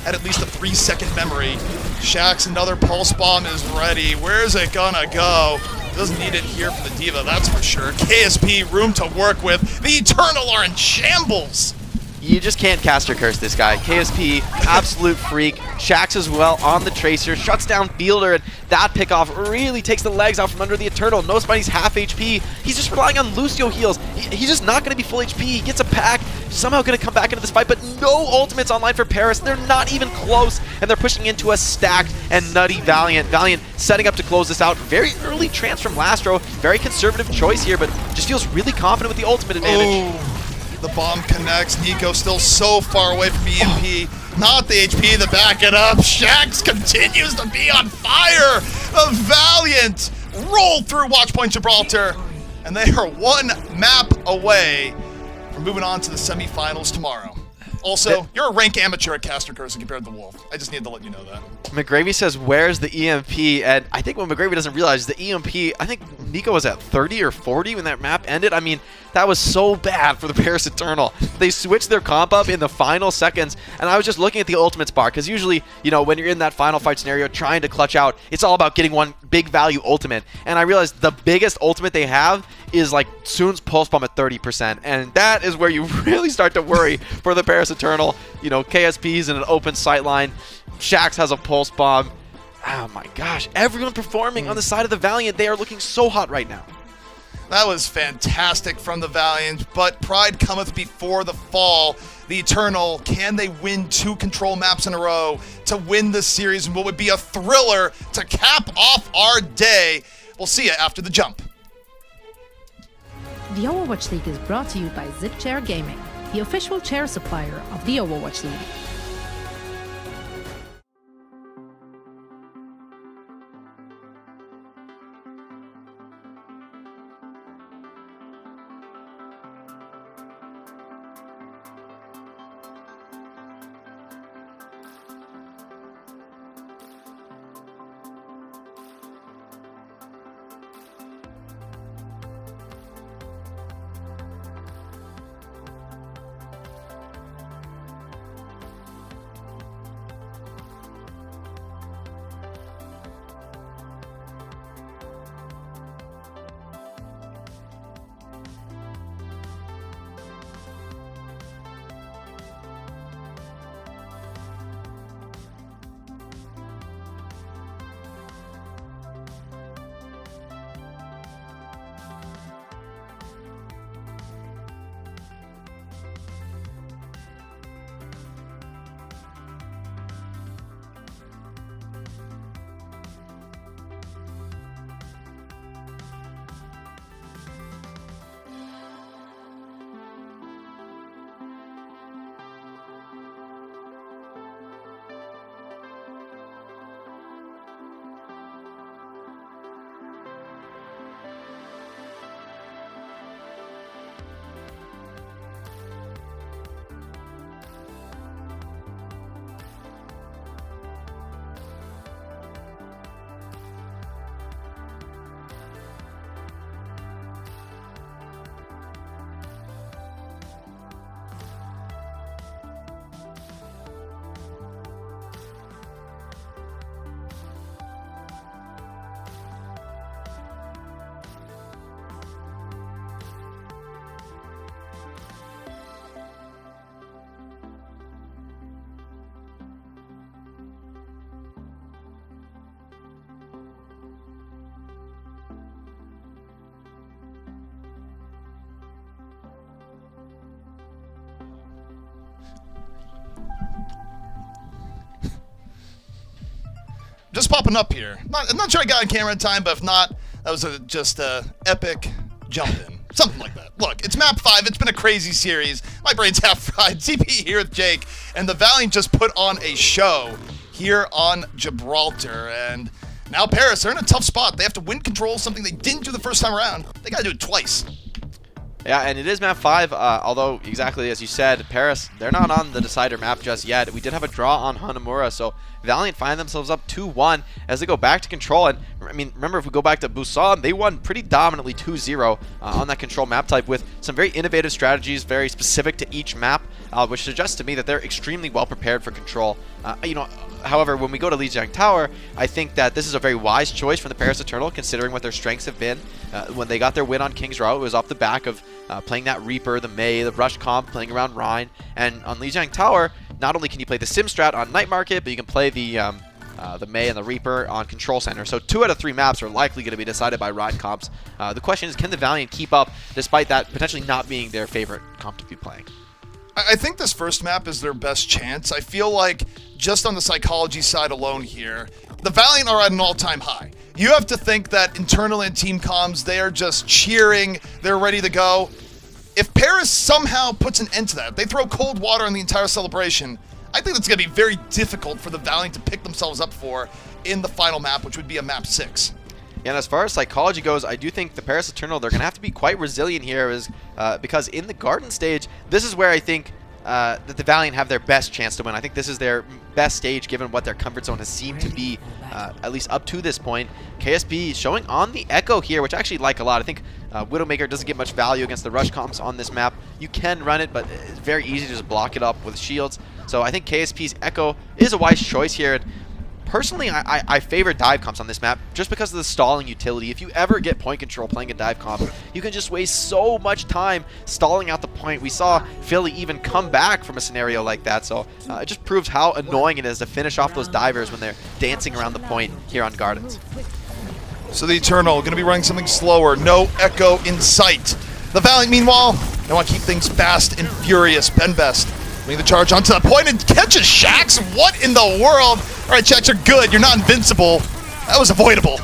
at least a 3-second memory. Shaxx, another pulse bomb is ready. Where's it gonna go? Doesn't need it here for the D.Va, that's for sure. KSP, room to work with. The Eternal are in shambles. You just can't caster curse this guy. KSP, absolute freak. Shaxx as well on the Tracer, shuts down Fielder, and that pickoff really takes the legs out from under the Eternal. No Spidey's half HP. He's just relying on Lucio heals. He's just not going to be full HP. He gets a pack, somehow going to come back into this fight, but no ultimates online for Paris. They're not even close, and they're pushing into a stacked and nutty Valiant. Valiant setting up to close this out. Very early trance from Lastro. Very conservative choice here, but just feels really confident with the ultimate advantage. Oh. The bomb connects. Nico still so far away from EMP. Not the HP to back it up. Shaxx continues to be on fire. The Valiant roll through Watchpoint Gibraltar, and they are one map away from moving on to the semifinals tomorrow. Also, you're a rank amateur at Caster Cursing compared to the Wolf. I just needed to let you know that. McGravy says, where's the EMP? And I think what McGravy doesn't realize, the EMP, I think Nico was at 30 or 40 when that map ended. I mean, that was so bad for the Paris Eternal. They switched their comp up in the final seconds, and I was just looking at the ultimates bar, because usually, you know, when you're in that final fight scenario trying to clutch out, it's all about getting one big value ultimate. And I realized the biggest ultimate they have is like Soon's Pulse Bomb at 30%, and that is where you really start to worry for the Paris Eternal. You know, KSP's in an open sight line. Shaxx has a Pulse Bomb. Oh my gosh, everyone performing on the side of the Valiant. They are looking so hot right now. That was fantastic from the Valiant, but pride cometh before the fall. The Eternal, can they win 2 control maps in a row to win this series and what would be a thriller to cap off our day? We'll see you after the jump. The Overwatch League is brought to you by Zip Chair Gaming, the official chair supplier of the Overwatch League. Just popping up here. I'm not sure I got on camera in time, but if not, that was just a epic jump in. Something like that. Look, it's map 5. It's been a crazy series. My brain's half fried. CP here with Jake, and the Valiant just put on a show here on Gibraltar, and now Paris, they're in a tough spot. They have to win control, something they didn't do the first time around. They got to do it twice. Yeah, and it is map 5, although exactly as you said, Paris, they're not on the decider map just yet. We did have a draw on Hanamura, so Valiant find themselves up 2-1 as they go back to control. And I mean, remember, if we go back to Busan, they won pretty dominantly 2-0 on that control map type with some very innovative strategies, very specific to each map, which suggests to me that they're extremely well prepared for control. However, when we go to Lijiang Tower, I think that this is a very wise choice from the Paris Eternal, considering what their strengths have been. When they got their win on King's Row, it was off the back of playing that Reaper, the Mei, the Rush comp, playing around Rhine. And on Lijiang Tower, not only can you play the Sim strat on Night Market, but you can play the Mei and the Reaper on Control Center. So 2 out of 3 maps are likely going to be decided by Rhine comps. The question is, can the Valiant keep up, despite that potentially not being their favorite comp to be playing? I think this first map is their best chance. I feel like just on the psychology side alone here, the Valiant are at an all-time high. You have to think that internal and team comms, they are just cheering, they're ready to go. If Paris somehow puts an end to that, if they throw cold water on the entire celebration, I think that's going to be very difficult for the Valiant to pick themselves up for in the final map, which would be a map 6. And as far as psychology goes, I do think the Paris Eternal, they're going to have to be quite resilient here because in the Garden stage, this is where I think that the Valiant have their best chance to win. I think this is their best stage given what their comfort zone has seemed to be, at least up to this point. KSP showing on the Echo here, which I actually like a lot. I think Widowmaker doesn't get much value against the rush comps on this map. You can run it, but it's very easy to just block it up with shields. So I think KSP's Echo is a wise choice here. And personally, I favor dive comps on this map just because of the stalling utility. If you ever get point control playing a dive comp, you can just waste so much time stalling out the point. We saw Philly even come back from a scenario like that, so it just proves how annoying it is to finish off those divers when they're dancing around the point here on Gardens. So the Eternal going to be running something slower. No Echo in sight. The Valiant, meanwhile, they want to keep things fast and furious. Benbest bringing the charge onto the point and catches Shax. What in the world? All right, Shax, you're good. You're not invincible. That was avoidable.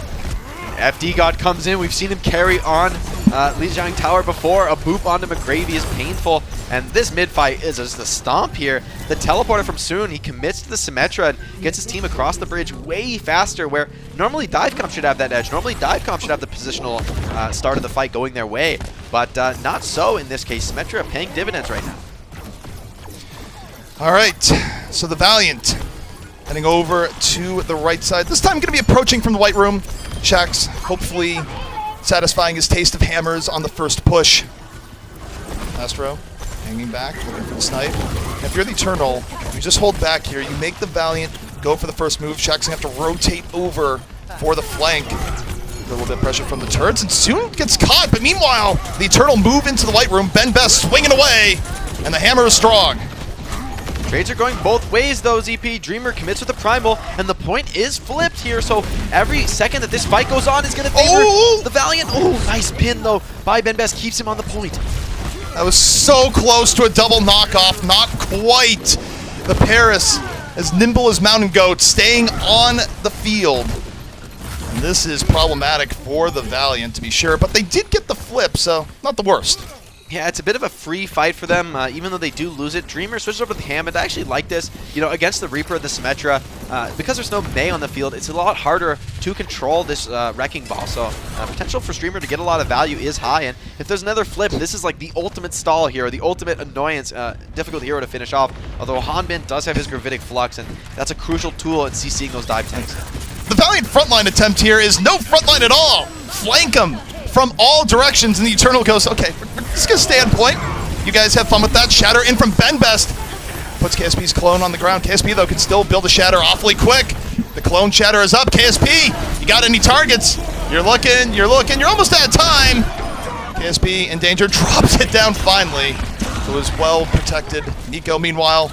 FD God comes in. We've seen him carry on Lijiang Tower before. A boop onto McGravy is painful. And this mid-fight is just a stomp here. The teleporter from Soon, he commits to the Symmetra and gets his team across the bridge way faster, where normally Divecom should have that edge. Normally Divecom should have the positional start of the fight going their way. But not so in this case. Symmetra paying dividends right now. All right, so the Valiant heading over to the right side. This time going to be approaching from the White Room. Shax hopefully satisfying his taste of hammers on the first push. Astro hanging back, looking for the snipe. And if you're the Eternal, you just hold back here. You make the Valiant go for the first move. Shax's going to have to rotate over for the flank. A little bit of pressure from the turrets, and soon gets caught. But meanwhile, the Eternal move into the White Room. Benbest swinging away, and the hammer is strong. Trades are going both ways though, ZP. Dreamer commits with the Primal, and the point is flipped here, so every second that this fight goes on is going to favor the Valiant. Oh, nice pin though by Benbest, keeps him on the point. That was so close to a double knockoff, not quite. The Paris, as nimble as Mountain Goat, staying on the field. And this is problematic for the Valiant, to be sure, but they did get the flip, so not the worst. Yeah, it's a bit of a free fight for them, even though they do lose it. Dreamer switches over to Hammond. I actually like this. You know, against the Reaper, the Symmetra, because there's no Mei on the field, it's a lot harder to control this Wrecking Ball. So potential for Dreamer to get a lot of value is high. And if there's another flip, this is like the ultimate stall hero, the ultimate annoyance, difficult hero to finish off. Although Hanbin does have his Gravitic Flux, and that's a crucial tool in CCing those dive tanks. The Valiant frontline attempt here is no frontline at all. Flank him from all directions, and the Eternal goes, okay, we're just going to stay on point. You guys have fun with that. Shatter in from Benbest. Puts KSP's clone on the ground. KSP, though, can still build a Shatter awfully quick. The clone Shatter is up. KSP, you got any targets? You're looking, you're almost out of time. KSP in danger, drops it down finally. It was well protected. Nico, meanwhile,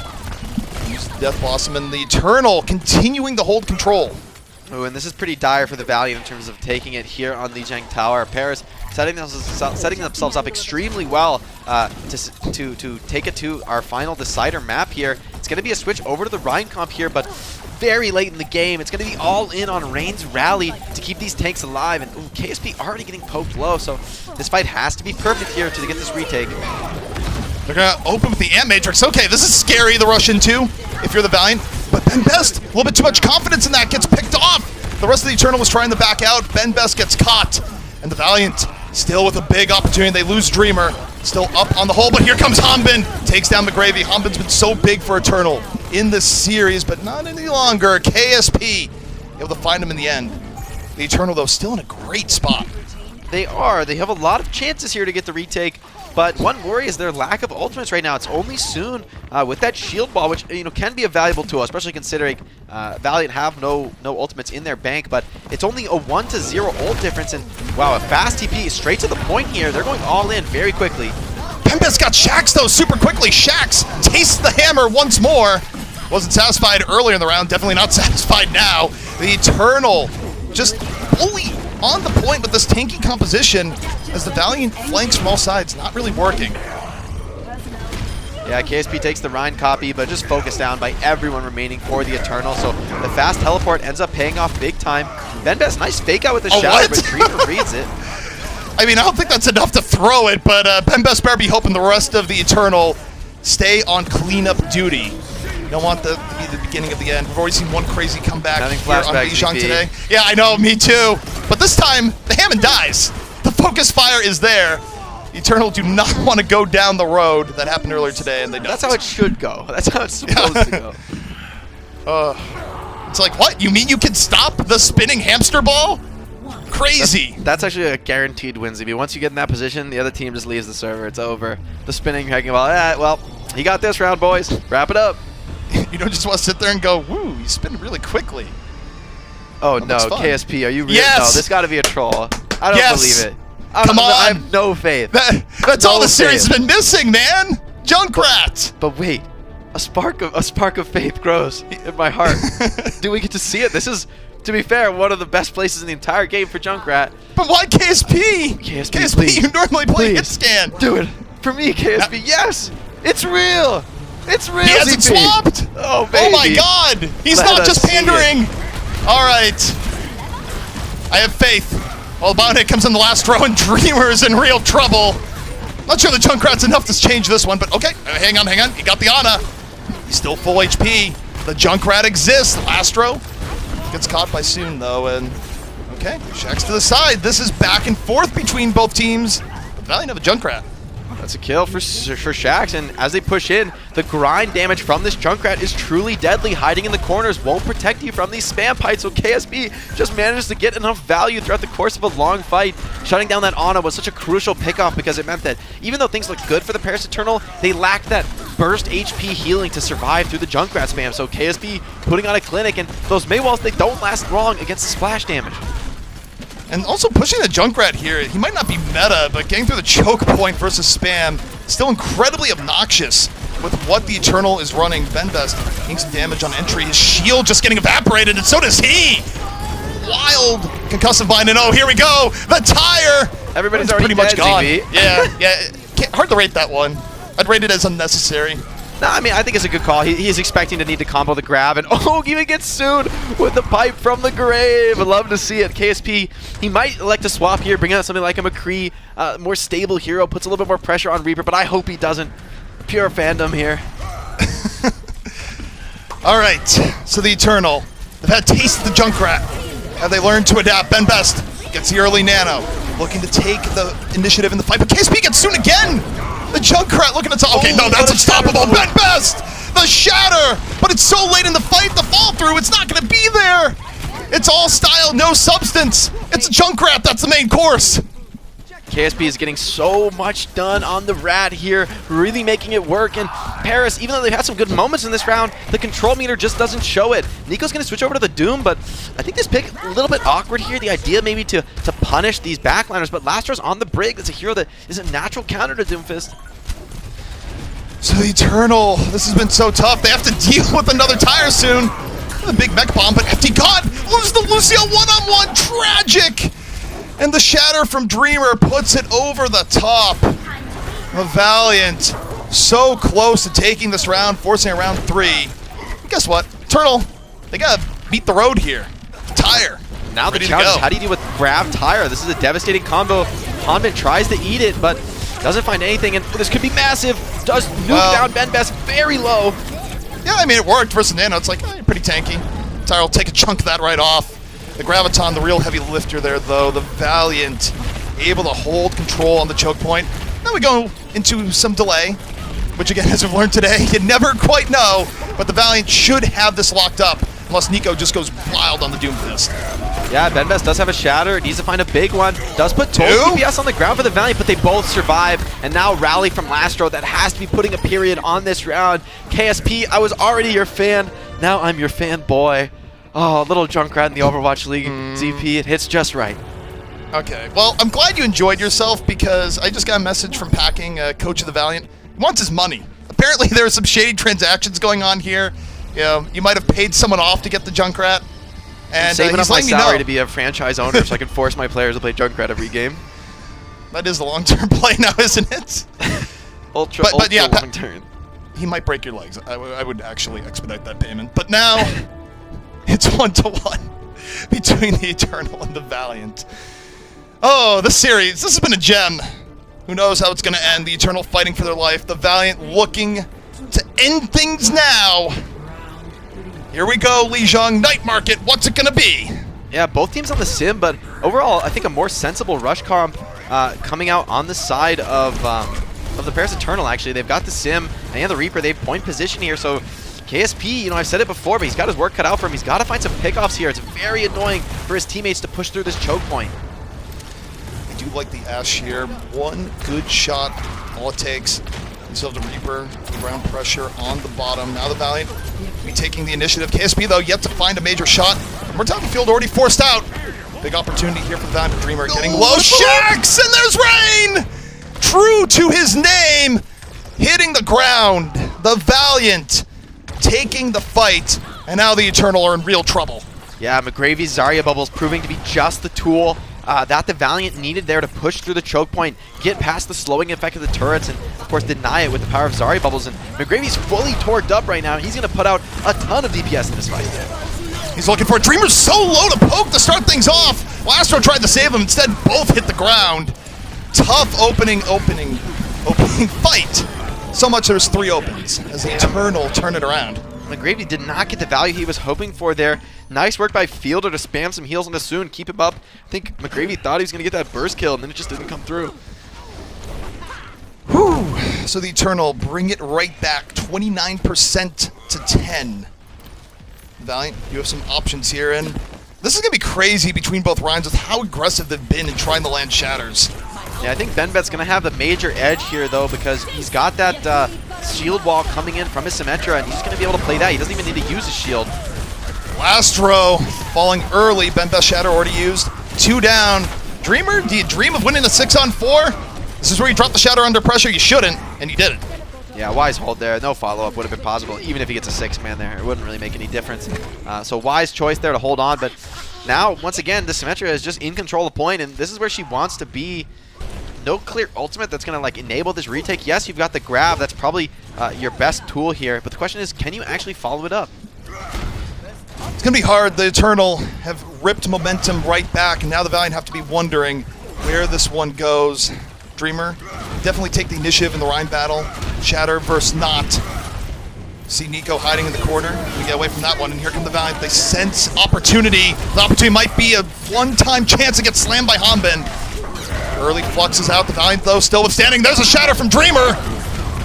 used the Death Blossom, and the Eternal continuing to hold control. Oh, and this is pretty dire for the Valiant in terms of taking it here on Lijiang Tower. Paris setting themselves up extremely well to take it to our final decider map here. It's going to be a switch over to the Rhine comp here, but very late in the game. It's going to be all in on Rain's rally to keep these tanks alive. And ooh, KSP already getting poked low, so this fight has to be perfect here to get this retake. They're going to open with the Ant Matrix. Okay, this is scary, the Russian too, if you're the Valiant. But Benbest, a little bit too much confidence in that, gets picked off. The rest of the Eternal was trying to back out. Benbest gets caught. And the Valiant still with a big opportunity. They lose Dreamer. Still up on the hole, but here comes Hanbin. Takes down McGravy. Hanbin's been so big for Eternal in this series, but not any longer. KSP able to find him in the end. The Eternal, though, still in a great spot. They are. They have a lot of chances here to get the retake. But one worry is their lack of ultimates right now. It's only Soon with that shield ball, which can be a valuable tool, especially considering Valiant have no ultimates in their bank. But it's only a 1-0 ult difference, and wow, a fast TP straight to the point here. They're going all in very quickly. Benbest got Shax though super quickly. Shax tastes the hammer once more. Wasn't satisfied earlier in the round. Definitely not satisfied now. The Eternal just fully on the point with this tanky composition as the Valiant flanks from all sides, not really working. Yeah, KSP takes the Rhine copy, but just focused down by everyone remaining for the Eternal. So the fast teleport ends up paying off big time. Benbest, nice fake out with the shatter, but Dreamer reads it. I mean, I don't think that's enough to throw it, but Benbest better be hoping the rest of the Eternal stay on cleanup duty. You don't want that to be the beginning of the end. We've already seen one crazy comeback here on Lijiang today. Yeah, I know, me too. But this time, the Hammond dies. The focus fire is there. Eternal do not want to go down the road that happened earlier today, and they don't. That's how it should go. That's how it's supposed to go. It's like, what? You mean you can stop the spinning hamster ball? Crazy. That's actually a guaranteed win, ZB. Once you get in that position, the other team just leaves the server. It's over. The spinning hacking ball. Well, he got this round, boys. Wrap it up. You don't just want to sit there and go, woo, you spin really quickly. Oh, no, KSP, are you really? Yes! No, this got to be a troll. I don't believe it. Come on. I have no faith. That's all the series has been missing, man. Junkrat. But wait, a spark of faith grows in my heart. Do we get to see it? This is To be fair, one of the best places in the entire game for Junkrat. But why KSP? KSP, please. You normally play Please. hit scan. Do it. For me, KSP, yes! It's real! It's real, He hasn't ZP. swapped. Oh, baby. Oh my God! He's Let not us just see pandering. All right. I have faith. Well, Valiant comes in the last row, and Dreamer's in real trouble. Not sure the Junkrat's enough to change this one, but okay. Hang on. He got the Ana. He's still full HP. The Junkrat exists. Last row. Gets caught by Soon, though, and okay. Shax to the side. This is back and forth between both teams. But Valiant have a Junkrat. That's a kill for Shax, and as they push in, the grind damage from this Junkrat is truly deadly. Hiding in the corners won't protect you from these spam pites, so KSP just manages to get enough value throughout the course of a long fight. Shutting down that Ana was such a crucial pickoff because it meant that even though things looked good for the Paris Eternal, they lacked that burst HP healing to survive through the Junkrat spam. So KSP putting on a clinic, and those Maywalls, they don't last long against the splash damage. And also pushing the Junkrat here, he might not be meta, but getting through the choke point versus spam, still incredibly obnoxious with what the Eternal is running. Benbest taking some damage on entry. His shield just getting evaporated, and so does he! Wild concussive bind, and oh, here we go! The tire! Everybody's It's already pretty much dead, gone. ZB. Yeah. Hard to rate that one. I'd rate it as unnecessary. No, I mean, I think it's a good call. He's expecting to need to combo the grab, and oh, even gets sued with the pipe from the grave. I'd love to see it. KSP, he might elect to swap here, bring out something like a McCree, more stable hero, puts a little bit more pressure on Reaper, but I hope he doesn't. Pure fandom here. All right, so the Eternal, they've had taste of the Junkrat. Have they learned to adapt? Benbest gets the early nano, looking to take the initiative in the fight, but KSP gets soon again! The Junkrat looking at okay, no, that's unstoppable. Benbest! The shatter! But it's so late in the fight, the fall through, it's not gonna be there! It's all style, no substance! It's a Junkrat, that's the main course! KSP is getting so much done on the Rat here, really making it work, and Paris, even though they've had some good moments in this round, the control meter just doesn't show it. Nico's going to switch over to the Doom, but I think this pick a little bit awkward here. The idea maybe to punish these backliners, but Lastro's on the Brig. That's a hero that is a natural counter to Doomfist. So the Eternal, this has been so tough. They have to deal with another tire soon. The big mech bomb, but FT God loses the Lucio one-on-one. Tragic! And the shatter from Dreamer puts it over the top. The Valiant so close to taking this round, forcing a round 3. And guess what? Eternal, they gotta beat the road here. Tire. Now the challenge is how do you deal with grab tire? This is a devastating combo. Hanbin tries to eat it, but doesn't find anything, and this could be massive. Does nuke down Benbest very low. Yeah, I mean, it worked versus Nano. It's like, oh, you're pretty tanky. Tire will take a chunk of that right off. The Graviton, the real heavy lifter there, though. The Valiant able to hold control on the choke point. Now we go into some delay, which again, as we've learned today, you never quite know, but the Valiant should have this locked up, unless Nico just goes wild on the Doomfist. Yeah, Benbest does have a shatter, needs to find a big one, does put 2 DPS on the ground for the Valiant, but they both survive, and now rally from Lastro that has to be putting a period on this round. KSP, I was already your fan, now I'm your fanboy. Oh, little Junkrat in the Overwatch League, ZP, it hits just right. Okay, well, I'm glad you enjoyed yourself because I just got a message from Packing, coach of the Valiant. He wants his money. Apparently there are some shady transactions going on here. You know, you might have paid someone off to get the Junkrat. And I'm saving up he's my letting me salary know. to be a franchise owner so I can force my players to play Junkrat every game. That is the long-term play now, isn't it? ultra yeah, long-term. He might break your legs. I would actually expedite that payment. But now, it's 1-1 between the Eternal and the Valiant. Oh, this series, this has been a gem. Who knows how it's going to end. The Eternal fighting for their life. The Valiant looking to end things now. Here we go, Lijiang. Night Market, what's it going to be? Yeah, both teams on the sim, but overall, I think a more sensible rush comp coming out on the side of the Paris Eternal, actually. They've got the sim and the Reaper. They have point position here, so KSP, you know, I've said it before, but he's got his work cut out for him. He's got to find some pickoffs here. It's very annoying for his teammates to push through this choke point. I do like the Ash here. One good shot, all it takes. Instead of the Reaper, ground pressure on the bottom. Now the Valiant be taking the initiative. KSP, though, yet to find a major shot. We're talking field already forced out. Big opportunity here for the Valiant. Dreamer getting low. Shax, and there's Rain! True to his name, hitting the ground. The Valiant taking the fight, and now the Eternal are in real trouble. Yeah, McGravy's Zarya bubbles proving to be just the tool that the Valiant needed there to push through the choke point, get past the slowing effect of the turrets, and of course deny it with the power of Zarya bubbles. And McGravy's fully torqued up right now. He's going to put out a ton of DPS in this fight. He's looking for it. Dreamer's so low to poke to start things off. Lastro tried to save him. Instead, both hit the ground. Tough opening fight. So much there's 3 opens as the Eternal turn it around. McGravy did not get the value he was hoping for there. Nice work by Fielder to spam some heals into Soon, keep him up. I think McGravy thought he was going to get that burst kill, and then it just didn't come through. Whew. So the Eternal bring it right back, 29% to 10. Valiant, you have some options here, and this is going to be crazy between both Rhines with how aggressive they've been in trying to land shatters. Yeah, I think BenBet's going to have the major edge here, though, because he's got that shield wall coming in from his Symmetra, and he's going to be able to play that. He doesn't even need to use his shield. Lastro falling early. BenBet Shatter already used. 2 down. Dreamer, do you dream of winning a 6-on-4? This is where you drop the Shatter under pressure. You shouldn't, and you did it. Yeah, wise hold there. No follow-up would have been possible, even if he gets a 6-man there. It wouldn't really make any difference. So wise choice there to hold on, but now, once again, the Symmetra is just in control of the point, and this is where she wants to be. No clear ultimate that's going to like enable this retake. Yes, you've got the grab. That's probably your best tool here. But the question is, can you actually follow it up? It's going to be hard. The Eternal have ripped momentum right back, and now the Valiant have to be wondering where this one goes. Dreamer, definitely take the initiative in the Rhine battle. Shatter versus not. See Nico hiding in the corner. We get away from that one, and here come the Valiant. They sense opportunity. The opportunity might be a one-time chance to get slammed by Hanbin. Early fluxes out. The Valiant, though, still withstanding. There's a Shatter from Dreamer.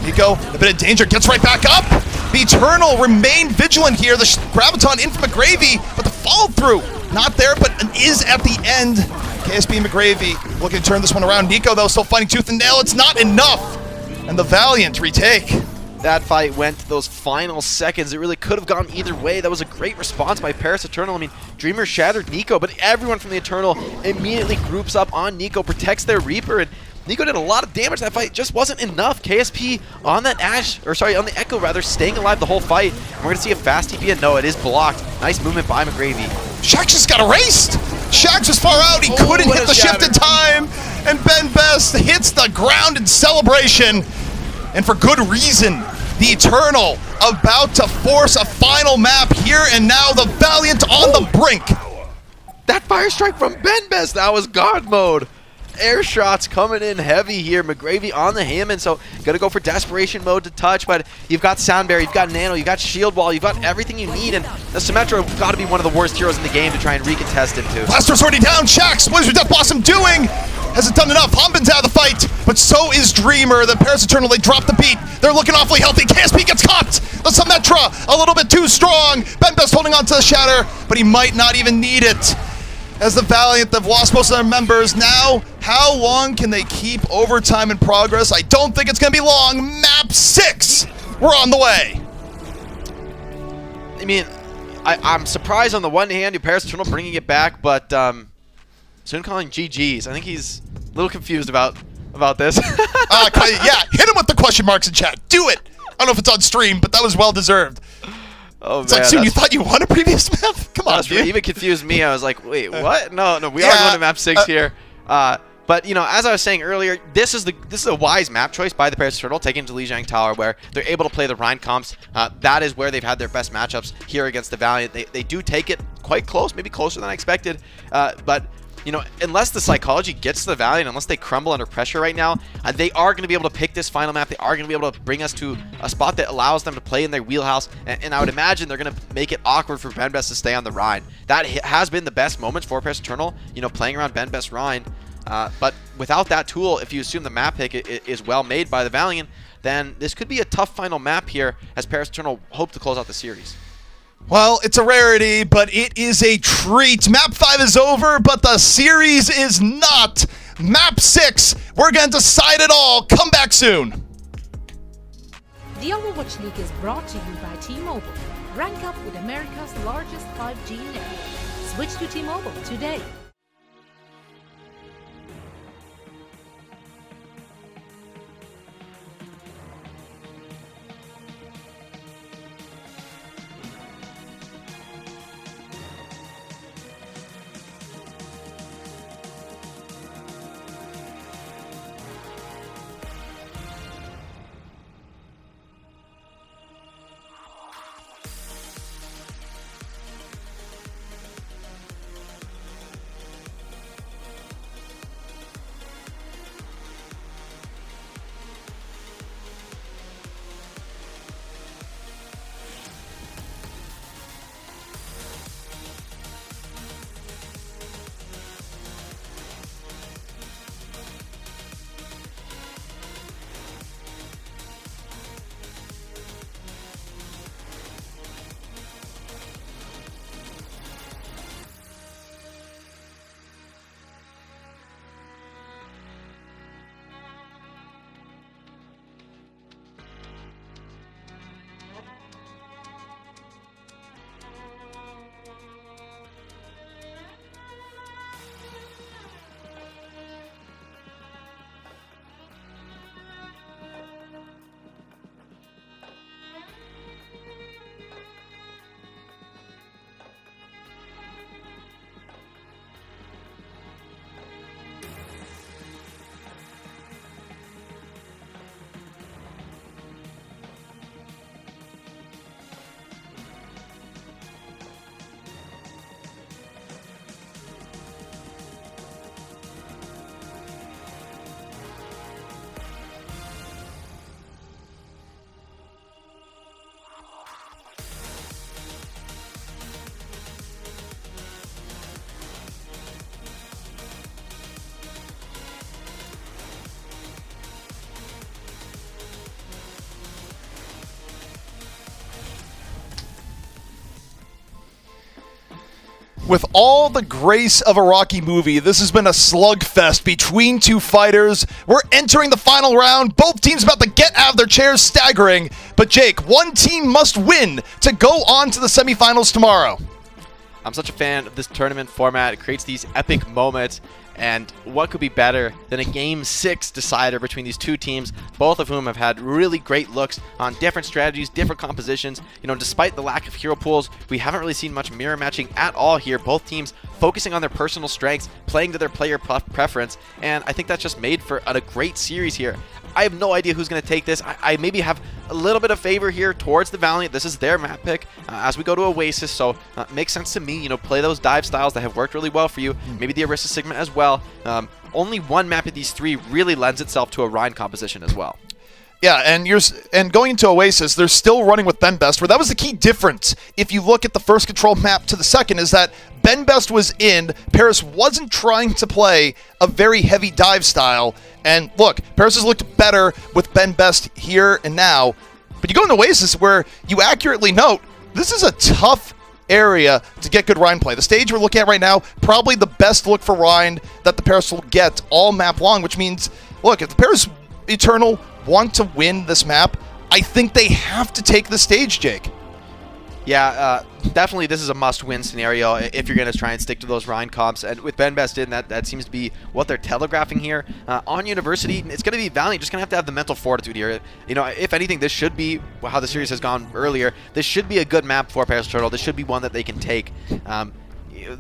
Nico, a bit of danger, gets right back up. The Eternal remain vigilant here. The Graviton in from McGravy, but the follow-through not there, but is at the end. KSP and McGravy looking to turn this one around. Nico, though, still fighting tooth and nail. It's not enough. And the Valiant retake. That fight went to those final seconds. It really could have gone either way. That was a great response by Paris Eternal. I mean, Dreamer shattered Nico, but everyone from the Eternal immediately groups up on Nico, protects their Reaper, and Nico did a lot of damage. That fight just wasn't enough. KSP on that on the Echo rather, staying alive the whole fight. And we're gonna see a fast TP, and no, it is blocked. Nice movement by McGravy. Shax just got erased. Shax was far out. He couldn't hit the shift in time, and BenBet hits the ground in celebration, and for good reason. The Eternal about to force a final map here, and now the Valiant on the brink. That fire strike from BenBet, that was God mode. Air shots coming in heavy here. McGravy on the Hammond, so gonna go for desperation mode to touch, but you've got Sound Barrier, you've got Nano, you've got Shield Wall, you've got everything you need, and the Symmetra have got to be one of the worst heroes in the game to try and recontest into. Blaster's already down. Shax, what is Death Blossom doing? Hasn't done enough. Hanbin's out of the fight, but so is Dreamer. The Paris Eternal, they drop the beat. They're looking awfully healthy. KSP gets caught. The Symmetra, a little bit too strong. BenBet holding on to the Shatter, but he might not even need it. As the Valiant have lost most of their members. Now, how long can they keep overtime in progress? I don't think it's going to be long. Map 6, we're on the way. I mean, I'm surprised on the one hand, Paris Eternal bringing it back, but soon calling GG's. I think he's a little confused about this. Yeah, hit him with the question marks in chat. Do it. I don't know if it's on stream, but that was well deserved. Oh, it's man, like, Soon, you thought you won a previous map? Come on, dude. Even confused me. I was like, wait, what? No, we are going to map 6 here. But, you know, as I was saying earlier, this is a wise map choice by the Paris Eternal, taken to Lijiang Tower, where they're able to play the Rhine comps. That is where they've had their best matchups here against the Valiant. They do take it quite close, maybe closer than I expected. But, you know, unless the psychology gets to the Valiant, unless they crumble under pressure right now, they are going to be able to pick this final map. They are going to be able to bring us to a spot that allows them to play in their wheelhouse. And I would imagine they're going to make it awkward for BenBet to stay on the Rhine. That has been the best moment for Paris Eternal, you know, playing around BenBet's Rhine. But without that tool, if you assume the map pick is well made by the Valiant, then this could be a tough final map here as Paris Eternal hope to close out the series. Well, it's a rarity, but it is a treat. Map 5 is over, but the series is not. Map 6, we're going to decide it all. Come back soon. The Overwatch League is brought to you by T-Mobile. Rank up with America's largest 5G network. Switch to T-Mobile today. with all the grace of a Rocky movie, this has been a slugfest between two fighters. We're entering the final round. Both teams about to get out of their chairs, staggering. But Jake, one team must win to go on to the semifinals tomorrow. I'm such a fan of this tournament format. It creates these epic moments. And what could be better than a Game 6 decider between these two teams, both of whom have had really great looks on different strategies, different compositions. You know, despite the lack of hero pools, we haven't really seen much mirror matching at all here. Both teams focusing on their personal strengths, playing to their player preference, and I think that's just made for a great series here. I have no idea who's going to take this. I maybe have a little bit of favor here towards the Valiant. This is their map pick as we go to Oasis, so makes sense to me. You know, play those dive styles that have worked really well for you. Maybe the Orisa Sigma as well. Only one map of these three really lends itself to a Rhine composition as well. Yeah, and going into Oasis, they're still running with Ben Best, where that was the key difference. If you look at the first control map to the second, is that Ben Best was in, Paris wasn't trying to play a very heavy dive style. And look, Paris has looked better with Ben Best here and now. But you go into Oasis where you accurately note, this is a tough area to get good Rhine play. The stage we're looking at right now, probably the best look for Rhine that the Paris will get all map long, which means, look, if the Paris Eternal want to win this map, I think they have to take the stage, Jake. Yeah, definitely this is a must-win scenario if you're going to try and stick to those Rhine comps. And with Ben Best in, that seems to be what they're telegraphing here. On University, it's going to be Valiant just going to have the mental fortitude here. You know, if anything, this should be how the series has gone earlier. This should be a good map for Paris Turtle. This should be one that they can take.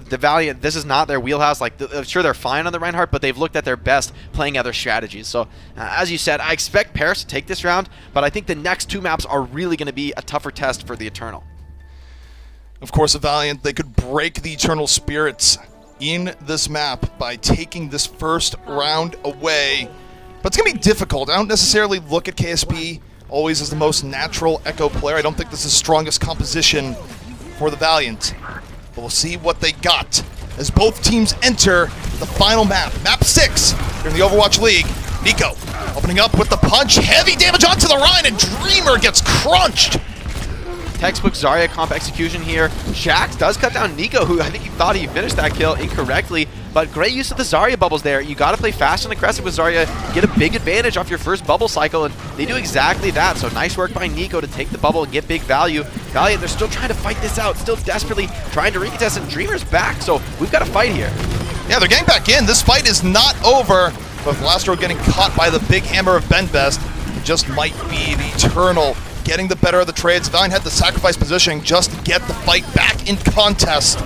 The Valiant, this is not their wheelhouse. Like, sure, they're fine on the Reinhardt, but they've looked at their best playing other strategies. So, as you said, I expect Paris to take this round, but I think the next two maps are really going to be a tougher test for the Eternal. Of course, the Valiant, they could break the Eternal Spirits in this map by taking this first round away. But it's going to be difficult. I don't necessarily look at KSP always as the most natural Echo player. I don't think this is the strongest composition for the Valiant. But we'll see what they got as both teams enter the final map. Map 6 here in the Overwatch League. Nico opening up with the punch. Heavy damage onto the Rhine, and Dreamer gets crunched. Textbook Zarya comp execution here. Shax does cut down Nico, who I think he thought he finished that kill incorrectly, but great use of the Zarya bubbles there. You got to play fast and aggressive with Zarya, get a big advantage off your first bubble cycle, and they do exactly that. So nice work by Nico to take the bubble and get big value. Valiant, they're still trying to fight this out, still desperately trying to retest, and Dreamer's back, so we've got a fight here. Yeah, they're getting back in. This fight is not over, but Blastro getting caught by the big hammer of Ben Best. It just might be the Eternal getting the better of the trades. Valiant had the sacrifice positioning just to get the fight back in contest.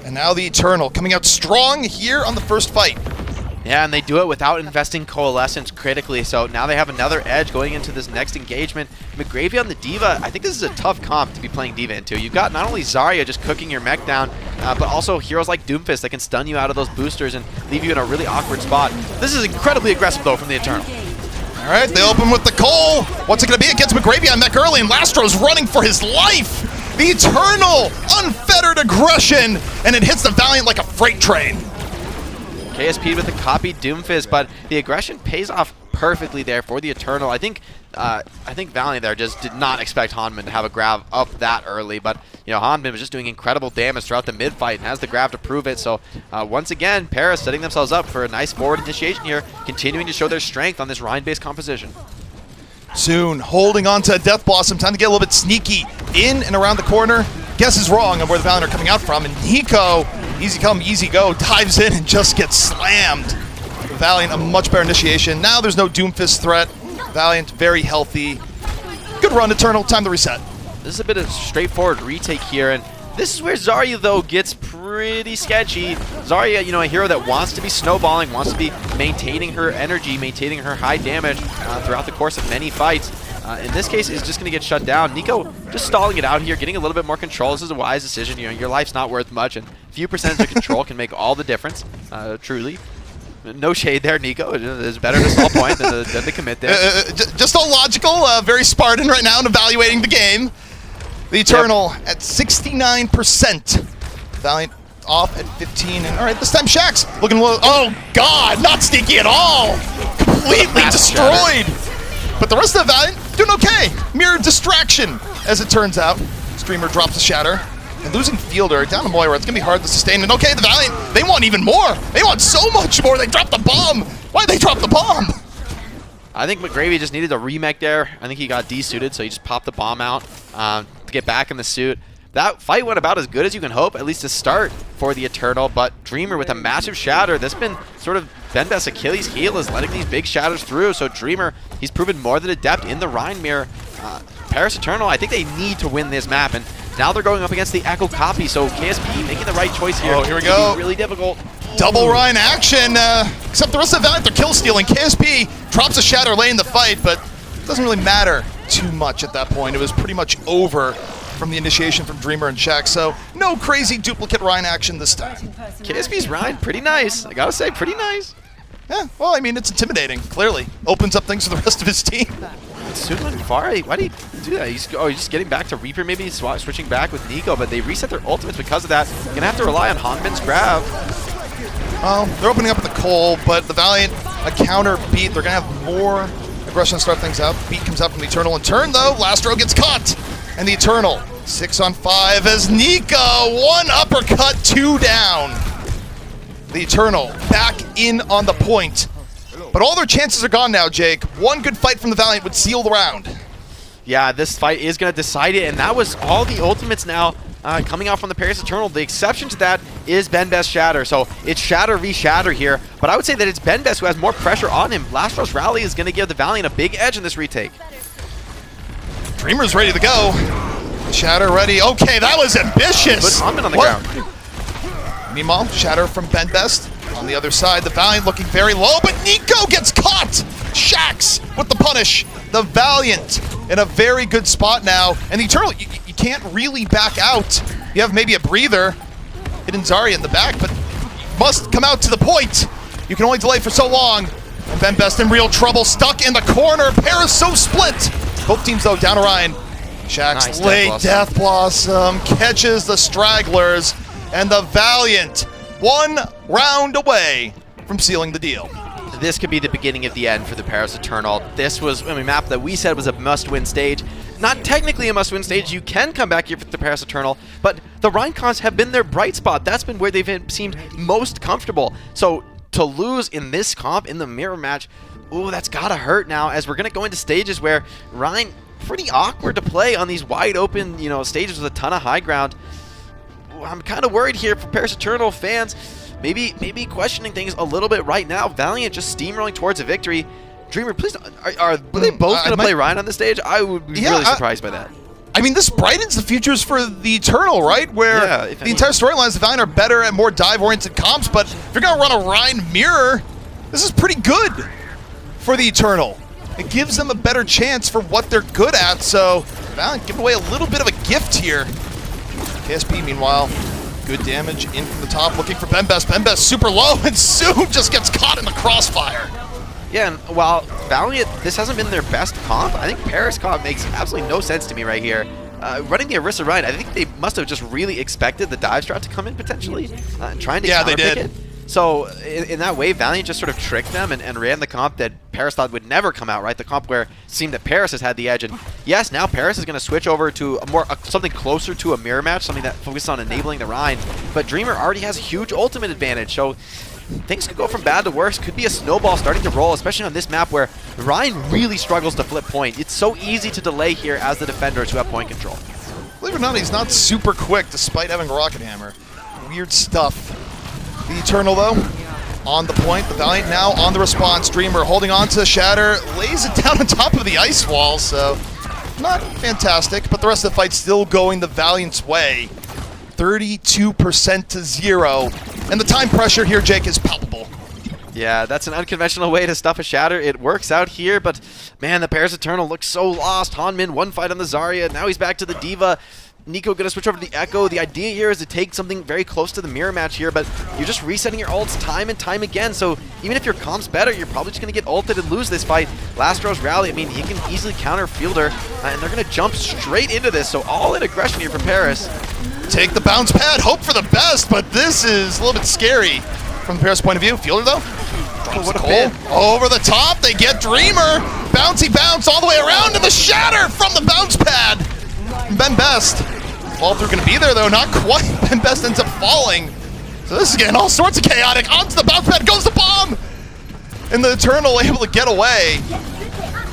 And now the Eternal coming out strong here on the first fight. Yeah, and they do it without investing Coalescence critically, so now they have another edge going into this next engagement. McGravy on the D.Va, I think this is a tough comp to be playing D.Va into. You've got not only Zarya just cooking your mech down, but also heroes like Doomfist that can stun you out of those boosters and leave you in a really awkward spot. This is incredibly aggressive, though, from the Eternal. All right, they open with the Cole. What's it going to be? It gets McGravy on mech early, and Lastro's running for his life. The Eternal, unfettered aggression, and it hits the Valiant like a freight train. KSP with the copied Doomfist, but the aggression pays off perfectly there for the Eternal. I think Valiant there just did not expect Hanman to have a grab up that early, but you know, Hanman was just doing incredible damage throughout the mid fight and has the grab to prove it. So once again, Paris setting themselves up for a nice forward initiation here, continuing to show their strength on this Rhine-based composition. Soon holding on to Death Blossom, time to get a little bit sneaky in and around the corner. Guess is wrong on where the Valiant are coming out from, and Nico, easy come, easy go, dives in and just gets slammed. The Valiant, a much better initiation. Now there's no Doomfist threat. Valiant, very healthy. Good run, Eternal, time to reset. This is a bit of a straightforward retake here, and this is where Zarya, though, gets pretty sketchy. Zarya, you know, a hero that wants to be snowballing, wants to be maintaining her energy, maintaining her high damage throughout the course of many fights. In this case, is just going to get shut down. Nico just stalling it out here, getting a little bit more control. This is a wise decision. You know, your life's not worth much, and a few percentage of control can make all the difference, truly. No shade there, Nico. It's better to stall point than to commit there. Just all logical, very Spartan right now in evaluating the game. The Eternal at 69%. Valiant off at 15. And all right, this time Shax looking a little, oh God, not sneaky at all. Completely destroyed. But the rest of the Valiant doing okay. Mere distraction, as it turns out. Streamer drops a shatter. And losing Fielder down to Moira, it's going to be hard to sustain. And okay, the Valiant, they want even more. They want so much more. They dropped the bomb. Why'd they drop the bomb? I think McGravy just needed a remake there. I think he got desuited, so he just popped the bomb out to get back in the suit. That fight went about as good as you can hope, at least to start for the Eternal, but Dreamer with a massive shatter. That's been sort of Benbest's Achilles heel, is letting these big shatters through, so Dreamer, he's proven more than adept in the Rhine mirror. Paris Eternal, I think they need to win this map, and now they're going up against the Echo Copy, so KSP making the right choice here. Oh, here we go. Really difficult. Double Rhine action, except the rest of the Valiant, they're kill stealing. KSP drops a shatter late in the fight, but it doesn't really matter too much at that point. It was pretty much over from the initiation from Dreamer and Shaq, so no crazy duplicate Rhine action this time. KSP's Rhine, pretty nice. I gotta say, pretty nice. Yeah, well, I mean, it's intimidating, clearly. Opens up things for the rest of his team. Suman Fari, why did he do that? He's just getting back to Reaper, maybe switching back with Nico, but they reset their ultimates because of that. Gonna have to rely on Hanbin's grab. Well, they're opening up at the Cole, but the Valiant, a counter beat. They're gonna have more aggression to start things out. Beat comes out from the Eternal in turn, though. Lastro gets caught, and the Eternal 6 on 5 as Nico, 1 uppercut, 2 down. The Eternal back in on the point. But all their chances are gone now, Jake. One good fight from the Valiant would seal the round. Yeah, this fight is going to decide it, and that was all the ultimates now coming out from the Paris Eternal. The exception to that is Benbest Shatter, so it's Shatter v Shatter here. But I would say that it's Benbest who has more pressure on him. Lastro's rally is going to give the Valiant a big edge in this retake. Dreamer's ready to go. Shatter ready. Okay, that was ambitious. Put Hanbin on the ground. Meanwhile, Shatter from Benbest. On the other side, the Valiant looking very low, but Nico gets caught! Shax with the punish. The Valiant in a very good spot now. And the Eternal, you can't really back out. You have maybe a breather. Hitting Zarya in the back, but you must come out to the point. You can only delay for so long. And Benbest in real trouble, stuck in the corner. Paris so split. Both teams, though, down Orion. Shax Nice late Death Blossom catches the stragglers. And the Valiant 1 round away from sealing the deal. This could be the beginning of the end for the Paris Eternal. This was a map that we said was a must-win stage. Not technically a must-win stage. You can come back here for the Paris Eternal, but the Rhine-Cons have been their bright spot. That's been where they've seemed most comfortable. So to lose in this comp, in the mirror match, ooh, that's gotta hurt now, as we're gonna go into stages where Rhine, pretty awkward to play on these wide open, stages with a ton of high ground. I'm kind of worried here for Paris Eternal fans. Maybe questioning things a little bit right now. Valiant just steamrolling towards a victory. Dreamer, please, are they both going to play Ryan on the stage? I would be really surprised by that. I mean, this brightens the futures for the Eternal, right? Where the entire storylines, the Valiant are better at more dive-oriented comps, but if you're going to run a Rhine mirror, this is pretty good for the Eternal. It gives them a better chance for what they're good at, so Valiant give away a little bit of a gift here. KSP, meanwhile, good damage in from the top, looking for Benbest. Benbest super low, and soon just gets caught in the crossfire. Yeah, and while Valiant, this hasn't been their best comp, I think Paris comp makes absolutely no sense to me right here. Running the Orisa Rhine, I think they must have just really expected the dive strat to come in potentially, trying to counterpick it. So in that way, Valiant just sort of tricked them and ran the comp that Paris thought would never come out, right? The comp where it seemed that Paris has had the edge. And yes, now Paris is going to switch over to something closer to a mirror match, something that focuses on enabling the Rhine. But Dreamer already has a huge ultimate advantage, so things could go from bad to worse. Could be a snowball starting to roll, especially on this map where Rhine really struggles to flip point. It's so easy to delay here as the defenders who have point control. Believe it or not, he's not super quick despite having Rocket Hammer. Weird stuff. The Eternal, though, on the point. The Valiant now on the response. Dreamer holding on to Shatter, lays it down on top of the ice wall, so not fantastic, but the rest of the fight still going the Valiant's way. 32% to 0, and the time pressure here, Jake, is palpable. Yeah, that's an unconventional way to stuff a Shatter. It works out here, but man, the Paris Eternal looks so lost. Hanmin, one fight on the Zarya, now he's back to the D.Va. Nico gonna switch over to the Echo. The idea here is to take something very close to the mirror match here, but you're just resetting your ults time and time again, so even if your comp's better, you're probably just gonna get ulted and lose this fight. Lastro's rally, I mean, he can easily counter Fielder, and they're gonna jump straight into this, so all in aggression here from Paris. Take the bounce pad, hope for the best, but this is a little bit scary from the Paris point of view. Fielder, though, drops Cole over the top. They get Dreamer. Bouncy bounce all the way around, and the Shatter from the bounce pad. Benbest Fall through going to be there, though. Not quite. And Best ends up falling. So this is getting all sorts of chaotic. Onto the bounce pad goes the bomb! And the Eternal able to get away.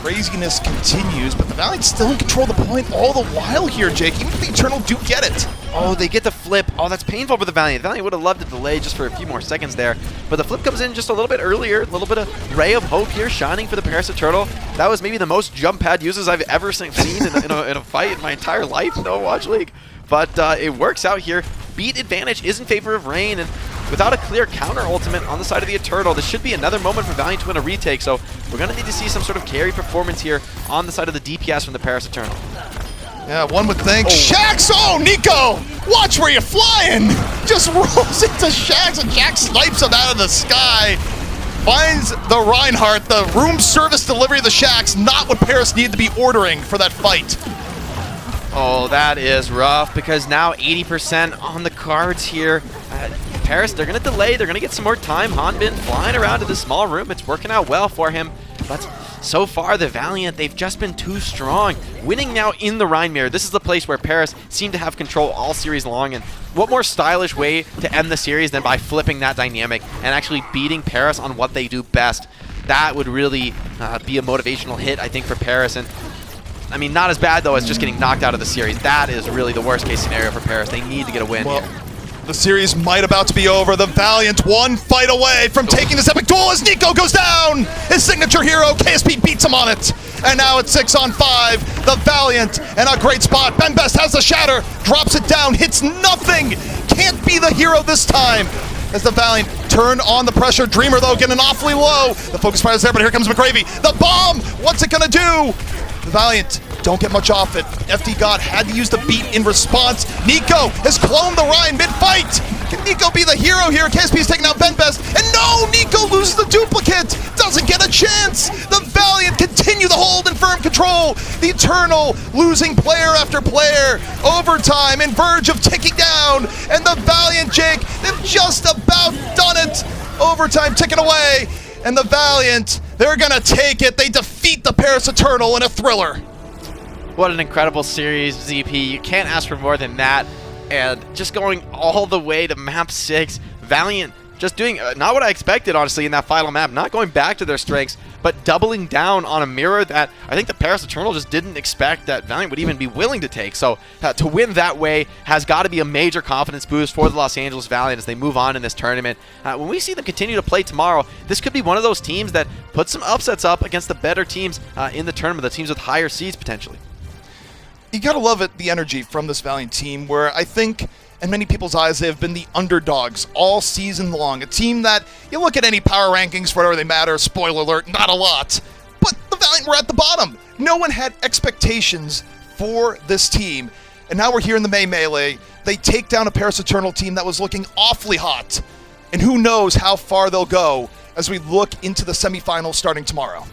Craziness continues, but the Valiant still in control of the point all the while here, Jake. Even if the Eternal do get it. Oh, they get the flip. Oh, that's painful for the Valiant. Valiant would have loved to delay just for a few more seconds there. But the flip comes in just a little bit earlier. A little bit of ray of hope here shining for the Paris Eternal. That was maybe the most jump pad uses I've ever seen in a fight in my entire life in the Overwatch League. But it works out here. Beat advantage is in favor of Rain, and without a clear counter ultimate on the side of the Eternal, this should be another moment for Valiant to win a retake. So we're going to need to see some sort of carry performance here on the side of the DPS from the Paris Eternal. Yeah, one would think. Shax! Oh, Nico! Watch where you're flying! Just rolls into Shax, and Shax snipes him out of the sky. Finds the Reinhardt, the room service delivery of the Shax, not what Paris needed to be ordering for that fight. Oh, that is rough, because now 80% on the cards here. Paris, they're going to delay. They're going to get some more time. Hanbin flying around to the small room. It's working out well for him. But so far, the Valiant, they've just been too strong. Winning now in the Rhine Mirror. This is the place where Paris seem to have control all series long. And what more stylish way to end the series than by flipping that dynamic and actually beating Paris on what they do best? That would really be a motivational hit, I think, for Paris. And I mean, not as bad, though, as just getting knocked out of the series. That is really the worst-case scenario for Paris. They need to get a win here. The series might about to be over. The Valiant one fight away from taking this epic duel as Nico goes down. His signature hero, KSP, beats him on it. And now it's 6-on-5. The Valiant in a great spot. Ben Best has the shatter, drops it down, hits nothing. Can't be the hero this time. As the Valiant turn on the pressure. Dreamer, though, getting awfully low. The focus fire is there, but here comes McGravy. The bomb! What's it gonna do? The Valiant don't get much off it. FD God had to use the beat in response. Nico has cloned the Rhine mid-fight. Can Nico be the hero here? KSP is taking out Ben Best. And no! Nico loses the duplicate. Doesn't get a chance. The Valiant continue the hold in firm control. The Eternal losing player after player. Overtime in verge of ticking down. And the Valiant, Jake, they've just about done it. Overtime ticking away. And the Valiant, they're gonna take it. They defeat the Paris Eternal in a thriller. What an incredible series, ZP. You can't ask for more than that. And just going all the way to map 6, Valiant just doing not what I expected, honestly, in that final map. Not going back to their strengths, but doubling down on a mirror that I think the Paris Eternal just didn't expect that Valiant would even be willing to take. So to win that way has got to be a major confidence boost for the Los Angeles Valiant as they move on in this tournament. When we see them continue to play tomorrow, this could be one of those teams that puts some upsets up against the better teams in the tournament, the teams with higher seeds potentially. You gotta love it, the energy from this Valiant team, where I think, in many people's eyes, they have been the underdogs all season long. A team that, you look at any power rankings for whatever they matter, spoiler alert, not a lot, but the Valiant were at the bottom. No one had expectations for this team, and now we're here in the May Melee. They take down a Paris Eternal team that was looking awfully hot, and who knows how far they'll go as we look into the semifinals starting tomorrow.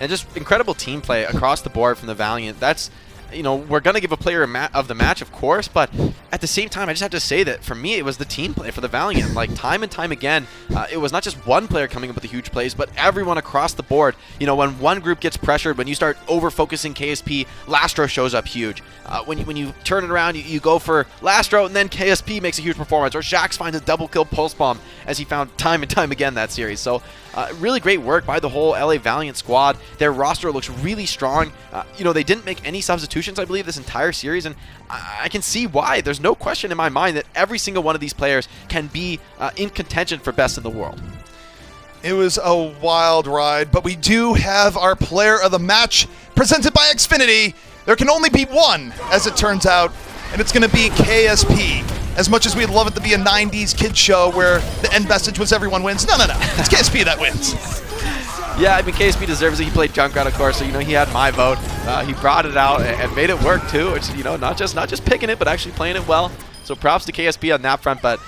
And just incredible team play across the board from the Valiant. That's, you know, we're going to give a player of the match, of course, but at the same time, I just have to say that for me, it was the team play for the Valiant. Like, time and time again, it was not just one player coming up with the huge plays, but everyone across the board. You know, when one group gets pressured, when you start over-focusing KSP, Lastro shows up huge. When you turn it around, you go for Lastro, and then KSP makes a huge performance, or Shax finds a double-kill pulse bomb, as he found time and time again that series. So, really great work by the whole LA Valiant squad. Their roster looks really strong. You know, they didn't make any substitutions, I believe, this entire series, and I can see why. There's no question in my mind that every single one of these players can be in contention for best in the world. It was a wild ride, but we do have our player of the match presented by Xfinity. There can only be one, as it turns out, and it's going to be KSP. As much as we'd love it to be a 90s kids show where the end message was everyone wins, no. It's KSP that wins. Yeah, I mean, KSP deserves it. He played Junkrat, of course, so, you know, he had my vote. He brought it out and made it work, too. It's, you know, not just picking it, but actually playing it well. So props to KSP on that front, but,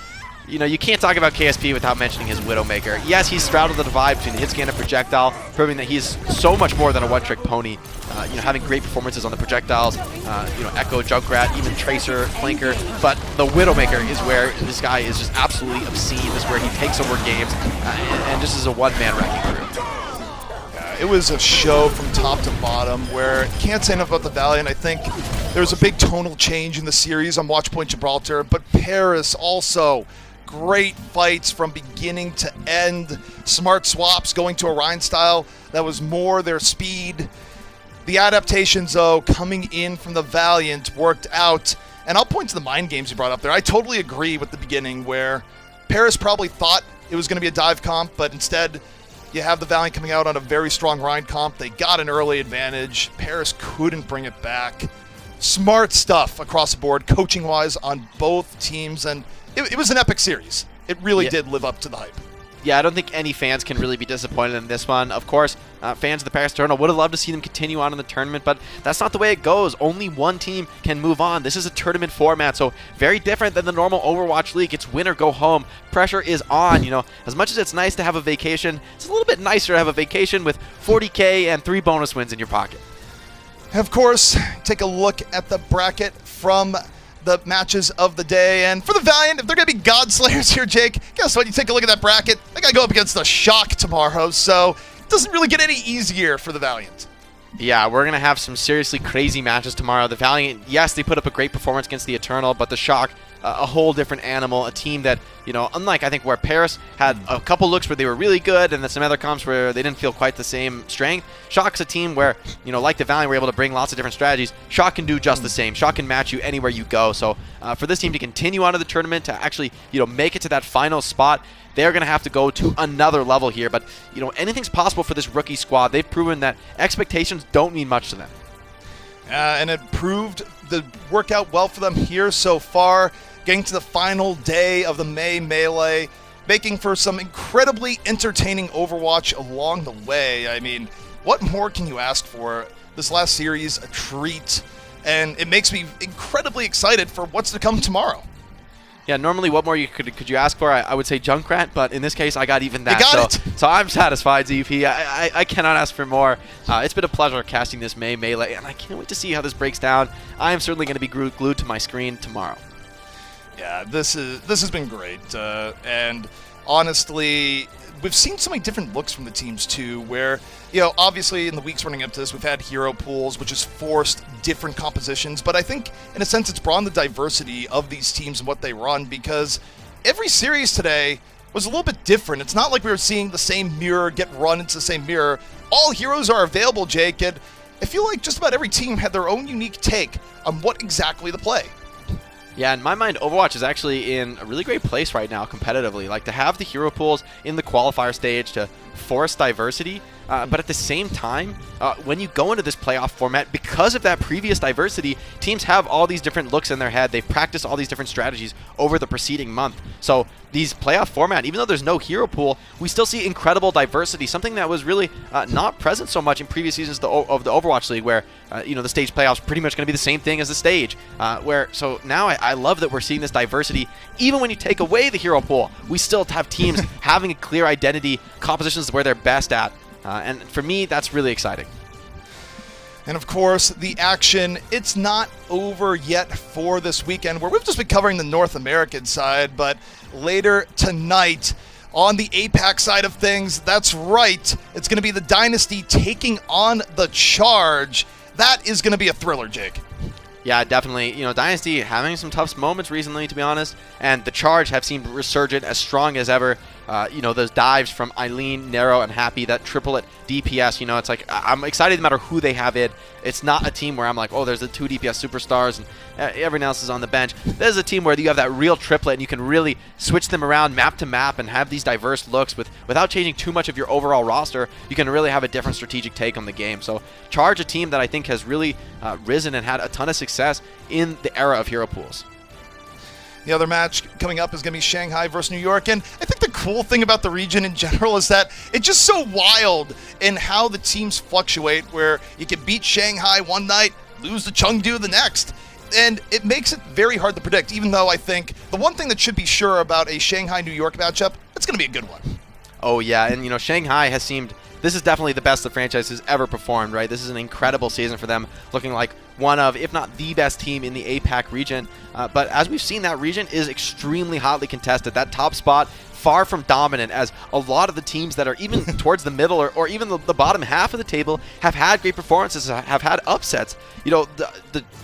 you know, you can't talk about KSP without mentioning his Widowmaker. Yes, he's straddled the divide between hit scan and projectile, proving that he's so much more than a one-trick pony. You know, having great performances on the projectiles, you know, Echo, Junkrat, even Tracer, Flanker, but the Widowmaker is where this guy is just absolutely obscene. This is where he takes over games and just is a one-man wrecking crew. it was a show from top to bottom where can't say enough about the Valiant. I think there was a big tonal change in the series on Watchpoint Gibraltar, but Paris also great fights from beginning to end. Smart swaps going to Orion style. That was more their speed. The adaptations, though, coming in from the Valiant worked out. And I'll point to the mind games you brought up there. I totally agree with the beginning where Paris probably thought it was going to be a dive comp, but instead you have the Valiant coming out on a very strong Rhine comp. They got an early advantage. Paris couldn't bring it back. Smart stuff across the board, coaching-wise, on both teams. And it was an epic series. It really did live up to the hype. Yeah, I don't think any fans can really be disappointed in this one. Of course, fans of the Paris tournament would have loved to see them continue on in the tournament, but that's not the way it goes. Only one team can move on. This is a tournament format, so very different than the normal Overwatch League. It's win or go home. Pressure is on. You know, as much as it's nice to have a vacation, it's a little bit nicer to have a vacation with 40K and 3 bonus wins in your pocket. Of course, take a look at the bracket from the matches of the day. And for the Valiant, if they're going to be Godslayers here, Jake, guess what? You take a look at that bracket. They got to go up against the Shock tomorrow, so it doesn't really get any easier for the Valiant. Yeah, we're going to have some seriously crazy matches tomorrow. The Valiant, yes, they put up a great performance against the Eternal, but the Shock, a whole different animal, a team that, you know, unlike I think where Paris had a couple looks where they were really good and then some other comps where they didn't feel quite the same strength. Shock's a team where, you know, like the Valiant, we're able to bring lots of different strategies. Shock can do just the same. Shock can match you anywhere you go. So for this team to continue on to the tournament, to actually, you know, make it to that final spot, they're going to have to go to another level here. But, you know, anything's possible for this rookie squad. They've proven that expectations don't mean much to them. And it proved to work out well for them here so far. Getting to the final day of the May Melee, making for some incredibly entertaining Overwatch along the way. I mean, what more can you ask for? This last series, a treat, and it makes me incredibly excited for what's to come tomorrow. Yeah, normally what more could you ask for? I would say Junkrat, but in this case, I got even that. You got it. So I'm satisfied, ZP. I cannot ask for more. It's been a pleasure casting this May Melee, and I can't wait to see how this breaks down. I am certainly going to be glued to my screen tomorrow. Yeah, this has been great, and honestly, we've seen so many different looks from the teams too, where, you know, obviously in the weeks running up to this, we've had hero pools, which has forced different compositions, but I think in a sense it's brought on the diversity of these teams and what they run, because every series today was a little bit different. It's not like we were seeing the same mirror get run into the same mirror. All heroes are available, Jake, and I feel like just about every team had their own unique take on what exactly to play. Yeah, in my mind, Overwatch is actually in a really great place right now competitively. Like, to have the hero pools in the qualifier stage to force diversity, but at the same time, when you go into this playoff format, because of that previous diversity, teams have all these different looks in their head. They've practiced all these different strategies over the preceding month. So these playoff format, even though there's no hero pool, we still see incredible diversity, something that was really not present so much in previous seasons of the Overwatch League, where you know, the stage playoffs are pretty much going to be the same thing as the stage. So now I love that we're seeing this diversity. Even when you take away the hero pool, we still have teams having a clear identity, compositions where they're best at. And for me, that's really exciting. And of course, the action, it's not over yet for this weekend, where we've just been covering the North American side, but later tonight, on the APAC side of things, that's right, it's going to be the Dynasty taking on the Charge. That is going to be a thriller, Jake. Yeah, definitely. You know, Dynasty having some tough moments recently, to be honest, and the Charge have seemed resurgent, as strong as ever. You know, those dives from Eileen, Nero, and Happy, that triplet DPS, you know, it's like, I'm excited no matter who they have in. It's not a team where I'm like, oh, there's the 2 DPS superstars and everyone else is on the bench. There's a team where you have that real triplet and you can really switch them around map to map and have these diverse looks without changing too much of your overall roster. You can really have a different strategic take on the game. So Charge, a team that I think has really risen and had a ton of success in the era of hero pools. The other match coming up is going to be Shanghai versus New York, and I think the cool thing about the region in general is that it's just so wild in how the teams fluctuate, where you can beat Shanghai one night, lose to Chengdu the next, and it makes it very hard to predict, even though I think the one thing that should be sure about a Shanghai-New York matchup, it's going to be a good one. Oh yeah, and you know, Shanghai has seemed, this is definitely the best the franchise has ever performed, right? This is an incredible season for them, looking like one of, if not the best team in the APAC region. But as we've seen, that region is extremely hotly contested. That top spot far from dominant as a lot of the teams that are even towards the middle or even the bottom half of the table have had great performances, have had upsets. You know,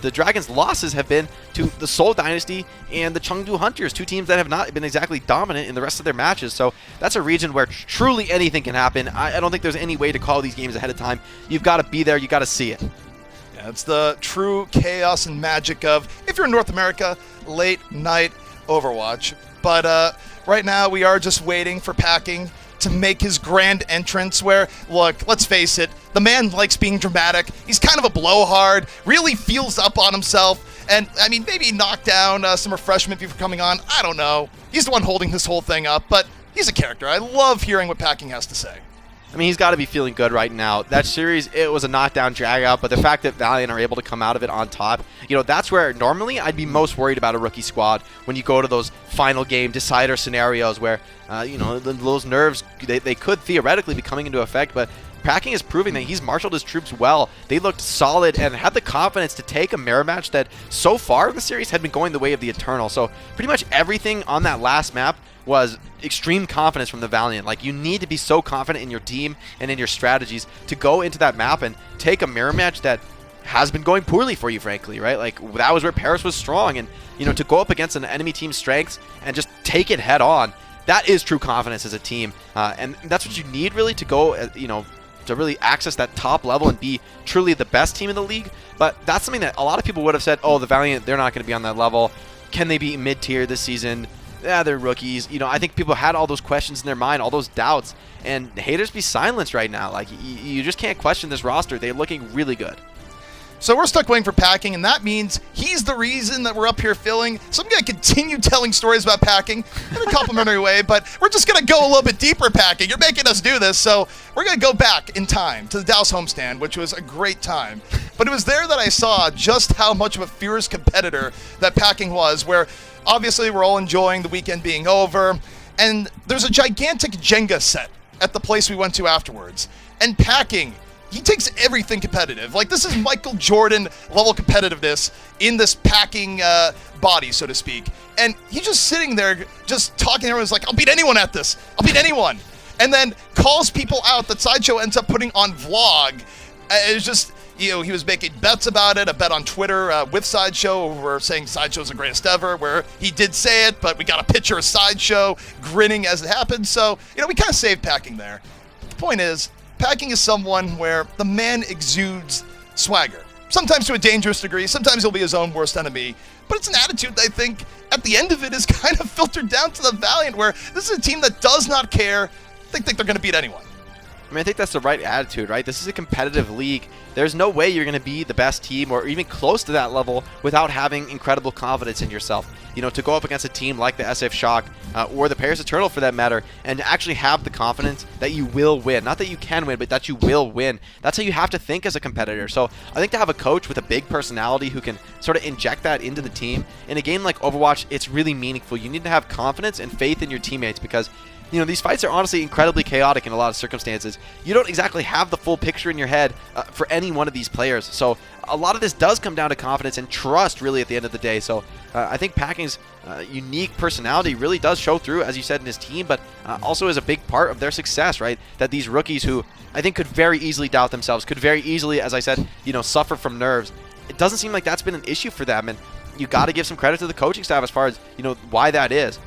the Dragons' losses have been to the Seoul Dynasty and the Chengdu Hunters, two teams that have not been exactly dominant in the rest of their matches. So that's a region where truly anything can happen. I don't think there's any way to call these games ahead of time. You've got to be there. You've got to see it. Yeah, it's the true chaos and magic of, if you're in North America, late night Overwatch. But right now we are just waiting for Packing to make his grand entrance where, look, let's face it, the man likes being dramatic. He's kind of a blowhard, really feels up on himself, and, I mean, maybe knock down some refreshment before coming on. I don't know. He's the one holding this whole thing up, but he's a character. I love hearing what Packing has to say. I mean, he's got to be feeling good right now. That series, it was a knockdown drag-out, but the fact that Valiant are able to come out of it on top, you know, that's where normally I'd be most worried about a rookie squad when you go to those final game decider scenarios where, you know, those nerves, they could theoretically be coming into effect, but Packing is proving that he's marshaled his troops well. They looked solid and had the confidence to take a mirror match that so far in the series had been going the way of the Eternal. So pretty much everything on that last map was extreme confidence from the Valiant. Like, you need to be so confident in your team and in your strategies to go into that map and take a mirror match that has been going poorly for you, frankly, right? Like, that was where Paris was strong, and, you know, to go up against an enemy team's strengths and just take it head on, that is true confidence as a team. And that's what you need, really, to go, you know, to really access that top level and be truly the best team in the league. But that's something that a lot of people would have said, oh, the Valiant, they're not going to be on that level. Can they be mid-tier this season? Yeah, they're rookies. You know, I think people had all those questions in their mind, all those doubts, and haters be silenced right now. Like, you just can't question this roster. They're looking really good. So we're stuck waiting for Packing, and that means he's the reason that we're up here filling. So I'm going to continue telling stories about Packing in a complimentary way, but we're just going to go a little bit deeper, Packing. You're making us do this, so we're going to go back in time to the Dallas homestand, which was a great time. But it was there that I saw just how much of a fierce competitor that Packing was, where obviously we're all enjoying the weekend being over, and there's a gigantic Jenga set at the place we went to afterwards. And Packing, he takes everything competitive. Like, this is Michael Jordan level competitiveness in this Packing body, so to speak. And he's just sitting there just talking to everyone. He's like, I'll beat anyone at this. I'll beat anyone. And then calls people out that Sideshow ends up putting on vlog. It's just, you know, he was making bets about it, a bet on Twitter with Sideshow. We're saying Sideshow's the greatest ever, where he did say it, but we got a picture of Sideshow grinning as it happened. So, you know, we kind of saved Packing there. But the point is, Packing is someone where the man exudes swagger. Sometimes to a dangerous degree, sometimes he'll be his own worst enemy, but it's an attitude that I think, at the end of it, is kind of filtered down to the Valiant, where this is a team that does not care. They think they're going to beat anyone. I mean, I think that's the right attitude, right? This is a competitive league. There's no way you're going to be the best team or even close to that level without having incredible confidence in yourself. You know, to go up against a team like the SF Shock or the Paris Eternal, for that matter, and actually have the confidence that you will win. Not that you can win, but that you will win. That's how you have to think as a competitor. So I think to have a coach with a big personality who can sort of inject that into the team, in a game like Overwatch, it's really meaningful. You need to have confidence and faith in your teammates, because, you know, these fights are honestly incredibly chaotic in a lot of circumstances. You don't exactly have the full picture in your head for any one of these players. So a lot of this does come down to confidence and trust, really, at the end of the day. So I think Packing's unique personality really does show through, as you said, in his team, but also is a big part of their success, right? That these rookies who I think could very easily doubt themselves, could very easily, as I said, you know, suffer from nerves. It doesn't seem like that's been an issue for them, and you got to give some credit to the coaching staff as far as, you know, why that is.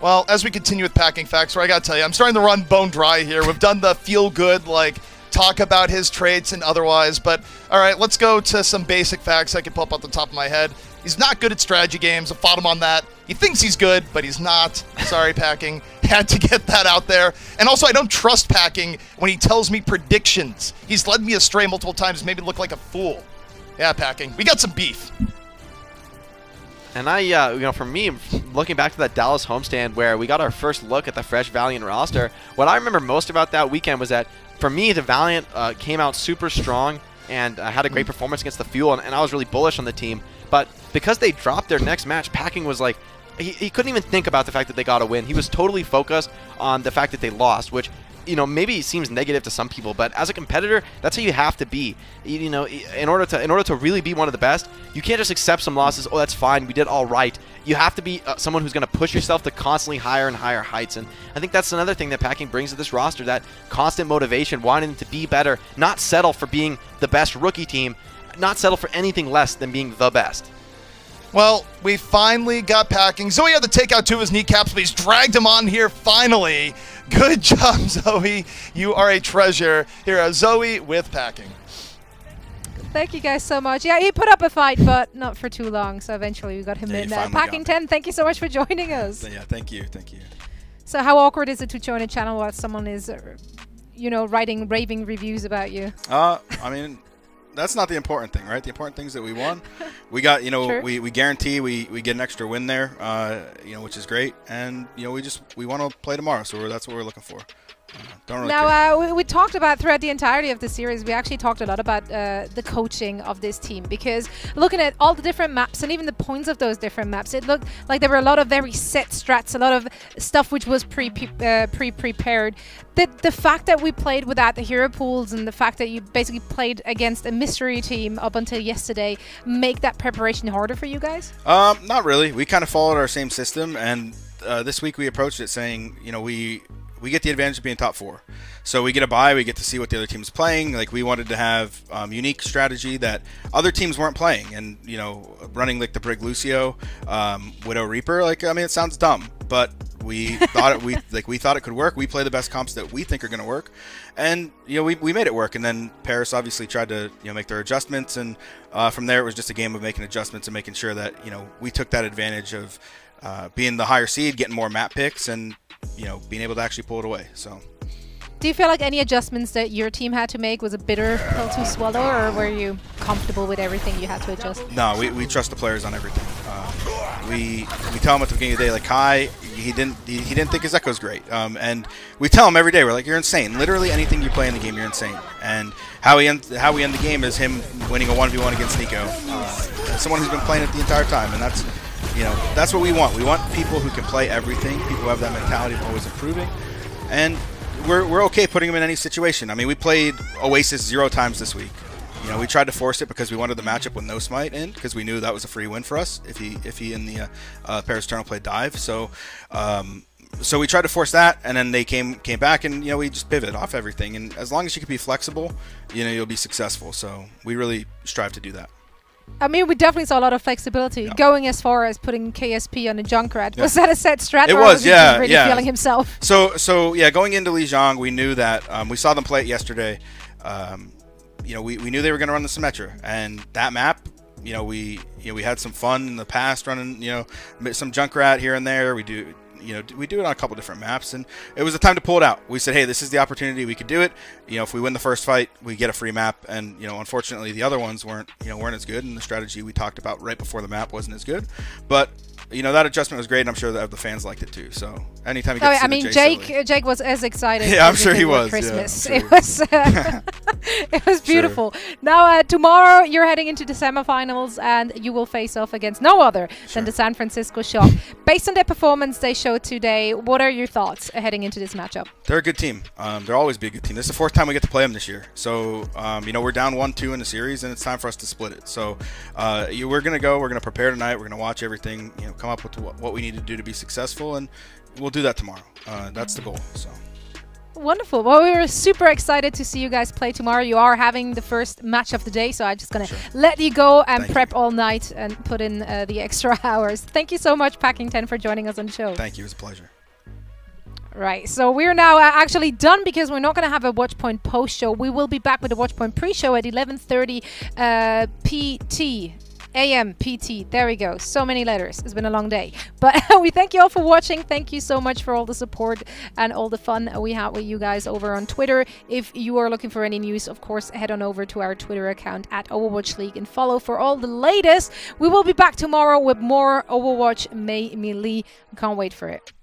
Well, as we continue with Packing Facts, where I got to tell you, I'm starting to run bone dry here. We've done the feel-good, like, talk about his traits and otherwise, but all right, let's go to some basic facts I can pull up off the top of my head. He's not good at strategy games. I fought him on that. He thinks he's good, but he's not. Sorry, Packing. Had to get that out there. And also, I don't trust Packing when he tells me predictions. He's led me astray multiple times, made me look like a fool. Yeah, Packing, we got some beef. And you know, for me, looking back to that Dallas homestand where we got our first look at the fresh Valiant roster, what I remember most about that weekend was that, for me, the Valiant came out super strong and had a great performance against the Fuel, and I was really bullish on the team. But because they dropped their next match, Packing was like, he couldn't even think about the fact that they got a win. He was totally focused on the fact that they lost, which you know, maybe seems negative to some people, but as a competitor, that's how you have to be. You know, in order to really be one of the best, you can't just accept some losses. Oh, that's fine. We did all right. You have to be someone who's going to push yourself to constantly higher and higher heights. And I think that's another thing that Packing brings to this roster, that constant motivation, wanting to be better, not settle for being the best rookie team, not settle for anything less than being the best. Well, we finally got Packing. Zoe had to take out 2 of his kneecaps, but he's dragged him on here finally. Good job, Zoe. You are a treasure. Here, Zoe with Packing. Thank you guys so much. Yeah, he put up a fight, but not for too long, so eventually we got him in. Packing 10, thank you so much for joining us. Yeah, thank you. So how awkward is it to join a channel while someone is, you know, writing raving reviews about you? I mean, that's not the important thing, right? The important thing is that we won. We got, you know, Sure. we guarantee we get an extra win there, you know, which is great. And, you know, we want to play tomorrow, so that's what we're looking for. Don't really care. Now, we talked about throughout the entirety of the series, we actually talked a lot about the coaching of this team, because looking at all the different maps and even the points of those different maps, it looked like there were a lot of very set strats, a lot of stuff which was pre-prepared. The fact that we played without the hero pools and the fact that you basically played against a mystery team up until yesterday make that preparation harder for you guys? Not really. We kind of followed our same system, and this week we approached it saying, you know, we get the advantage of being top 4. So we get a bye, we get to see what the other team's playing. Like, we wanted to have unique strategy that other teams weren't playing. And, you know, running like the Brig Lucio, Widow Reaper, like, I mean, it sounds dumb, but we thought we thought it could work. We play the best comps that we think are going to work. And, you know, we made it work. And then Paris obviously tried to, you know, make their adjustments. And from there, it was just a game of making adjustments and making sure that, you know, we took that advantage of being the higher seed, getting more map picks, and, you know, being able to actually pull it away. So, do you feel like any adjustments that your team had to make was a bitter pill to swallow, or were you comfortable with everything you had to adjust? No, we trust the players on everything. We tell them at the beginning of the day, like, Kai, he didn't think his echo's great, and we tell him every day, we're like, you're insane. Literally anything you play in the game, you're insane. And how we end the game is him winning a 1v1 against Nico, someone who's been playing it the entire time, and that's, you know, that's what we want. We want people who can play everything, people who have that mentality of always improving, and we're okay putting them in any situation. I mean, we played Oasis 0 times this week. You know, we tried to force it because we wanted the matchup with no smite in, because we knew that was a free win for us if he in the Paris Eternal played dive. So so we tried to force that, and then they came back, and, you know, we just pivot off everything. And as long as you can be flexible, you know, you'll be successful. So we really strive to do that. I mean, we definitely saw a lot of flexibility, going as far as putting KSP on a Junkrat. Yeah. Was that a set strat? It or was, he yeah, really feeling himself? So yeah, going into Lijiang, we knew that we saw them play it yesterday. You know, we knew they were going to run the Symmetra, and that map, you know, we had some fun in the past running, you know, some Junkrat here and there. We do it on a couple different maps, and it was the time to pull it out. We said, hey, this is the opportunity. We could do it. You know, if we win the first fight, we get a free map. And, you know, unfortunately, the other ones weren't as good, and the strategy we talked about right before the map wasn't as good. But, you know, that adjustment was great, and I'm sure that the fans liked it too. So anytime you get to see Jake was as excited. Yeah, I'm sure he was. Christmas. Yeah, I'm sure it was beautiful. Sure. Now tomorrow you're heading into the semifinals, and you will face off against no other than the San Francisco Shock. Based on their performance they showed today, what are your thoughts heading into this matchup? They're a good team. They'll always be a good team. This is the 4th time we get to play them this year. So you know, we're down 1-2 in the series, and it's time for us to split it. So we're gonna prepare tonight. We're gonna watch everything. You know, come up with what we need to do to be successful, and we'll do that tomorrow. That's the goal. So. Wonderful. Well, we were super excited to see you guys play tomorrow. You are having the first match of the day, so I'm just going to let you go and prep all night and put in the extra hours. Thank you so much, Packing 10, for joining us on the show. Thank you. It was a pleasure. Right, so we're now actually done, because we're not going to have a Watchpoint post show. We will be back with the Watchpoint pre-show at 11:30 PT. AM PT. There we go. So many letters. It's been a long day. But we thank you all for watching. Thank you so much for all the support and all the fun we had with you guys over on Twitter. If you are looking for any news, of course, head on over to our Twitter account at Overwatch League and follow for all the latest. We will be back tomorrow with more Overwatch May Melee. Can't wait for it.